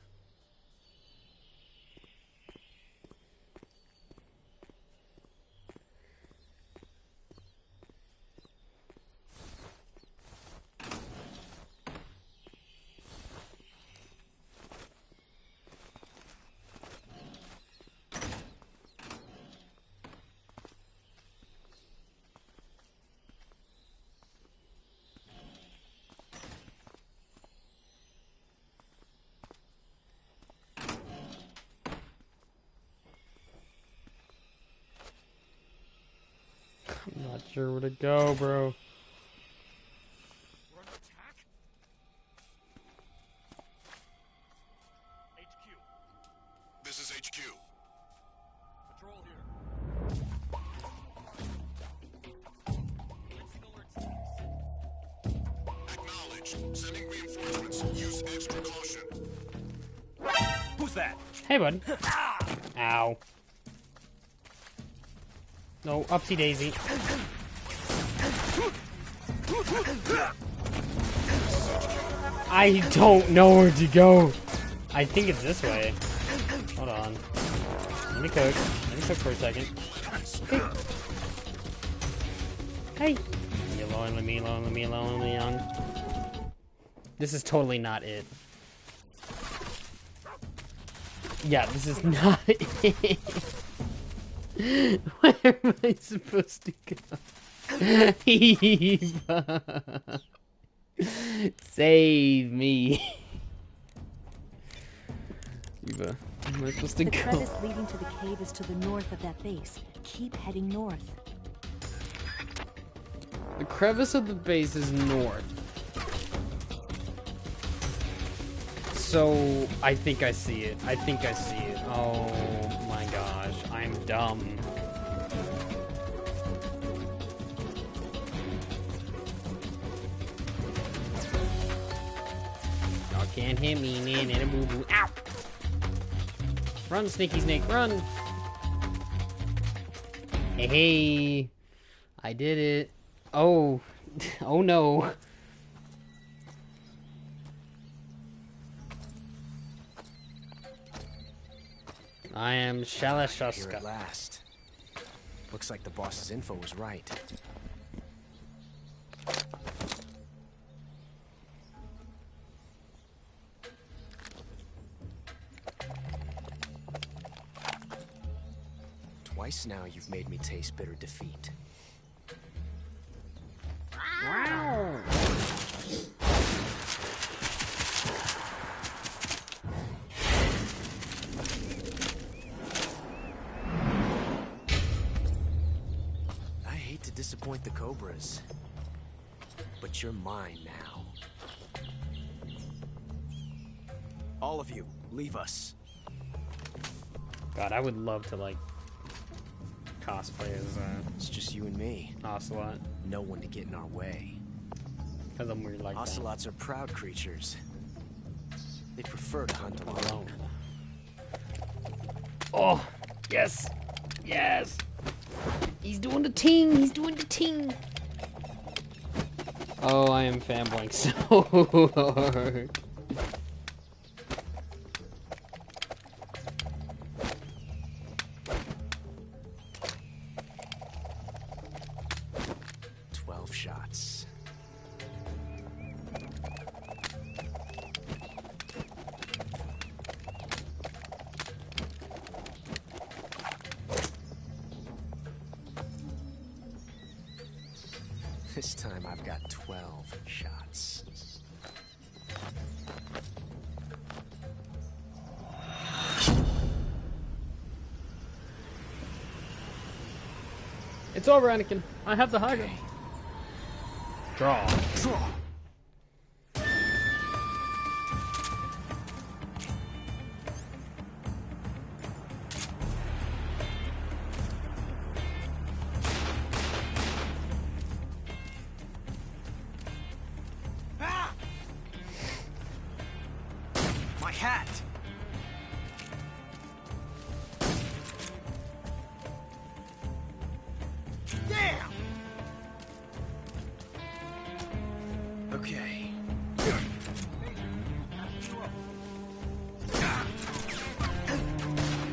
I'm not sure where to go, bro. We're under attack? HQ. This is HQ. Patrol here. Acknowledged. Sending reinforcements. Use extra caution. Who's that? Hey, bud. Ow. No, upsy daisy. I don't know where to go. I think it's this way. Hold on. Let me cook. Let me cook for a second. Hey. You lonely me, lonely me, lonely on. This is totally not it. Yeah, this is not it. Where am I supposed to go? Eva. Save me. Eva, where am I supposed to The go? crevice leading to the cave is to the north of that base. Keep heading north. The crevice of the base is north. So, I think I see it. I think I see it. Oh my gosh, I'm dumb. Y'all can't hit me, man, and a boo boo. Ow! Run, sneaky snake, run! Hey, hey! I did it. Oh, oh no. I am Here Shalashuska. at last. Looks like the boss's info was right. Twice now you've made me taste bitter defeat. Wow. I hate to disappoint the Cobras, but you're mine now. All of you, leave us. God, I would love to, like, cosplay as, It's just you and me. Ocelot. No one to get in our way. Because I'm weird like Ocelots are proud creatures. They prefer to hunt alone. Oh, yes. Yes. He's doing the ting. He's doing the ting. Oh, I am fanboying so hard. Shots. This time I've got 12 shots. It's over, Anakin. I have the high ground. Draw. Draw. Ah! My hat. Damn. Okay.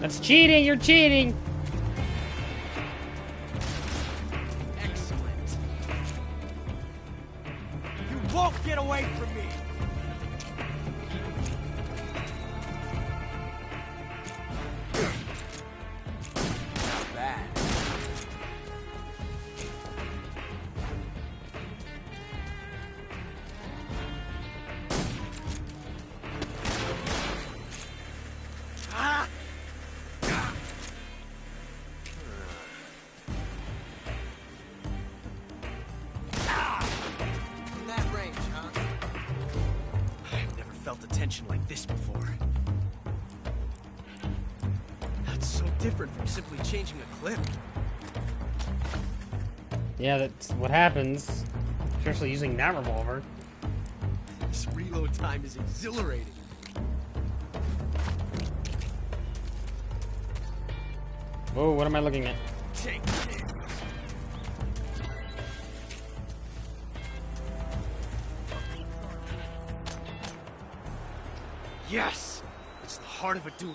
That's cheating. You're cheating. Excellent. You won't get away from me. Not bad. In that range, huh? I've never felt a tension like this before. That's so different from simply changing a clip. Yeah, that's what happens. Especially using that revolver. This reload time is exhilarating. Oh, what am I looking at? Take it. Yes! It's the heart of a duel.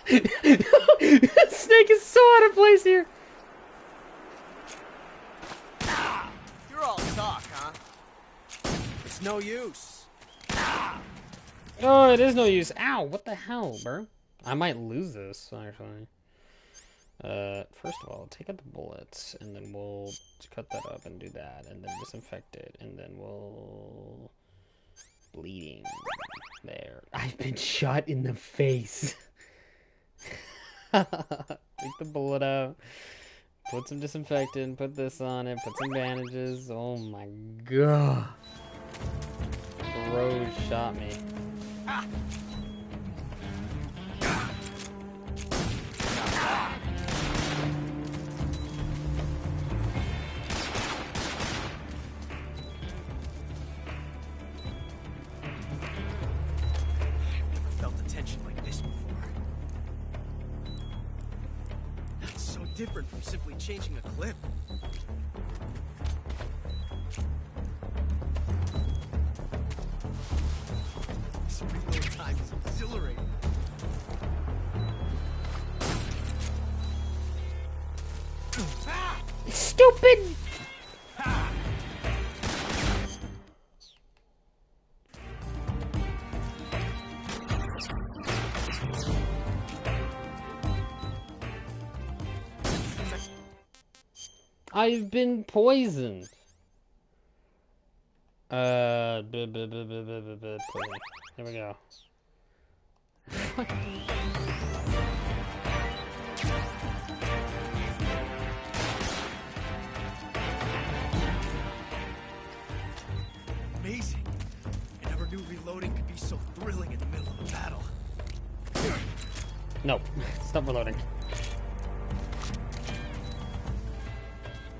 Snake is so out of place here. You're all talk, huh? It's no use. Oh, it is no use. Ow, what the hell, bro? I might lose this, actually. First of all, take out the bullets, and then we'll cut that up and do that, and then disinfect it, and then we'll... Bleeding. There. I've been shot in the face. Take the bullet out. Put some disinfectant, put this on it, put some bandages. Oh my god. Bro shot me. Ah. Different from simply changing a clip. This reload time is exhilarating. Stupid! I've been poisoned. Here we go. Amazing. I never knew reloading could be so thrilling in the middle of a battle. No, stop reloading.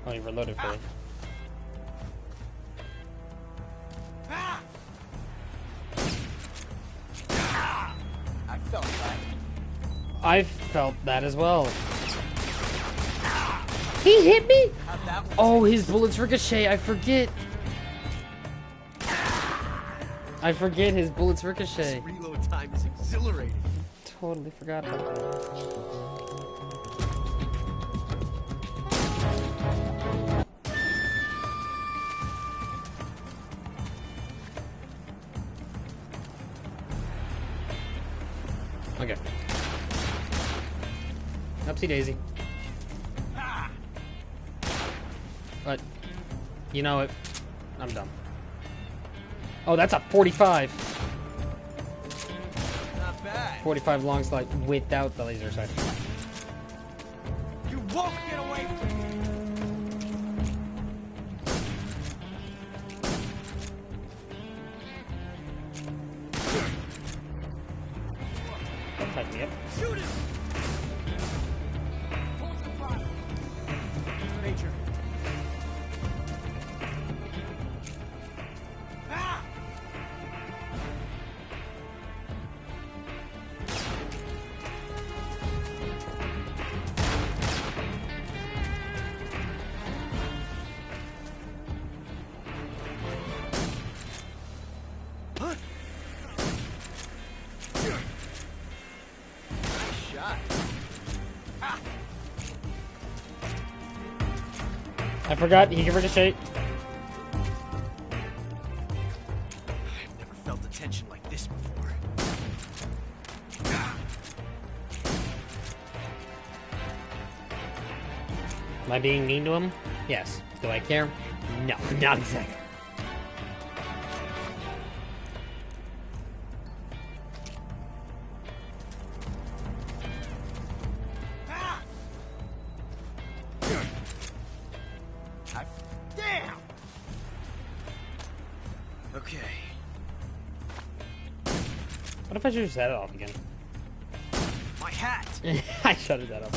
Oh, you reloaded for me. I felt that. I felt that as well. He hit me? Oh, his bullets ricochet. I forget. I forget his bullets ricochet. This reload time is exhilarating. Totally forgot about that. Okay. Upsy daisy. But, you know it. I'm done. Oh, that's a 45. Not bad. 45 long slide without the laser sight. You won't get away from me. Don't touch me up. Shoot him! Major. I forgot he can ricochet. I've never felt a tension like this before. Am I being mean to him? Yes. Do I care? No, not exactly. Damn! Okay. What if I just set it off again? My hat! I shut it off.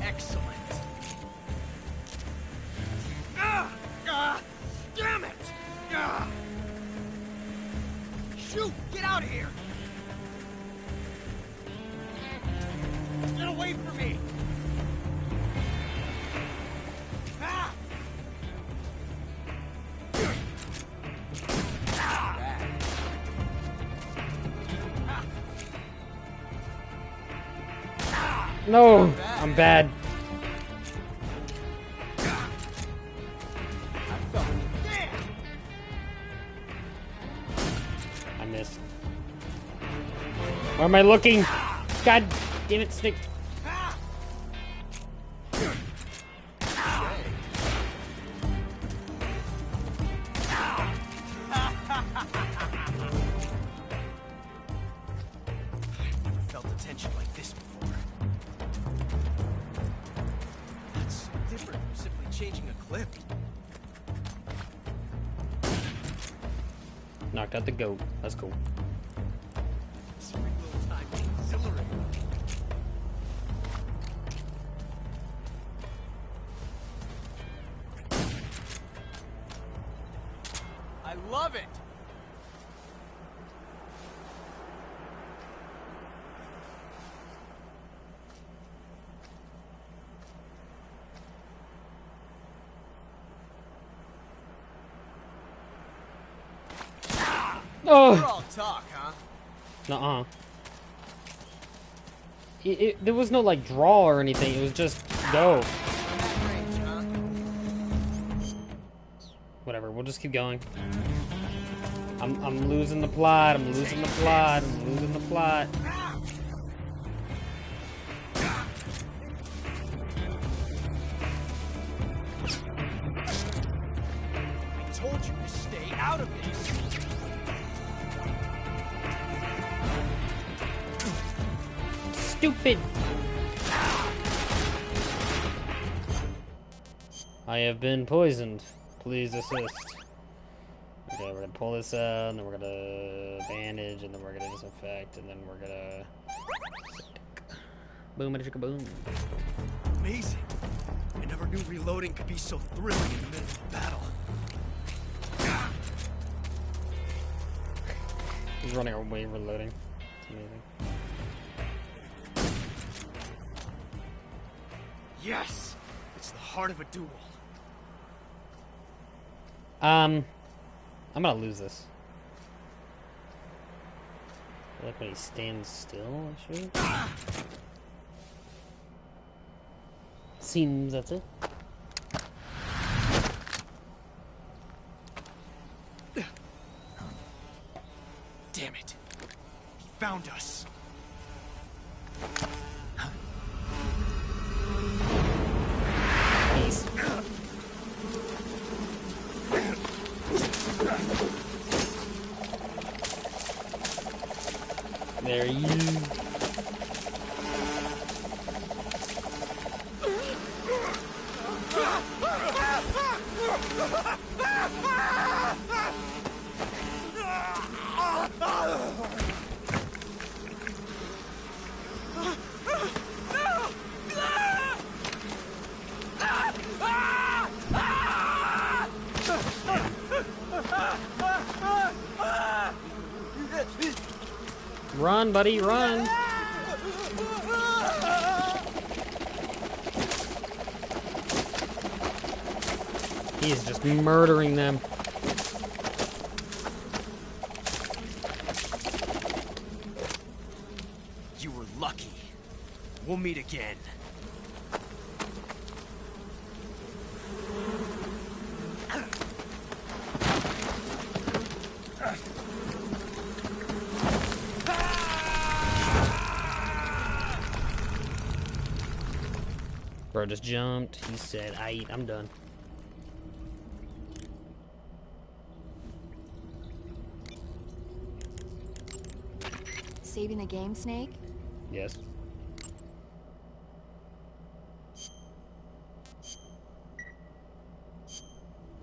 Excellent. Damn it! Shoot! Get out of here! Get away from me! No, I'm bad. I missed. Where am I looking? God damn it, Snake. I've never felt a tension like this before. That's different from simply changing a clip. Knocked out the goat. That's cool. This reload time is exhilarating. I love it! Oh! We're all talk, huh? Nuh-uh. There was no, like, draw or anything. It was just go. Whatever, we'll just keep going. I'm losing the plot. I'm losing the plot. I'm losing the plot. stupid. I have been poisoned. Please assist. Okay, we're gonna pull this out, and then we're gonna bandage, and then we're gonna disinfect, and then we're gonna... Boom, and boom. Amazing. I never knew reloading could be so thrilling in the middle of a battle. He's running away reloading. It's amazing. Yes! It's the heart of a duel. I'm gonna lose this. I like when he stands still, actually. Seems that's it. Damn it. He found us. Peace. There you. Run, buddy, run! He's just murdering them. You were lucky. We'll meet again. Bro just jumped. He said, I'm done. Saving the game, Snake? Yes.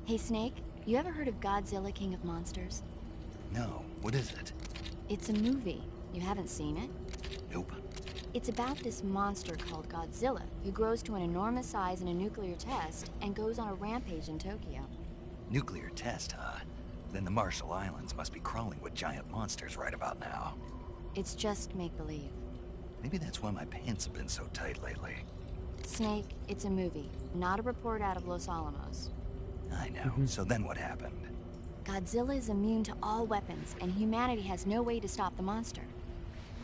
Hey, Snake, you ever heard of Godzilla, King of Monsters? No, what is it? It's a movie. You haven't seen it? Nope. It's about this monster called Godzilla, who grows to an enormous size in a nuclear test and goes on a rampage in Tokyo. Nuclear test, huh? Then the Marshall Islands must be crawling with giant monsters right about now. It's just make-believe. Maybe that's why my pants have been so tight lately. Snake, it's a movie, not a report out of Los Alamos. I know. So then what happened? Godzilla is immune to all weapons, and humanity has no way to stop the monster.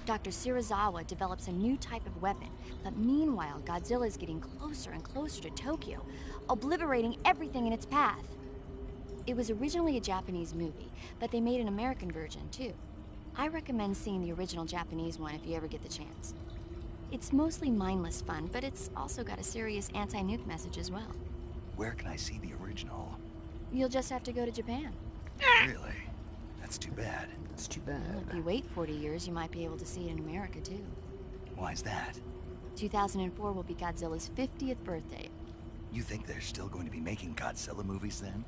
Dr. Shirazawa develops a new type of weapon, but meanwhile, Godzilla is getting closer and closer to Tokyo, obliterating everything in its path. It was originally a Japanese movie, but they made an American version, too. I recommend seeing the original Japanese one if you ever get the chance. It's mostly mindless fun, but it's also got a serious anti-nuke message as well. Where can I see the original? You'll just have to go to Japan. Really? That's too bad. It's too bad. Well, if you wait 40 years, you might be able to see it in America, too. Why's that? 2004 will be Godzilla's 50th birthday. You think they're still going to be making Godzilla movies then?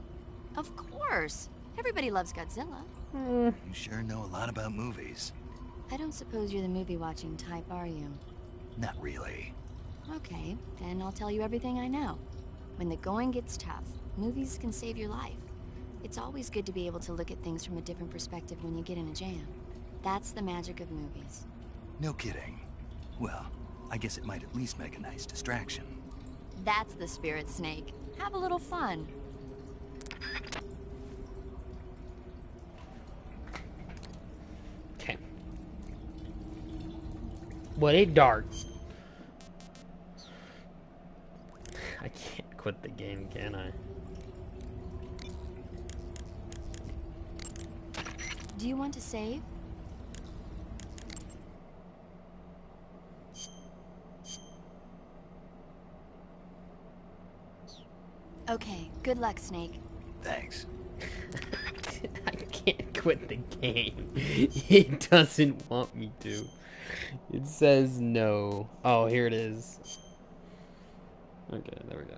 Of course. Everybody loves Godzilla. You sure know a lot about movies. I don't suppose you're the movie-watching type, are you? Not really. Okay, then I'll tell you everything I know. When the going gets tough, movies can save your life. It's always good to be able to look at things from a different perspective when you get in a jam. That's the magic of movies. No kidding. Well, I guess it might at least make a nice distraction. That's the spirit, Snake. Have a little fun. Okay. What a dart. I can't quit the game, can I? Do you want to save? Okay, good luck, Snake. Thanks. I can't. can't quit the game. It doesn't want me to. It says no. Oh, here it is. Okay, there we go.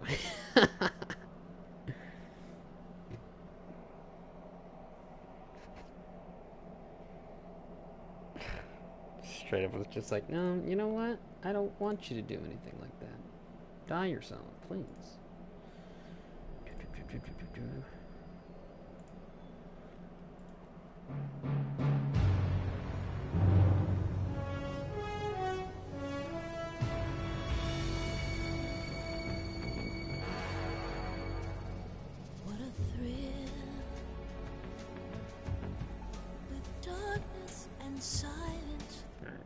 Straight up was just like, no, you know what? I don't want you to do anything like that. Die yourself, please. What a thrill with darkness and silence. Alright.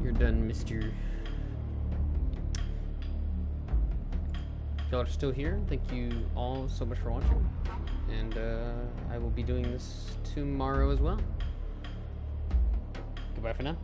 You're done, Mr. If y'all are still here, thank you all so much for watching. And I will be doing this tomorrow as well. Goodbye for now.